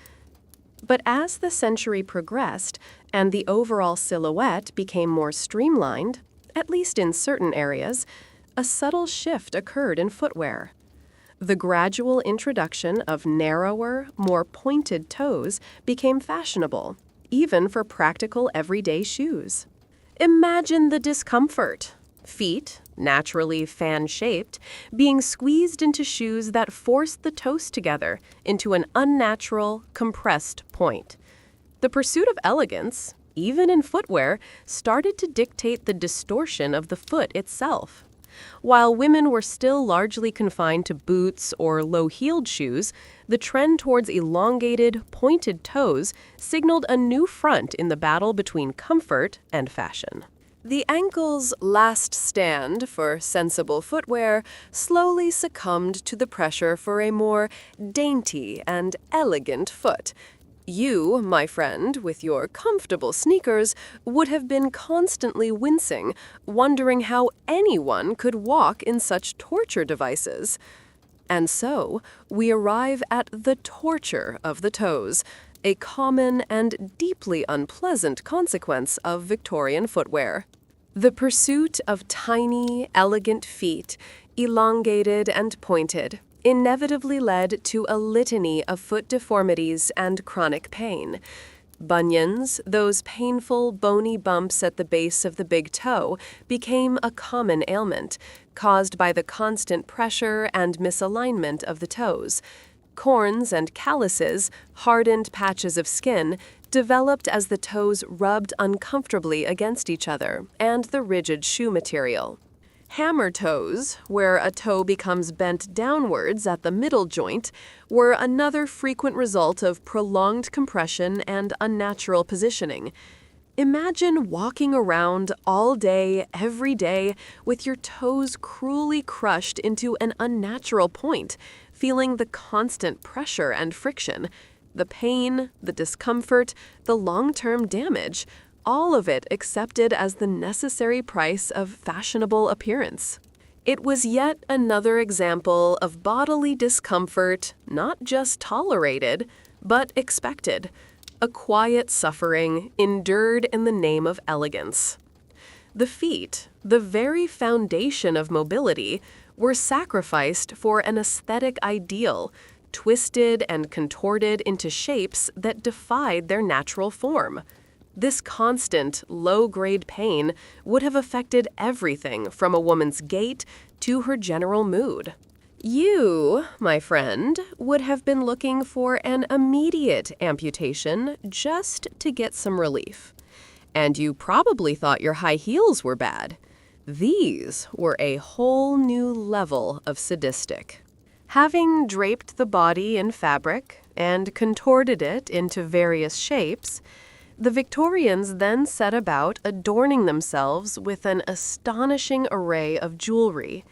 But as the century progressed and the overall silhouette became more streamlined, at least in certain areas, a subtle shift occurred in footwear. The gradual introduction of narrower, more pointed toes became fashionable, even for practical everyday shoes. Imagine the discomfort. Feet, naturally fan-shaped, being squeezed into shoes that forced the toes together into an unnatural, compressed point. The pursuit of elegance, even in footwear, started to dictate the distortion of the foot itself. While women were still largely confined to boots or low-heeled shoes, the trend towards elongated, pointed toes signaled a new front in the battle between comfort and fashion. The ankle's last stand for sensible footwear slowly succumbed to the pressure for a more dainty and elegant foot. You, my friend, with your comfortable sneakers, would have been constantly wincing, wondering how anyone could walk in such torture devices. And so, we arrive at the torture of the toes, a common and deeply unpleasant consequence of Victorian footwear. The pursuit of tiny, elegant feet, elongated and pointed, inevitably led to a litany of foot deformities and chronic pain. Bunions, those painful, bony bumps at the base of the big toe, became a common ailment, caused by the constant pressure and misalignment of the toes. Corns and calluses, hardened patches of skin, developed as the toes rubbed uncomfortably against each other and the rigid shoe material. Hammer toes, where a toe becomes bent downwards at the middle joint, were another frequent result of prolonged compression and unnatural positioning. Imagine walking around all day, every day, with your toes cruelly crushed into an unnatural point, feeling the constant pressure and friction, the pain, the discomfort, the long-term damage, all of it accepted as the necessary price of fashionable appearance. It was yet another example of bodily discomfort not just tolerated, but expected, a quiet suffering endured in the name of elegance. The feet, the very foundation of mobility, were sacrificed for an aesthetic ideal, twisted and contorted into shapes that defied their natural form. This constant, low-grade pain would have affected everything from a woman's gait to her general mood. You, my friend, would have been looking for an immediate amputation just to get some relief. And you probably thought your high heels were bad. These were a whole new level of sadistic. Having draped the body in fabric and contorted it into various shapes, the Victorians then set about adorning themselves with an astonishing array of jewelry,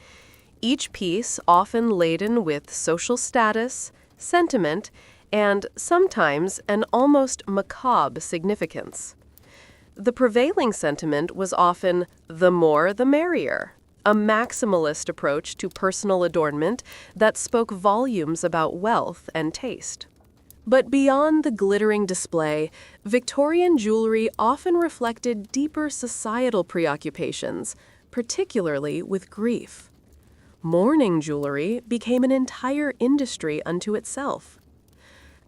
each piece often laden with social status, sentiment, and sometimes an almost macabre significance. The prevailing sentiment was often the more the merrier, a maximalist approach to personal adornment that spoke volumes about wealth and taste. But beyond the glittering display, Victorian jewelry often reflected deeper societal preoccupations, particularly with grief. Mourning jewelry became an entire industry unto itself.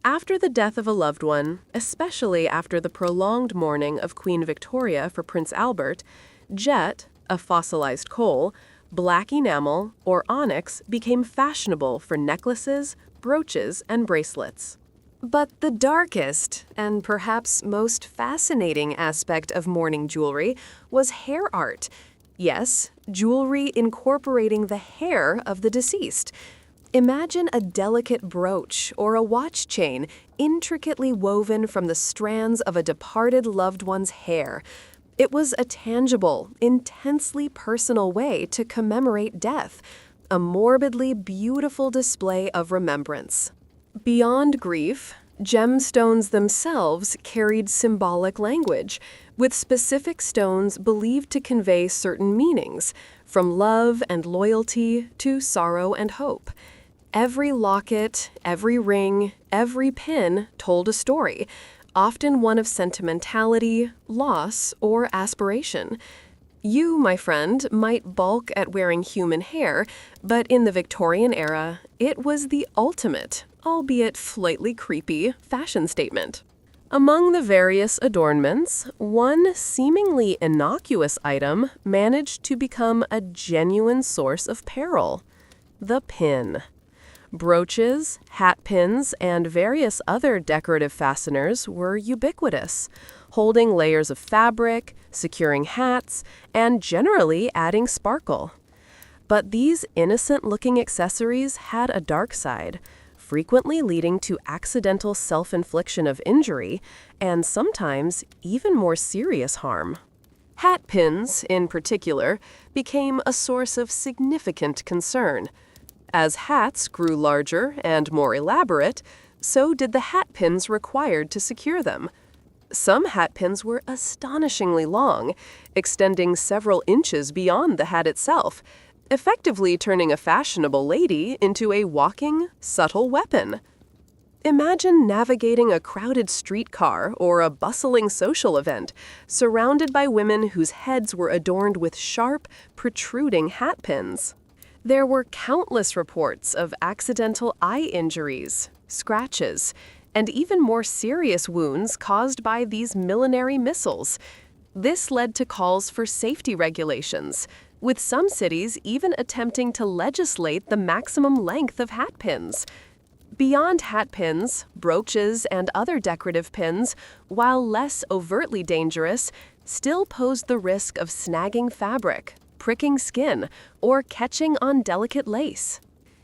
After the death of a loved one, especially after the prolonged mourning of Queen Victoria for Prince Albert, jet, a fossilized coal, black enamel, or onyx became fashionable for necklaces, brooches, and bracelets. But the darkest and perhaps most fascinating aspect of mourning jewelry was hair art. Yes, jewelry incorporating the hair of the deceased. Imagine a delicate brooch or a watch chain intricately woven from the strands of a departed loved one's hair. It was a tangible, intensely personal way to commemorate death, a morbidly beautiful display of remembrance. Beyond grief, gemstones themselves carried symbolic language, with specific stones believed to convey certain meanings, from love and loyalty to sorrow and hope. Every locket, every ring, every pin told a story, often one of sentimentality, loss, or aspiration. You, my friend, might balk at wearing human hair, but in the Victorian era, it was the ultimate, albeit slightly creepy, fashion statement. Among the various adornments, one seemingly innocuous item managed to become a genuine source of peril: the pin. Brooches, hat pins, and various other decorative fasteners were ubiquitous, holding layers of fabric, securing hats, and generally adding sparkle. But these innocent-looking accessories had a dark side, frequently leading to accidental self-infliction of injury and sometimes even more serious harm. Hat pins, in particular, became a source of significant concern. As hats grew larger and more elaborate, so did the hat pins required to secure them. Some hat pins were astonishingly long, extending several inches beyond the hat itself, effectively turning a fashionable lady into a walking, subtle weapon. Imagine navigating a crowded streetcar or a bustling social event, surrounded by women whose heads were adorned with sharp, protruding hat pins. There were countless reports of accidental eye injuries, scratches, and even more serious wounds caused by these millinery missiles. This led to calls for safety regulations, with some cities even attempting to legislate the maximum length of hat pins. Beyond hat pins, brooches, and other decorative pins, while less overtly dangerous, still posed the risk of snagging fabric, pricking skin, or catching on delicate lace.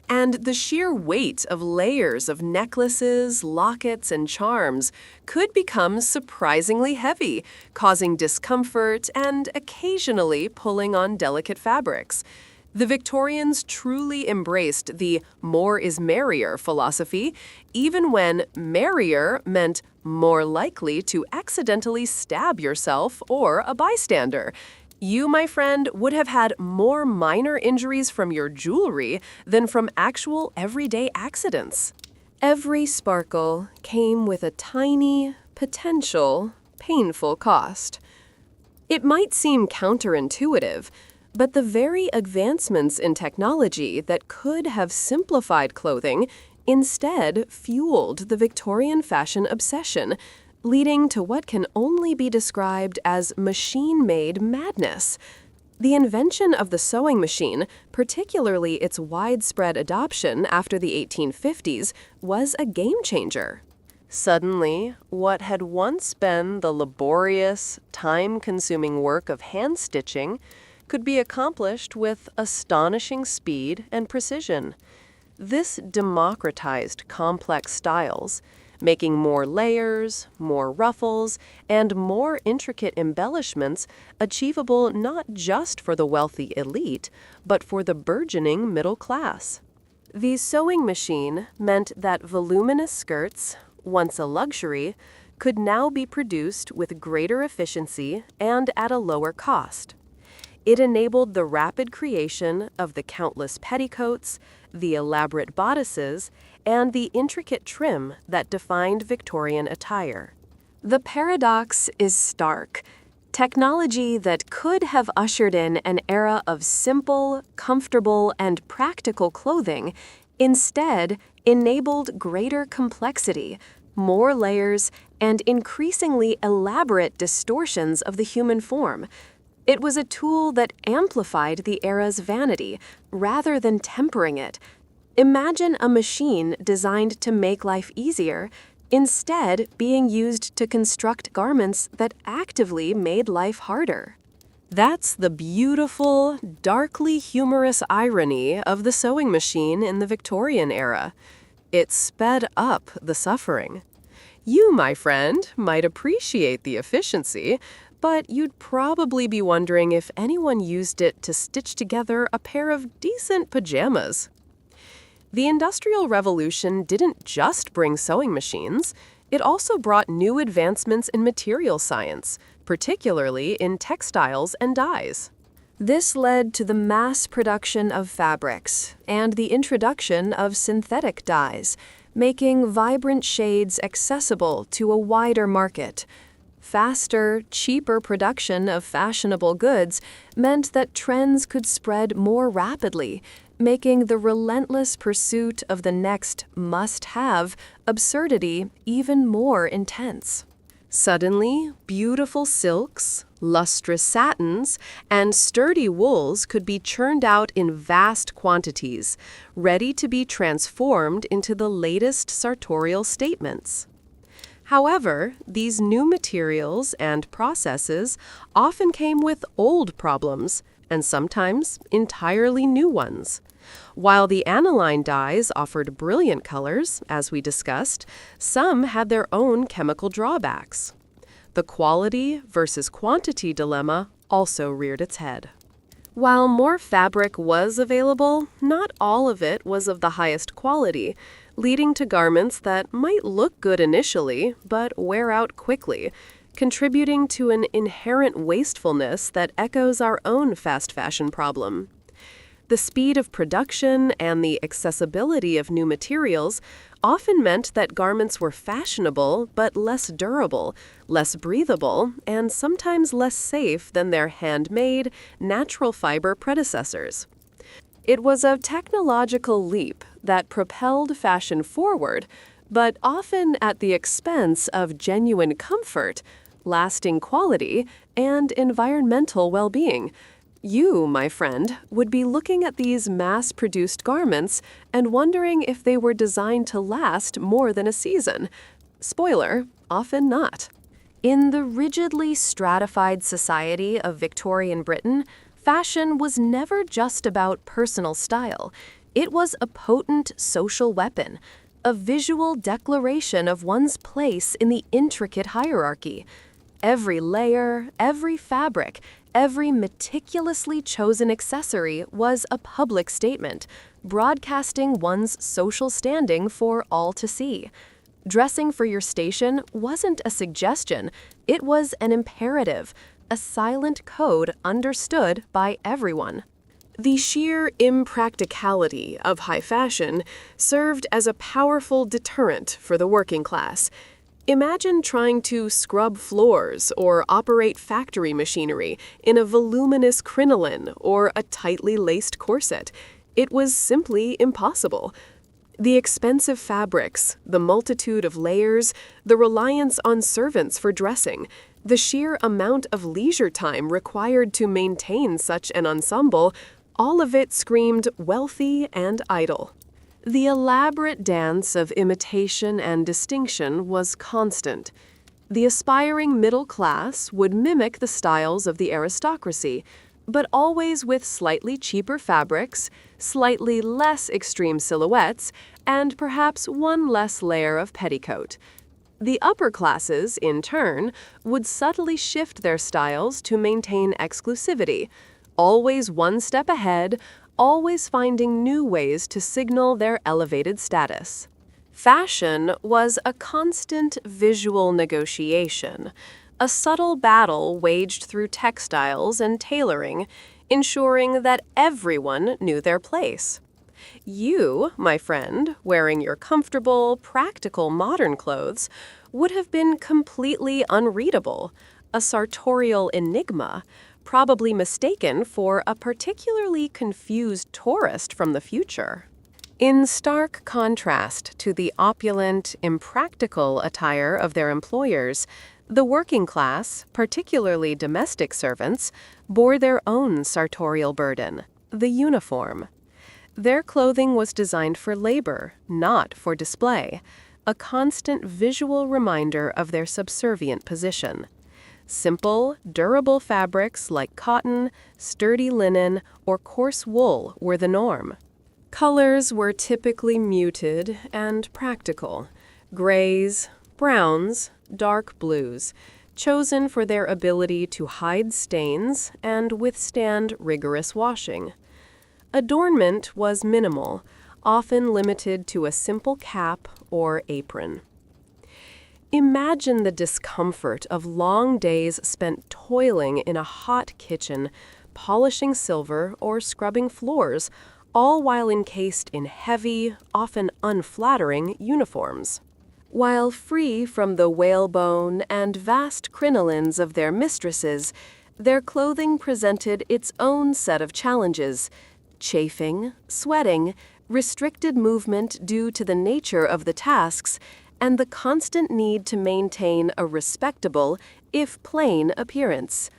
And the sheer weight of layers of necklaces, lockets, and charms could become surprisingly heavy, causing discomfort and occasionally pulling on delicate fabrics. The Victorians truly embraced the more is merrier philosophy, even when merrier meant more likely to accidentally stab yourself or a bystander. You, my friend, would have had more minor injuries from your jewelry than from actual everyday accidents. Every sparkle came with a tiny, potential, painful cost. It might seem counterintuitive, but the very advancements in technology that could have simplified clothing instead fueled the Victorian fashion obsession, leading to what can only be described as machine-made madness. The invention of the sewing machine, particularly its widespread adoption after the 1850s, was a game-changer. Suddenly, what had once been the laborious, time-consuming work of hand-stitching could be accomplished with astonishing speed and precision. This democratized complex styles, making more layers, more ruffles, and more intricate embellishments achievable not just for the wealthy elite, but for the burgeoning middle class. The sewing machine meant that voluminous skirts, once a luxury, could now be produced with greater efficiency and at a lower cost. It enabled the rapid creation of the countless petticoats, the elaborate bodices, and the intricate trim that defined Victorian attire. The paradox is stark. Technology that could have ushered in an era of simple, comfortable, and practical clothing instead enabled greater complexity, more layers, and increasingly elaborate distortions of the human form. It was a tool that amplified the era's vanity rather than tempering it. Imagine a machine designed to make life easier, instead being used to construct garments that actively made life harder. That's the beautiful, darkly humorous irony of the sewing machine in the Victorian era. It sped up the suffering. You, my friend, might appreciate the efficiency, but you'd probably be wondering if anyone used it to stitch together a pair of decent pajamas. The Industrial Revolution didn't just bring sewing machines, it also brought new advancements in material science, particularly in textiles and dyes. This led to the mass production of fabrics and the introduction of synthetic dyes, making vibrant shades accessible to a wider market. Faster, cheaper production of fashionable goods meant that trends could spread more rapidly, making the relentless pursuit of the next must-have absurdity even more intense. Suddenly, beautiful silks, lustrous satins, and sturdy wools could be churned out in vast quantities, ready to be transformed into the latest sartorial statements. However, these new materials and processes often came with old problems, and sometimes entirely new ones. While the aniline dyes offered brilliant colors, as we discussed, some had their own chemical drawbacks. The quality versus quantity dilemma also reared its head. While more fabric was available, not all of it was of the highest quality, leading to garments that might look good initially, but wear out quickly, contributing to an inherent wastefulness that echoes our own fast fashion problem. The speed of production and the accessibility of new materials often meant that garments were fashionable but less durable, less breathable, and sometimes less safe than their handmade, natural fiber predecessors. It was a technological leap that propelled fashion forward, but often at the expense of genuine comfort, lasting quality, and environmental well-being. You, my friend, would be looking at these mass-produced garments and wondering if they were designed to last more than a season. Spoiler, often not. In the rigidly stratified society of Victorian Britain, fashion was never just about personal style. It was a potent social weapon, a visual declaration of one's place in the intricate hierarchy. Every layer, every fabric, every meticulously chosen accessory was a public statement, broadcasting one's social standing for all to see. Dressing for your station wasn't a suggestion, it was an imperative, a silent code understood by everyone. The sheer impracticality of high fashion served as a powerful deterrent for the working class. Imagine trying to scrub floors or operate factory machinery in a voluminous crinoline or a tightly laced corset. It was simply impossible. The expensive fabrics, the multitude of layers, the reliance on servants for dressing, the sheer amount of leisure time required to maintain such an ensemble, all of it screamed wealthy and idle. The elaborate dance of imitation and distinction was constant. The aspiring middle class would mimic the styles of the aristocracy, but always with slightly cheaper fabrics, slightly less extreme silhouettes, and perhaps one less layer of petticoat. The upper classes, in turn, would subtly shift their styles to maintain exclusivity, always one step ahead, always finding new ways to signal their elevated status. Fashion was a constant visual negotiation, a subtle battle waged through textiles and tailoring, ensuring that everyone knew their place. You, my friend, wearing your comfortable, practical modern clothes, would have been completely unreadable, a sartorial enigma, probably mistaken for a particularly confused tourist from the future. In stark contrast to the opulent, impractical attire of their employers, the working class, particularly domestic servants, bore their own sartorial burden, the uniform. Their clothing was designed for labor, not for display, a constant visual reminder of their subservient position. Simple, durable fabrics like cotton, sturdy linen, or coarse wool were the norm. Colors were typically muted and practical: grays, browns, dark blues, chosen for their ability to hide stains and withstand rigorous washing. Adornment was minimal, often limited to a simple cap or apron. Imagine the discomfort of long days spent toiling in a hot kitchen, polishing silver or scrubbing floors, all while encased in heavy, often unflattering uniforms. While free from the whalebone and vast crinolines of their mistresses, their clothing presented its own set of challenges: chafing, sweating, restricted movement due to the nature of the tasks, and the constant need to maintain a respectable, if plain, appearance.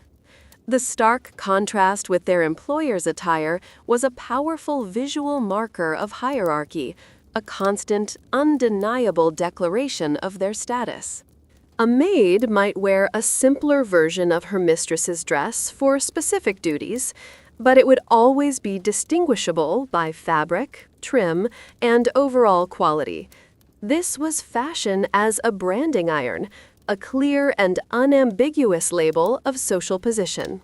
The stark contrast with their employers' attire was a powerful visual marker of hierarchy, a constant, undeniable declaration of their status. A maid might wear a simpler version of her mistress's dress for specific duties, but it would always be distinguishable by fabric, trim, and overall quality. This was fashion as a branding iron, a clear and unambiguous label of social position.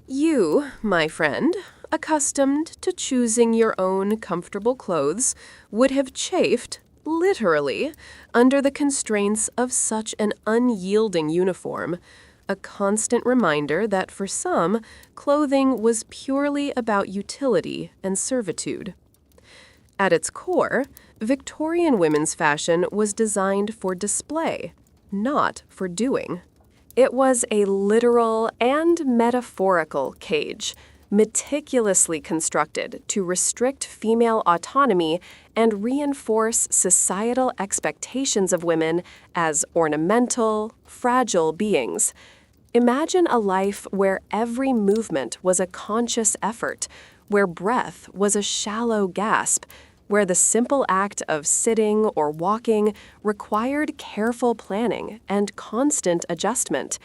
You, my friend, accustomed to choosing your own comfortable clothes, would have chafed, literally, under the constraints of such an unyielding uniform, a constant reminder that for some, clothing was purely about utility and servitude. At its core, Victorian women's fashion was designed for display, not for doing. It was a literal and metaphorical cage, meticulously constructed to restrict female autonomy and reinforce societal expectations of women as ornamental, fragile beings. Imagine a life where every movement was a conscious effort, where breath was a shallow gasp, where the simple act of sitting or walking required careful planning and constant adjustment.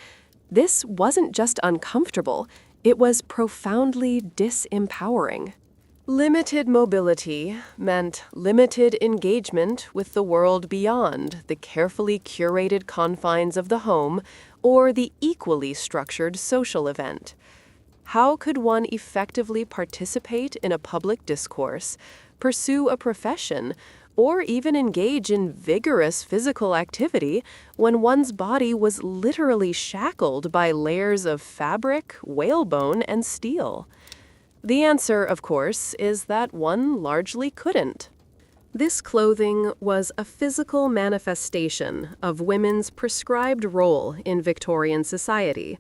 This wasn't just uncomfortable, it was profoundly disempowering. Limited mobility meant limited engagement with the world beyond the carefully curated confines of the home or the equally structured social event. How could one effectively participate in a public discourse, pursue a profession, or even engage in vigorous physical activity when one's body was literally shackled by layers of fabric, whalebone, and steel? The answer, of course, is that one largely couldn't. This clothing was a physical manifestation of women's prescribed role in Victorian society: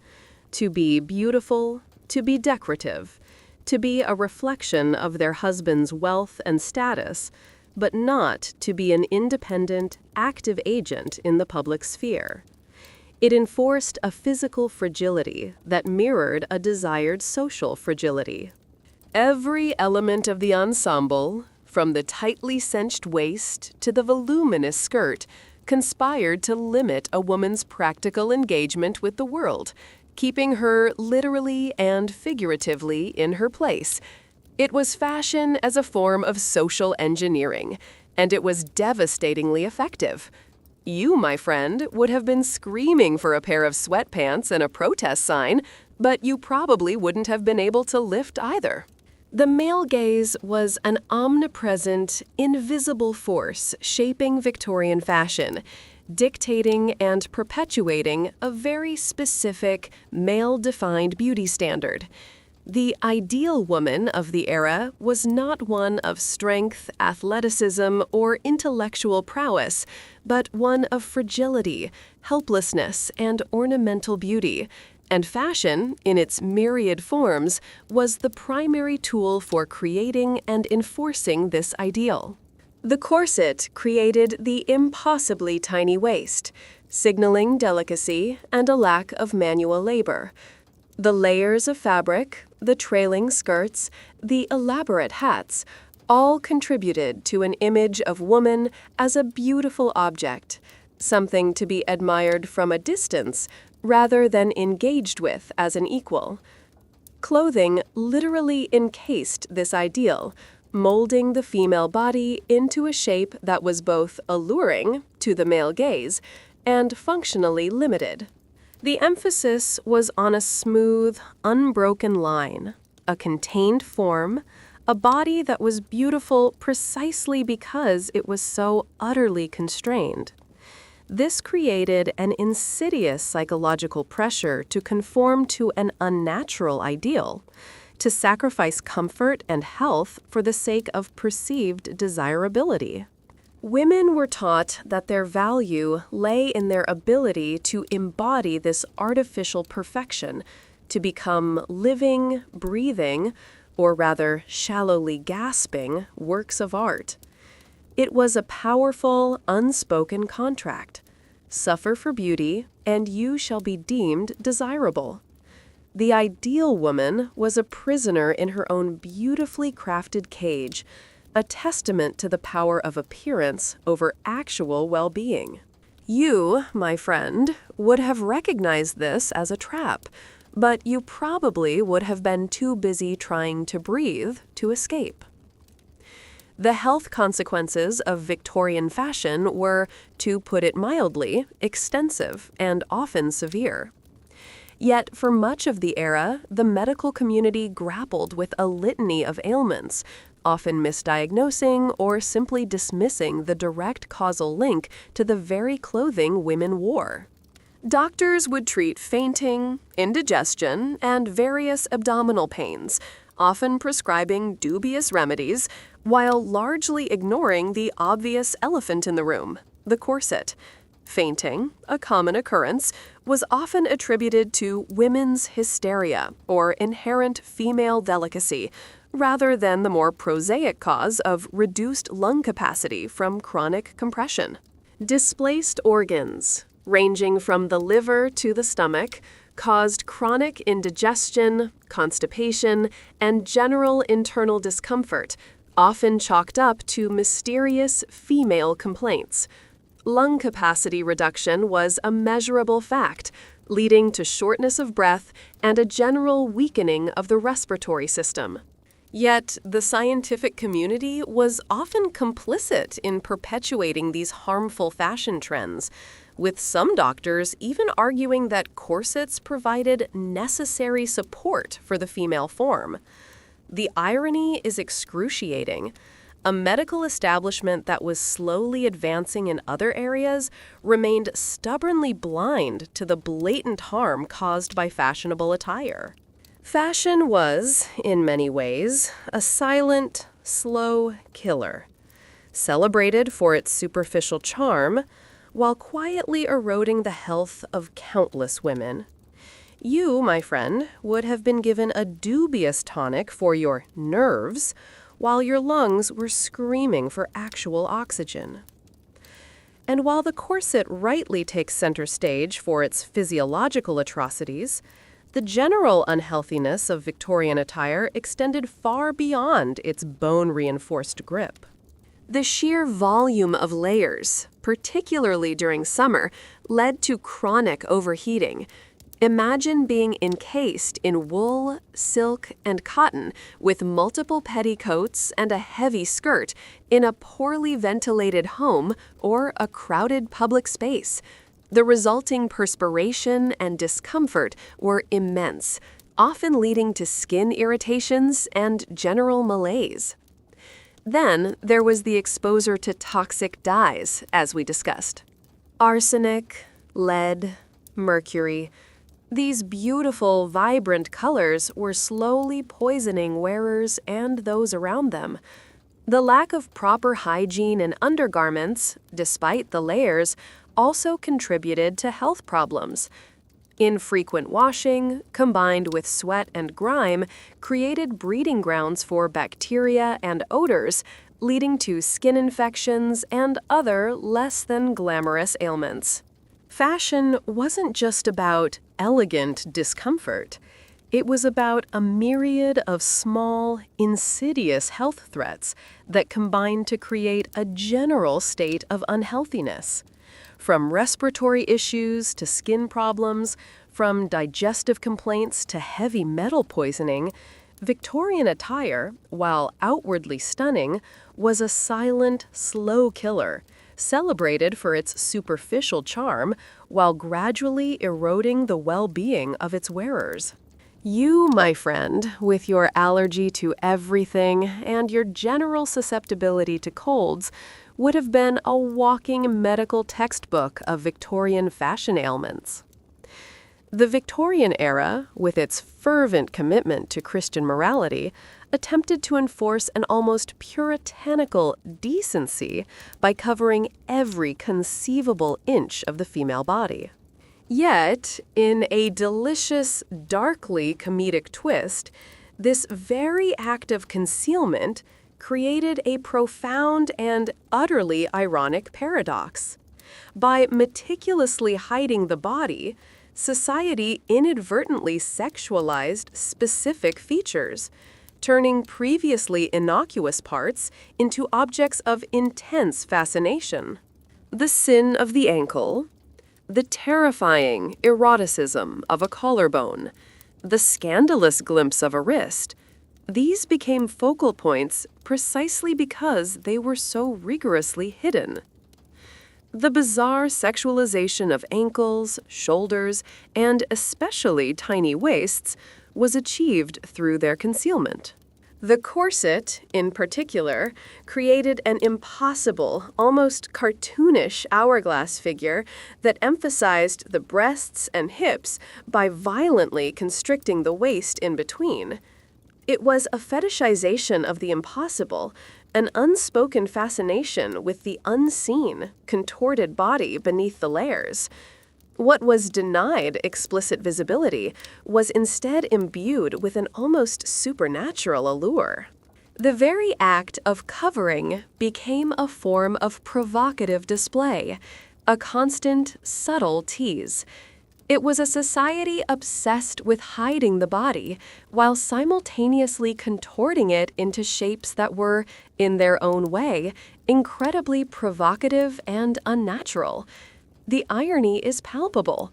to be beautiful, to be decorative, to be a reflection of their husband's wealth and status, but not to be an independent, active agent in the public sphere. It enforced a physical fragility that mirrored a desired social fragility. Every element of the ensemble, from the tightly cinched waist to the voluminous skirt, conspired to limit a woman's practical engagement with the world, keeping her literally and figuratively in her place. It was fashion as a form of social engineering, and it was devastatingly effective. You, my friend, would have been screaming for a pair of sweatpants and a protest sign, but you probably wouldn't have been able to lift either. The male gaze was an omnipresent, invisible force shaping Victorian fashion, dictating and perpetuating a very specific, male-defined beauty standard. The ideal woman of the era was not one of strength, athleticism, or intellectual prowess, but one of fragility, helplessness, and ornamental beauty. And fashion, in its myriad forms, was the primary tool for creating and enforcing this ideal. The corset created the impossibly tiny waist, signaling delicacy and a lack of manual labor. The layers of fabric, the trailing skirts, the elaborate hats, all contributed to an image of woman as a beautiful object, something to be admired from a distance rather than engaged with as an equal. Clothing literally encased this ideal, molding the female body into a shape that was both alluring to the male gaze and functionally limited. The emphasis was on a smooth, unbroken line, a contained form, a body that was beautiful precisely because it was so utterly constrained. This created an insidious psychological pressure to conform to an unnatural ideal, to sacrifice comfort and health for the sake of perceived desirability. Women were taught that their value lay in their ability to embody this artificial perfection, to become living, breathing, or rather shallowly gasping, works of art. It was a powerful, unspoken contract. Suffer for beauty, and you shall be deemed desirable. The ideal woman was a prisoner in her own beautifully crafted cage, a testament to the power of appearance over actual well-being. You, my friend, would have recognized this as a trap, but you probably would have been too busy trying to breathe to escape. The health consequences of Victorian fashion were, to put it mildly, extensive and often severe. Yet, for much of the era, the medical community grappled with a litany of ailments, often misdiagnosing or simply dismissing the direct causal link to the very clothing women wore. Doctors would treat fainting, indigestion, and various abdominal pains, often prescribing dubious remedies, while largely ignoring the obvious elephant in the room, the corset. Fainting, a common occurrence, was often attributed to women's hysteria or inherent female delicacy, rather than the more prosaic cause of reduced lung capacity from chronic compression. Displaced organs, ranging from the liver to the stomach, caused chronic indigestion, constipation, and general internal discomfort, often chalked up to mysterious female complaints. Lung capacity reduction was a measurable fact, leading to shortness of breath and a general weakening of the respiratory system. Yet, the scientific community was often complicit in perpetuating these harmful fashion trends, with some doctors even arguing that corsets provided necessary support for the female form. The irony is excruciating. A medical establishment that was slowly advancing in other areas remained stubbornly blind to the blatant harm caused by fashionable attire. Fashion was, in many ways, a silent, slow killer, celebrated for its superficial charm, while quietly eroding the health of countless women. You, my friend, would have been given a dubious tonic for your nerves, while your lungs were screaming for actual oxygen. And while the corset rightly takes center stage for its physiological atrocities, the general unhealthiness of Victorian attire extended far beyond its bone-reinforced grip. The sheer volume of layers, particularly during summer, led to chronic overheating. Imagine being encased in wool, silk, and cotton with multiple petticoats and a heavy skirt in a poorly ventilated home or a crowded public space. The resulting perspiration and discomfort were immense, often leading to skin irritations and general malaise. Then there was the exposure to toxic dyes, as we discussed. Arsenic, lead, mercury. These beautiful, vibrant colors were slowly poisoning wearers and those around them. The lack of proper hygiene in undergarments, despite the layers, also contributed to health problems. Infrequent washing, combined with sweat and grime, created breeding grounds for bacteria and odors, leading to skin infections and other less than glamorous ailments. Fashion wasn't just about elegant discomfort. It was about a myriad of small, insidious health threats that combined to create a general state of unhealthiness. From respiratory issues to skin problems, from digestive complaints to heavy metal poisoning, Victorian attire, while outwardly stunning, was a silent, slow killer, celebrated for its superficial charm while gradually eroding the well-being of its wearers. You, my friend, with your allergy to everything and your general susceptibility to colds, would have been a walking medical textbook of Victorian fashion ailments. The Victorian era, with its fervent commitment to Christian morality, attempted to enforce an almost puritanical decency by covering every conceivable inch of the female body. Yet, in a delicious, darkly comedic twist, this very act of concealment created a profound and utterly ironic paradox. By meticulously hiding the body, society inadvertently sexualized specific features, turning previously innocuous parts into objects of intense fascination. The sin of the ankle, the terrifying eroticism of a collarbone, the scandalous glimpse of a wrist, these became focal points precisely because they were so rigorously hidden. The bizarre sexualization of ankles, shoulders, and especially tiny waists was achieved through their concealment. The corset, in particular, created an impossible, almost cartoonish hourglass figure that emphasized the breasts and hips by violently constricting the waist in between. It was a fetishization of the impossible, an unspoken fascination with the unseen, contorted body beneath the layers. What was denied explicit visibility was instead imbued with an almost supernatural allure. The very act of covering became a form of provocative display, a constant, subtle tease. It was a society obsessed with hiding the body while simultaneously contorting it into shapes that were, in their own way, incredibly provocative and unnatural. The irony is palpable.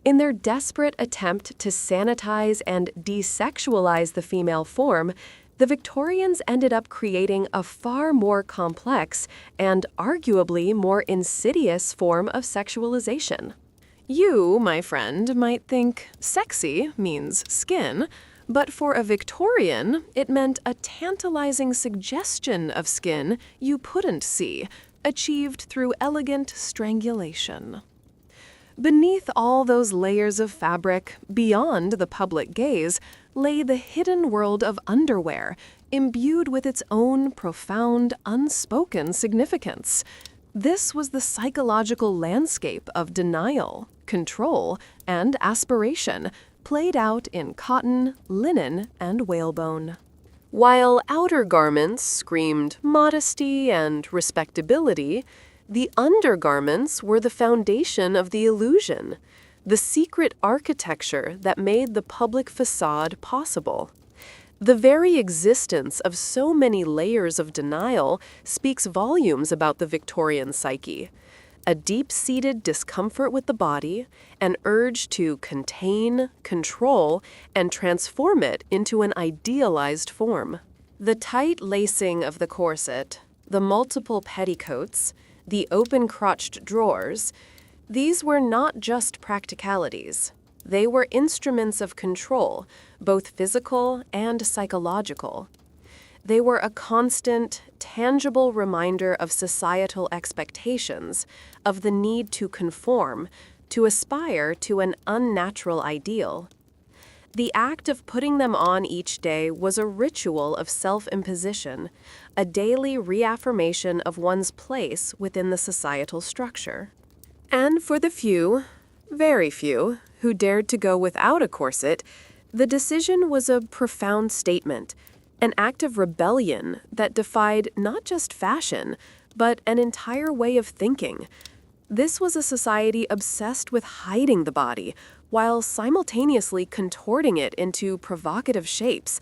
In their desperate attempt to sanitize and desexualize the female form, the Victorians ended up creating a far more complex and arguably more insidious form of sexualization. You, my friend, might think sexy means skin, but for a Victorian, it meant a tantalizing suggestion of skin you couldn't see, achieved through elegant strangulation. Beneath all those layers of fabric, beyond the public gaze, lay the hidden world of underwear, imbued with its own profound, unspoken significance. This was the psychological landscape of denial, control, and aspiration, played out in cotton, linen, and whalebone. While outer garments screamed modesty and respectability, the undergarments were the foundation of the illusion, the secret architecture that made the public facade possible. The very existence of so many layers of denial speaks volumes about the Victorian psyche. A deep-seated discomfort with the body, an urge to contain, control, and transform it into an idealized form. The tight lacing of the corset, the multiple petticoats, the open-crotched drawers, these were not just practicalities. They were instruments of control, both physical and psychological. They were a constant, tangible reminder of societal expectations, of the need to conform, to aspire to an unnatural ideal. The act of putting them on each day was a ritual of self-imposition, a daily reaffirmation of one's place within the societal structure. And for the few, very few, who dared to go without a corset, the decision was a profound statement, an act of rebellion that defied not just fashion, but an entire way of thinking. This was a society obsessed with hiding the body, while simultaneously contorting it into provocative shapes,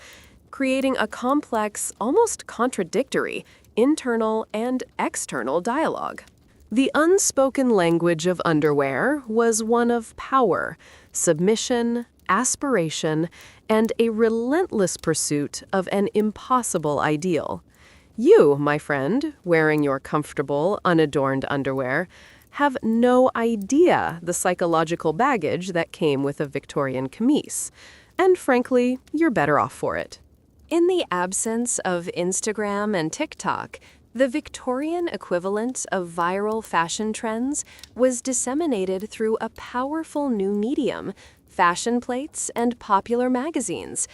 creating a complex, almost contradictory, internal and external dialogue. The unspoken language of underwear was one of power, submission, aspiration, and a relentless pursuit of an impossible ideal. You, my friend, wearing your comfortable, unadorned underwear, have no idea the psychological baggage that came with a Victorian camise, and frankly, you're better off for it. In the absence of Instagram and TikTok, the Victorian equivalent of viral fashion trends was disseminated through a powerful new medium, fashion plates and popular magazines.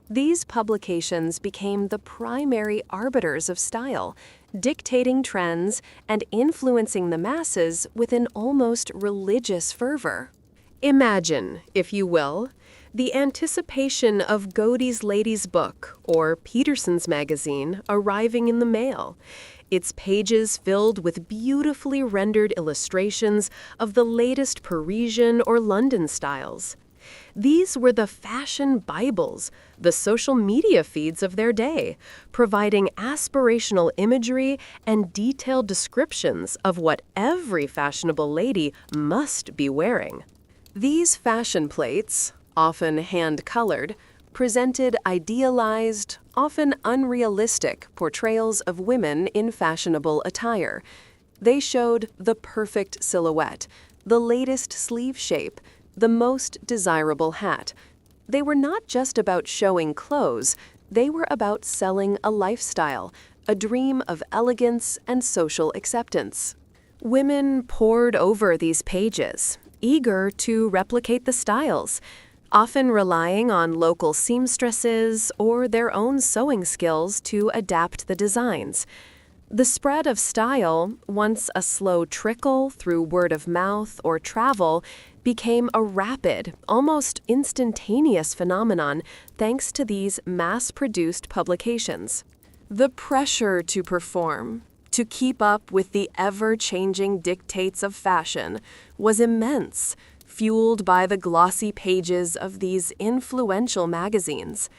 These publications became the primary arbiters of style, dictating trends and influencing the masses with an almost religious fervor. Imagine, if you will, the anticipation of Godey's Lady's Book or Peterson's magazine arriving in the mail, its pages filled with beautifully rendered illustrations of the latest Parisian or London styles. These were the fashion Bibles, the social media feeds of their day, providing aspirational imagery and detailed descriptions of what every fashionable lady must be wearing. These fashion plates, often hand-colored, presented idealized, often unrealistic portrayals of women in fashionable attire. They showed the perfect silhouette, the latest sleeve shape, the most desirable hat. They were not just about showing clothes, they were about selling a lifestyle, a dream of elegance and social acceptance. Women pored over these pages, eager to replicate the styles, often relying on local seamstresses or their own sewing skills to adapt the designs. The spread of style, once a slow trickle through word of mouth or travel, became a rapid, almost instantaneous phenomenon thanks to these mass-produced publications. The pressure to perform, to keep up with the ever-changing dictates of fashion, was immense, fueled by the glossy pages of these influential magazines.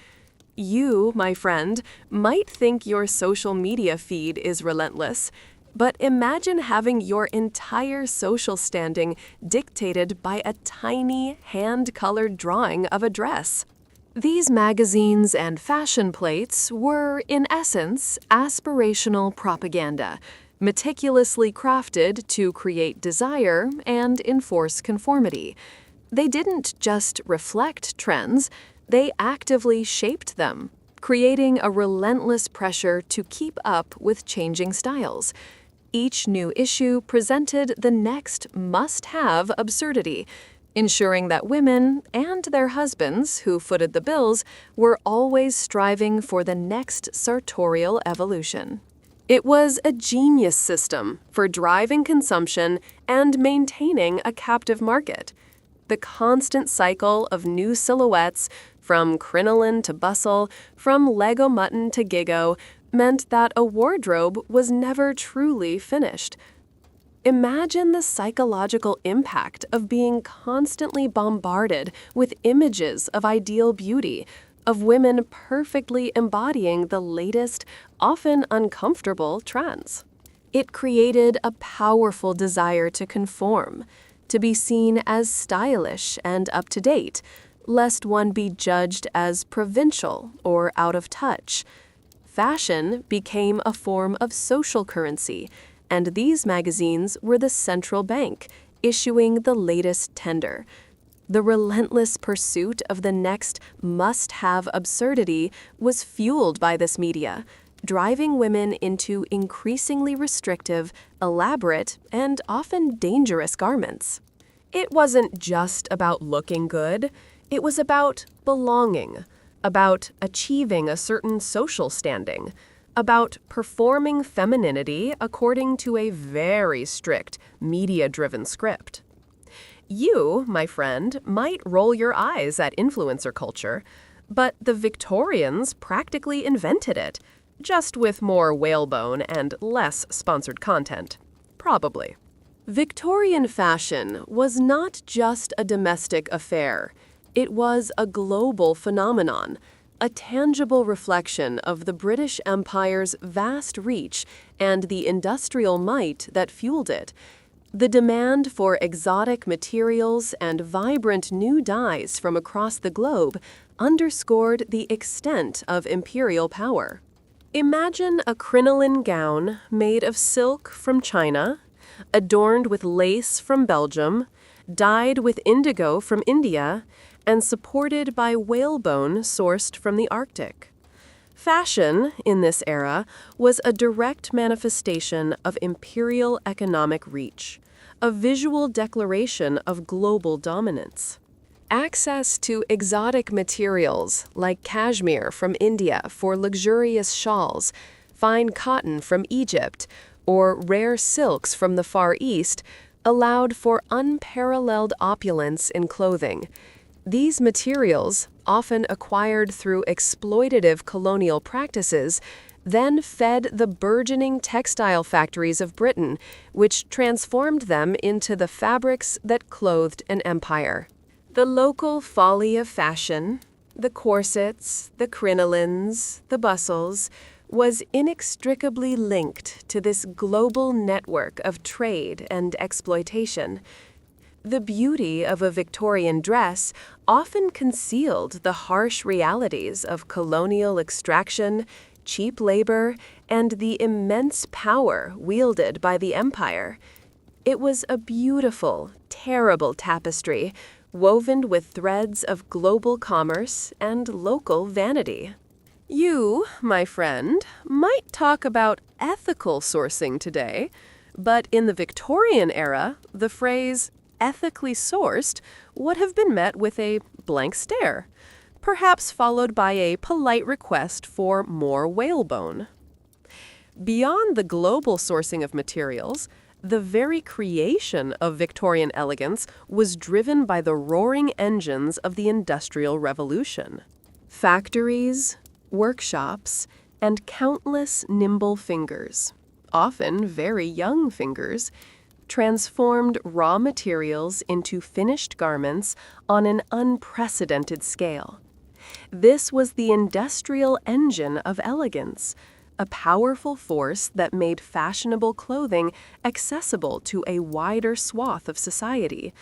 You, my friend, might think your social media feed is relentless, but imagine having your entire social standing dictated by a tiny, hand-colored drawing of a dress. These magazines and fashion plates were, in essence, aspirational propaganda, meticulously crafted to create desire and enforce conformity. They didn't just reflect trends, they actively shaped them, creating a relentless pressure to keep up with changing styles. Each new issue presented the next must-have absurdity, ensuring that women and their husbands who footed the bills were always striving for the next sartorial evolution. It was a genius system for driving consumption and maintaining a captive market. The constant cycle of new silhouettes from crinoline to bustle, from Lego mutton to gigo, meant that a wardrobe was never truly finished. Imagine the psychological impact of being constantly bombarded with images of ideal beauty, of women perfectly embodying the latest, often uncomfortable trends. It created a powerful desire to conform, to be seen as stylish and up to date, lest one be judged as provincial or out of touch. Fashion became a form of social currency, and these magazines were the central bank, issuing the latest tender. The relentless pursuit of the next must-have absurdity was fueled by this media, driving women into increasingly restrictive, elaborate, and often dangerous garments. It wasn't just about looking good, it was about belonging, about achieving a certain social standing, about performing femininity according to a very strict, media-driven script. You, my friend, might roll your eyes at influencer culture, but the Victorians practically invented it, just with more whalebone and less sponsored content. Probably. Victorian fashion was not just a domestic affair. It was a global phenomenon, a tangible reflection of the British Empire's vast reach and the industrial might that fueled it. The demand for exotic materials and vibrant new dyes from across the globe underscored the extent of imperial power. Imagine a crinoline gown made of silk from China, adorned with lace from Belgium, dyed with indigo from India, and supported by whalebone sourced from the Arctic. Fashion, in this era, was a direct manifestation of imperial economic reach, a visual declaration of global dominance. Access to exotic materials like cashmere from India for luxurious shawls, fine cotton from Egypt, or rare silks from the Far East allowed for unparalleled opulence in clothing. These materials, often acquired through exploitative colonial practices, then fed the burgeoning textile factories of Britain, which transformed them into the fabrics that clothed an empire. The local folly of fashion, the corsets, the crinolines, the bustles, was inextricably linked to this global network of trade and exploitation. The beauty of a Victorian dress often concealed the harsh realities of colonial extraction, cheap labor, and the immense power wielded by the empire. It was a beautiful, terrible tapestry, woven with threads of global commerce and local vanity. You, my friend, might talk about ethical sourcing today, but in the Victorian era, the phrase ethically sourced would have been met with a blank stare, perhaps followed by a polite request for more whalebone. Beyond the global sourcing of materials, the very creation of Victorian elegance was driven by the roaring engines of the Industrial Revolution. Factories, workshops, and countless nimble fingers, often very young fingers, transformed raw materials into finished garments on an unprecedented scale. This was the industrial engine of elegance, a powerful force that made fashionable clothing accessible to a wider swath of society,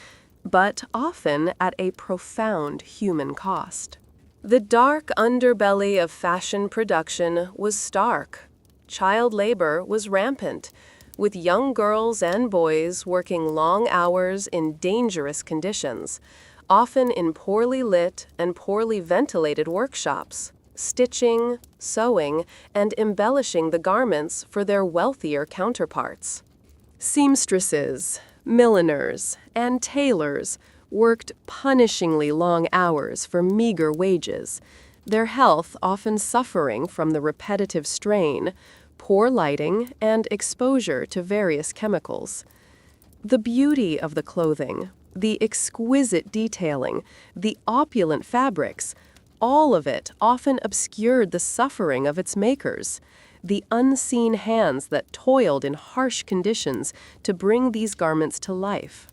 but often at a profound human cost. The dark underbelly of fashion production was stark. Child labor was rampant, with young girls and boys working long hours in dangerous conditions, often in poorly lit and poorly ventilated workshops, stitching, sewing, and embellishing the garments for their wealthier counterparts. Seamstresses, milliners, and tailors worked punishingly long hours for meager wages, their health often suffering from the repetitive strain, poor lighting, and exposure to various chemicals. The beauty of the clothing, the exquisite detailing, the opulent fabrics, all of it often obscured the suffering of its makers, the unseen hands that toiled in harsh conditions to bring these garments to life.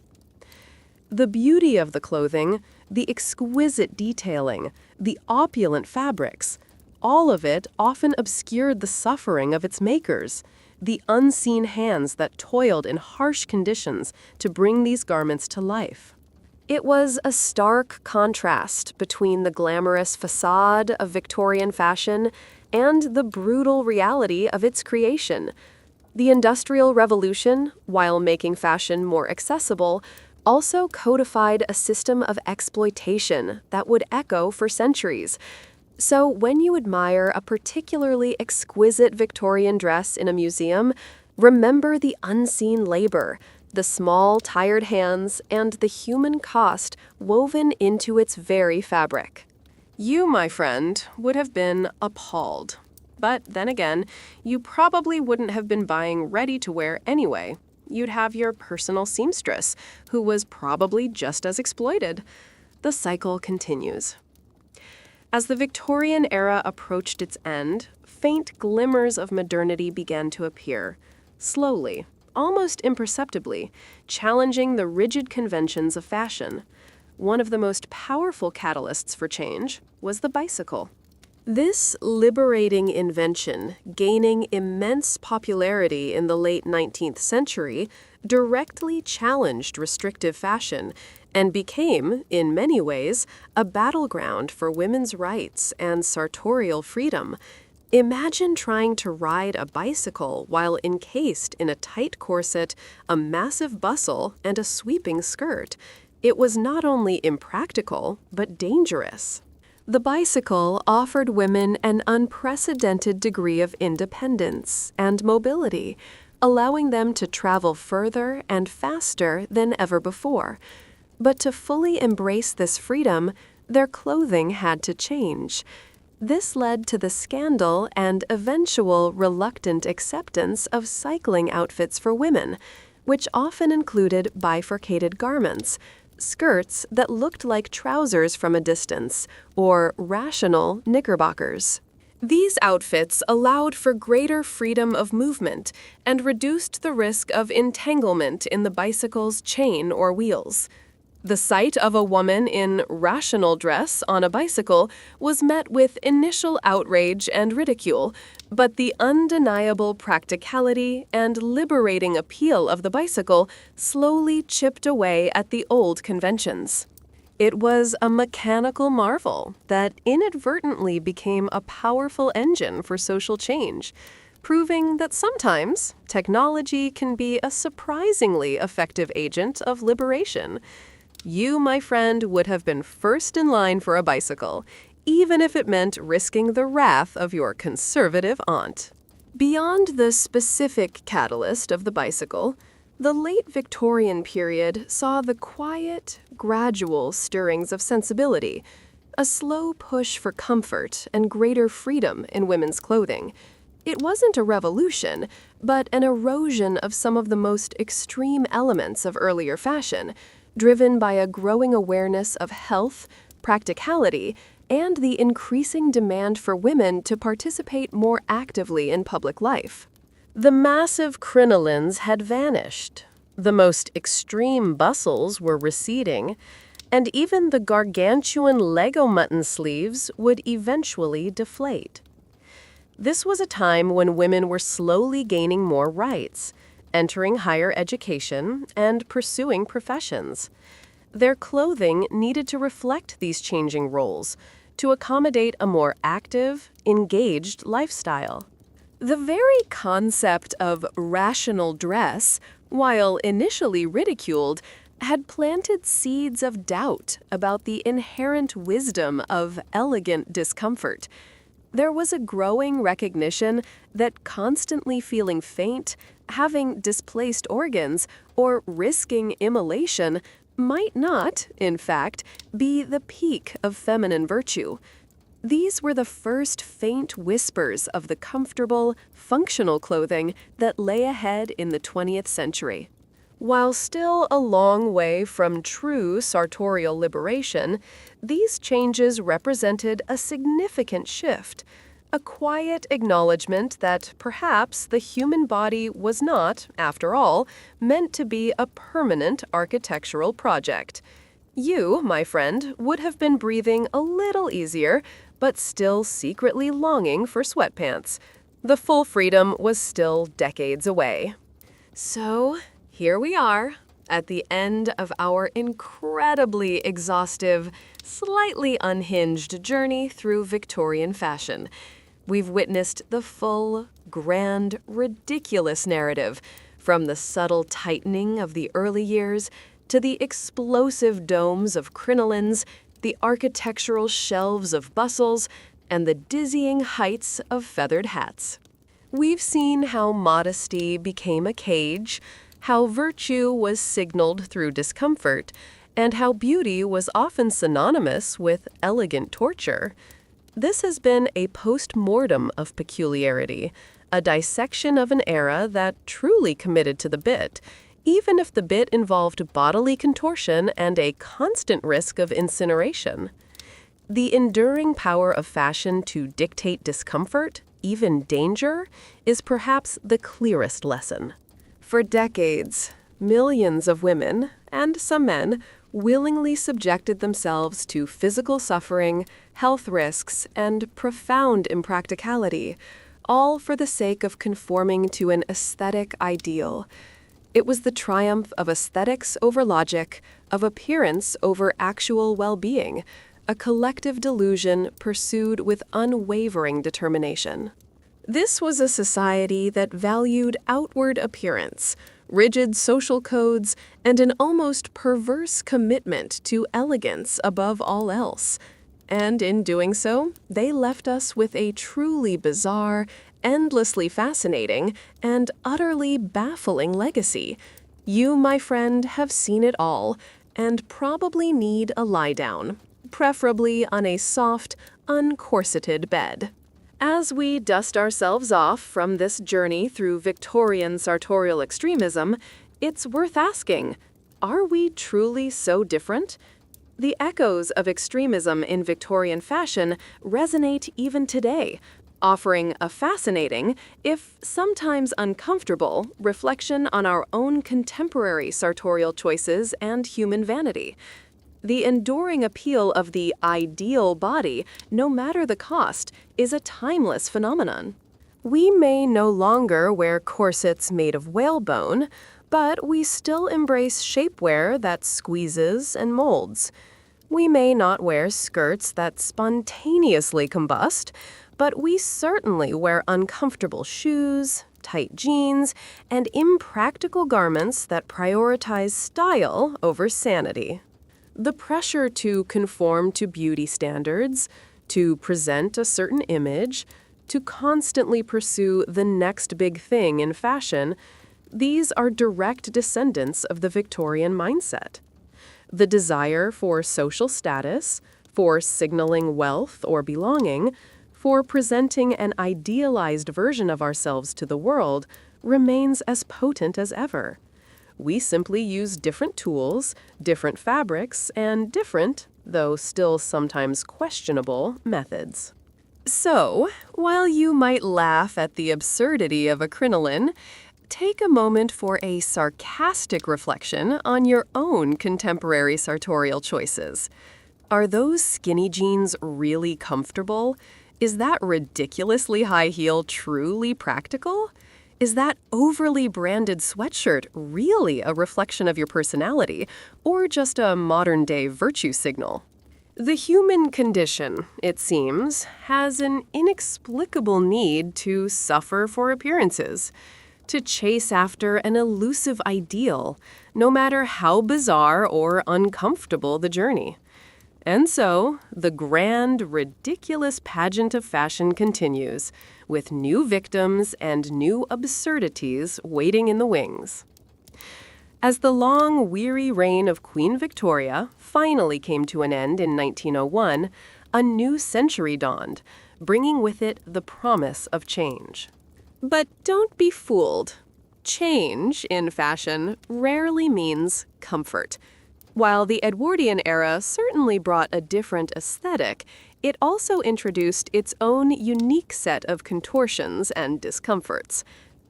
The beauty of the clothing, the exquisite detailing, the opulent fabrics, all of it often obscured the suffering of its makers, the unseen hands that toiled in harsh conditions to bring these garments to life. It was a stark contrast between the glamorous facade of Victorian fashion and the brutal reality of its creation. The Industrial Revolution, while making fashion more accessible, also codified a system of exploitation that would echo for centuries. So when you admire a particularly exquisite Victorian dress in a museum, remember the unseen labor, the small, tired hands, and the human cost woven into its very fabric. You, my friend, would have been appalled. But then again, you probably wouldn't have been buying ready-to-wear anyway. You'd have your personal seamstress, who was probably just as exploited. The cycle continues. As the Victorian era approached its end, faint glimmers of modernity began to appear, slowly, almost imperceptibly, challenging the rigid conventions of fashion. One of the most powerful catalysts for change was the bicycle. This liberating invention, gaining immense popularity in the late 19th century, directly challenged restrictive fashion and became, in many ways, a battleground for women's rights and sartorial freedom. Imagine trying to ride a bicycle while encased in a tight corset, a massive bustle, and a sweeping skirt. It was not only impractical, but dangerous. The bicycle offered women an unprecedented degree of independence and mobility, allowing them to travel further and faster than ever before. But to fully embrace this freedom, their clothing had to change. This led to the scandal and eventual reluctant acceptance of cycling outfits for women, which often included bifurcated garments, skirts that looked like trousers from a distance, or rational knickerbockers. These outfits allowed for greater freedom of movement and reduced the risk of entanglement in the bicycle's chain or wheels. The sight of a woman in rational dress on a bicycle was met with initial outrage and ridicule, but the undeniable practicality and liberating appeal of the bicycle slowly chipped away at the old conventions. It was a mechanical marvel that inadvertently became a powerful engine for social change, proving that sometimes technology can be a surprisingly effective agent of liberation. You, my friend, would have been first in line for a bicycle, even if it meant risking the wrath of your conservative aunt. Beyond the specific catalyst of the bicycle, the late Victorian period saw the quiet, gradual stirrings of sensibility, a slow push for comfort and greater freedom in women's clothing. It wasn't a revolution, but an erosion of some of the most extreme elements of earlier fashion, driven by a growing awareness of health, practicality, and the increasing demand for women to participate more actively in public life. The massive crinolines had vanished, the most extreme bustles were receding, and even the gargantuan Lego mutton sleeves would eventually deflate. This was a time when women were slowly gaining more rights, entering higher education, and pursuing professions. Their clothing needed to reflect these changing roles, to accommodate a more active, engaged lifestyle. The very concept of rational dress, while initially ridiculed, had planted seeds of doubt about the inherent wisdom of elegant discomfort. There was a growing recognition that constantly feeling faint, having displaced organs, or risking immolation might not, in fact, be the peak of feminine virtue. These were the first faint whispers of the comfortable, functional clothing that lay ahead in the 20th century. While still a long way from true sartorial liberation, these changes represented a significant shift, a quiet acknowledgement that perhaps the human body was not, after all, meant to be a permanent architectural project. You, my friend, would have been breathing a little easier, but still secretly longing for sweatpants. The full freedom was still decades away. So, here we are, at the end of our incredibly exhaustive, slightly unhinged journey through Victorian fashion. We've witnessed the full, grand, ridiculous narrative, from the subtle tightening of the early years to the explosive domes of crinolines, the architectural shelves of bustles, and the dizzying heights of feathered hats. We've seen how modesty became a cage, how virtue was signaled through discomfort, and how beauty was often synonymous with elegant torture. This has been a post-mortem of peculiarity, a dissection of an era that truly committed to the bit, even if the bit involved bodily contortion and a constant risk of incineration. The enduring power of fashion to dictate discomfort, even danger, is perhaps the clearest lesson. For decades, millions of women, and some men, willingly subjected themselves to physical suffering, health risks, and profound impracticality, all for the sake of conforming to an aesthetic ideal. It was the triumph of aesthetics over logic, of appearance over actual well-being, a collective delusion pursued with unwavering determination. This was a society that valued outward appearance, rigid social codes, and an almost perverse commitment to elegance above all else. And in doing so, they left us with a truly bizarre, endlessly fascinating, and utterly baffling legacy. You, my friend, have seen it all, and probably need a lie-down, preferably on a soft, uncorseted bed. As we dust ourselves off from this journey through Victorian sartorial extremism, it's worth asking, are we truly so different? The echoes of extremism in Victorian fashion resonate even today, offering a fascinating, if sometimes uncomfortable, reflection on our own contemporary sartorial choices and human vanity. The enduring appeal of the ideal body, no matter the cost, is a timeless phenomenon. We may no longer wear corsets made of whalebone, but we still embrace shapewear that squeezes and molds. We may not wear skirts that spontaneously combust, but we certainly wear uncomfortable shoes, tight jeans, and impractical garments that prioritize style over sanity. The pressure to conform to beauty standards, to present a certain image, to constantly pursue the next big thing in fashion, these are direct descendants of the Victorian mindset. The desire for social status, for signaling wealth or belonging, for presenting an idealized version of ourselves to the world remains as potent as ever. We simply use different tools, different fabrics, and different, though still sometimes questionable, methods. So, while you might laugh at the absurdity of a crinoline, take a moment for a sarcastic reflection on your own contemporary sartorial choices. Are those skinny jeans really comfortable? Is that ridiculously high heel truly practical? Is that overly branded sweatshirt really a reflection of your personality, or just a modern-day virtue signal? The human condition, it seems, has an inexplicable need to suffer for appearances, to chase after an elusive ideal, no matter how bizarre or uncomfortable the journey. And so, the grand, ridiculous pageant of fashion continues, with new victims and new absurdities waiting in the wings. As the long, weary reign of Queen Victoria finally came to an end in 1901, a new century dawned, bringing with it the promise of change. But don't be fooled. Change in fashion rarely means comfort. While the Edwardian era certainly brought a different aesthetic, it also introduced its own unique set of contortions and discomforts.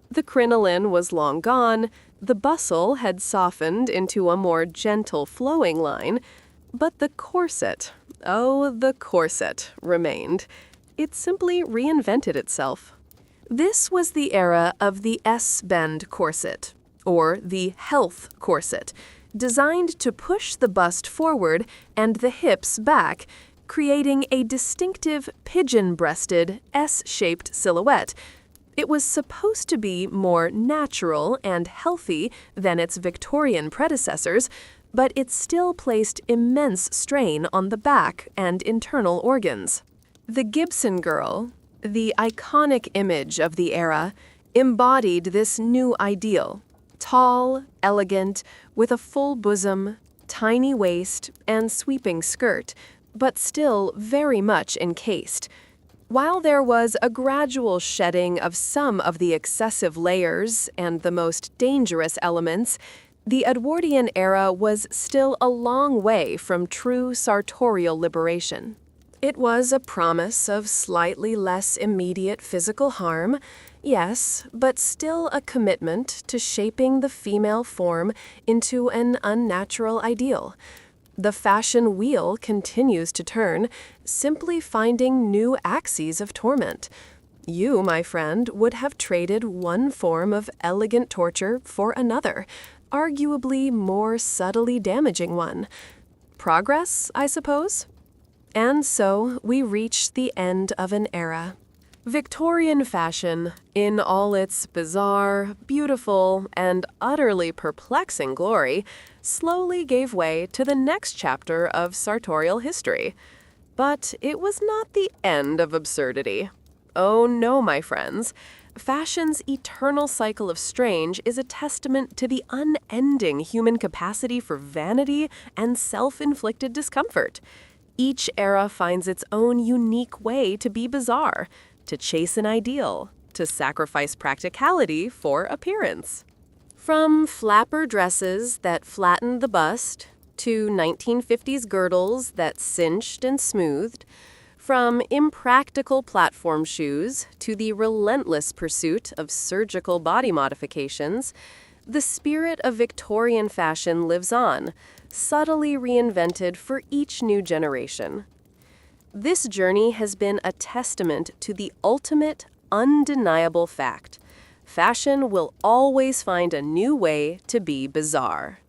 The crinoline was long gone, the bustle had softened into a more gentle flowing line, but the corset, oh, the corset, remained. It simply reinvented itself. This was the era of the S-bend corset, or the health corset, designed to push the bust forward and the hips back, creating a distinctive pigeon-breasted S-shaped silhouette. It was supposed to be more natural and healthy than its Victorian predecessors, but it still placed immense strain on the back and internal organs. The Gibson girl, the iconic image of the era, embodied this new ideal: tall, elegant, with a full bosom, tiny waist, and sweeping skirt, but still very much encased. While there was a gradual shedding of some of the excessive layers and the most dangerous elements, the Edwardian era was still a long way from true sartorial liberation. It was a promise of slightly less immediate physical harm, yes, but still a commitment to shaping the female form into an unnatural ideal. The fashion wheel continues to turn, simply finding new axes of torment. You, my friend, would have traded one form of elegant torture for another, arguably more subtly damaging one. Progress, I suppose? And so we reach the end of an era. Victorian fashion, in all its bizarre, beautiful, and utterly perplexing glory, slowly gave way to the next chapter of sartorial history. But it was not the end of absurdity. Oh no, my friends. Fashion's eternal cycle of strange is a testament to the unending human capacity for vanity and self-inflicted discomfort. Each era finds its own unique way to be bizarre, to chase an ideal, to sacrifice practicality for appearance. From flapper dresses that flattened the bust, to 1950s girdles that cinched and smoothed, from impractical platform shoes to the relentless pursuit of surgical body modifications, the spirit of Victorian fashion lives on, subtly reinvented for each new generation. This journey has been a testament to the ultimate, undeniable fact: fashion will always find a new way to be bizarre.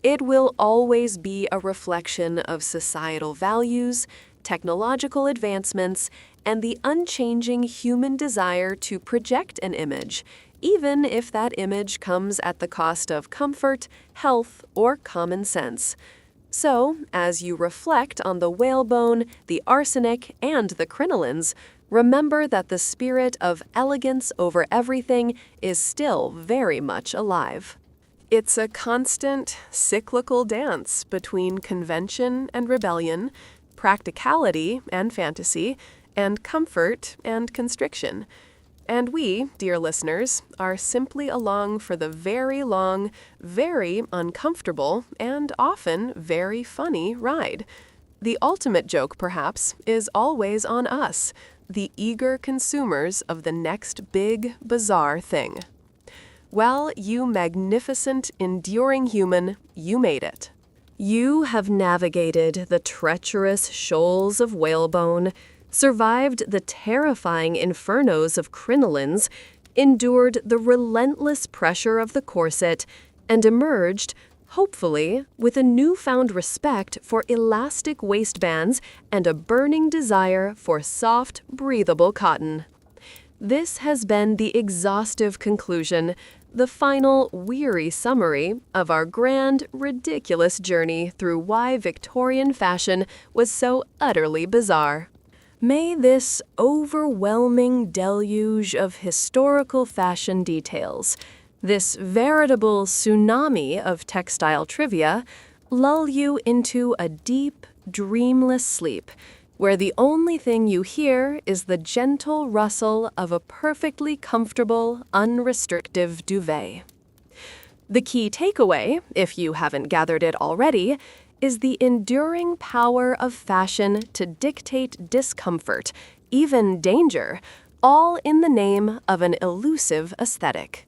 It will always be a reflection of societal values, technological advancements, and the unchanging human desire to project an image, even if that image comes at the cost of comfort, health, or common sense. So, as you reflect on the whalebone, the arsenic, and the crinolines, remember that the spirit of elegance over everything is still very much alive. It's a constant, cyclical dance between convention and rebellion, practicality and fantasy, and comfort and constriction. And we, dear listeners, are simply along for the very long, very uncomfortable, and often very funny ride. The ultimate joke, perhaps, is always on us, the eager consumers of the next big, bizarre thing. Well, you magnificent, enduring human, you made it. You have navigated the treacherous shoals of whalebone, survived the terrifying infernos of crinolines, endured the relentless pressure of the corset, and emerged, hopefully, with a newfound respect for elastic waistbands and a burning desire for soft, breathable cotton. This has been the exhaustive conclusion, the final weary summary of our grand, ridiculous journey through why Victorian fashion was so utterly bizarre. May this overwhelming deluge of historical fashion details, this veritable tsunami of textile trivia, lull you into a deep, dreamless sleep, where the only thing you hear is the gentle rustle of a perfectly comfortable, unrestrictive duvet. The key takeaway, if you haven't gathered it already, is the enduring power of fashion to dictate discomfort, even danger, all in the name of an elusive aesthetic.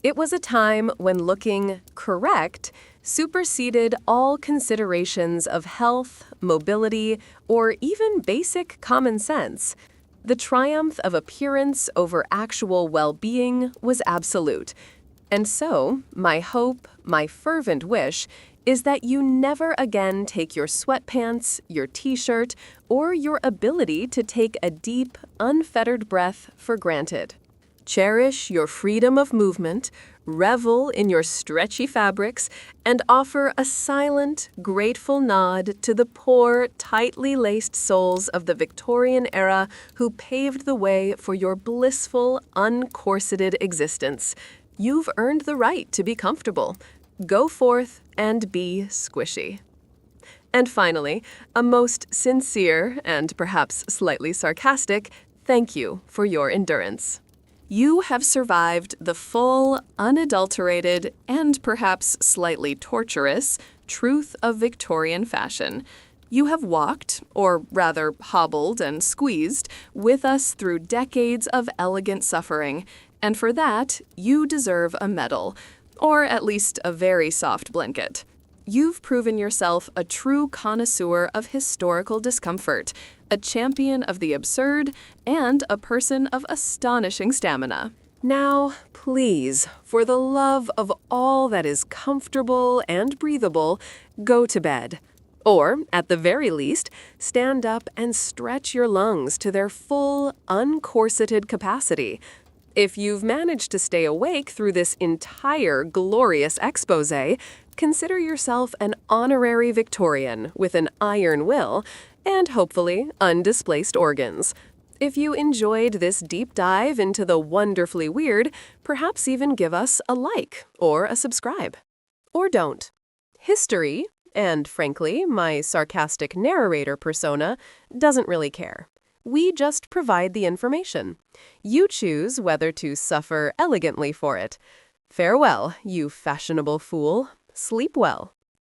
It was a time when looking correct superseded all considerations of health, mobility, or even basic common sense. The triumph of appearance over actual well-being was absolute. And so, my hope, my fervent wish, is that you never again take your sweatpants, your t-shirt, or your ability to take a deep, unfettered breath for granted. Cherish your freedom of movement, revel in your stretchy fabrics, and offer a silent, grateful nod to the poor, tightly laced souls of the Victorian era who paved the way for your blissful, uncorseted existence. You've earned the right to be comfortable. Go forth and be squishy. And finally, a most sincere and perhaps slightly sarcastic thank you for your endurance. You have survived the full, unadulterated, and perhaps slightly torturous truth of Victorian fashion. You have walked, or rather hobbled and squeezed, with us through decades of elegant suffering, and for that, you deserve a medal, or at least a very soft blanket. You've proven yourself a true connoisseur of historical discomfort, a champion of the absurd, and a person of astonishing stamina. Now, please, for the love of all that is comfortable and breathable, go to bed. Or, at the very least, stand up and stretch your lungs to their full, uncorseted capacity. If you've managed to stay awake through this entire glorious exposé, consider yourself an honorary Victorian with an iron will and, hopefully, undisplaced organs. If you enjoyed this deep dive into the wonderfully weird, perhaps even give us a like or a subscribe. Or don't. History, and frankly, my sarcastic narrator persona, doesn't really care. We just provide the information. You choose whether to suffer elegantly for it. Farewell, you fashionable fool. Sleep well.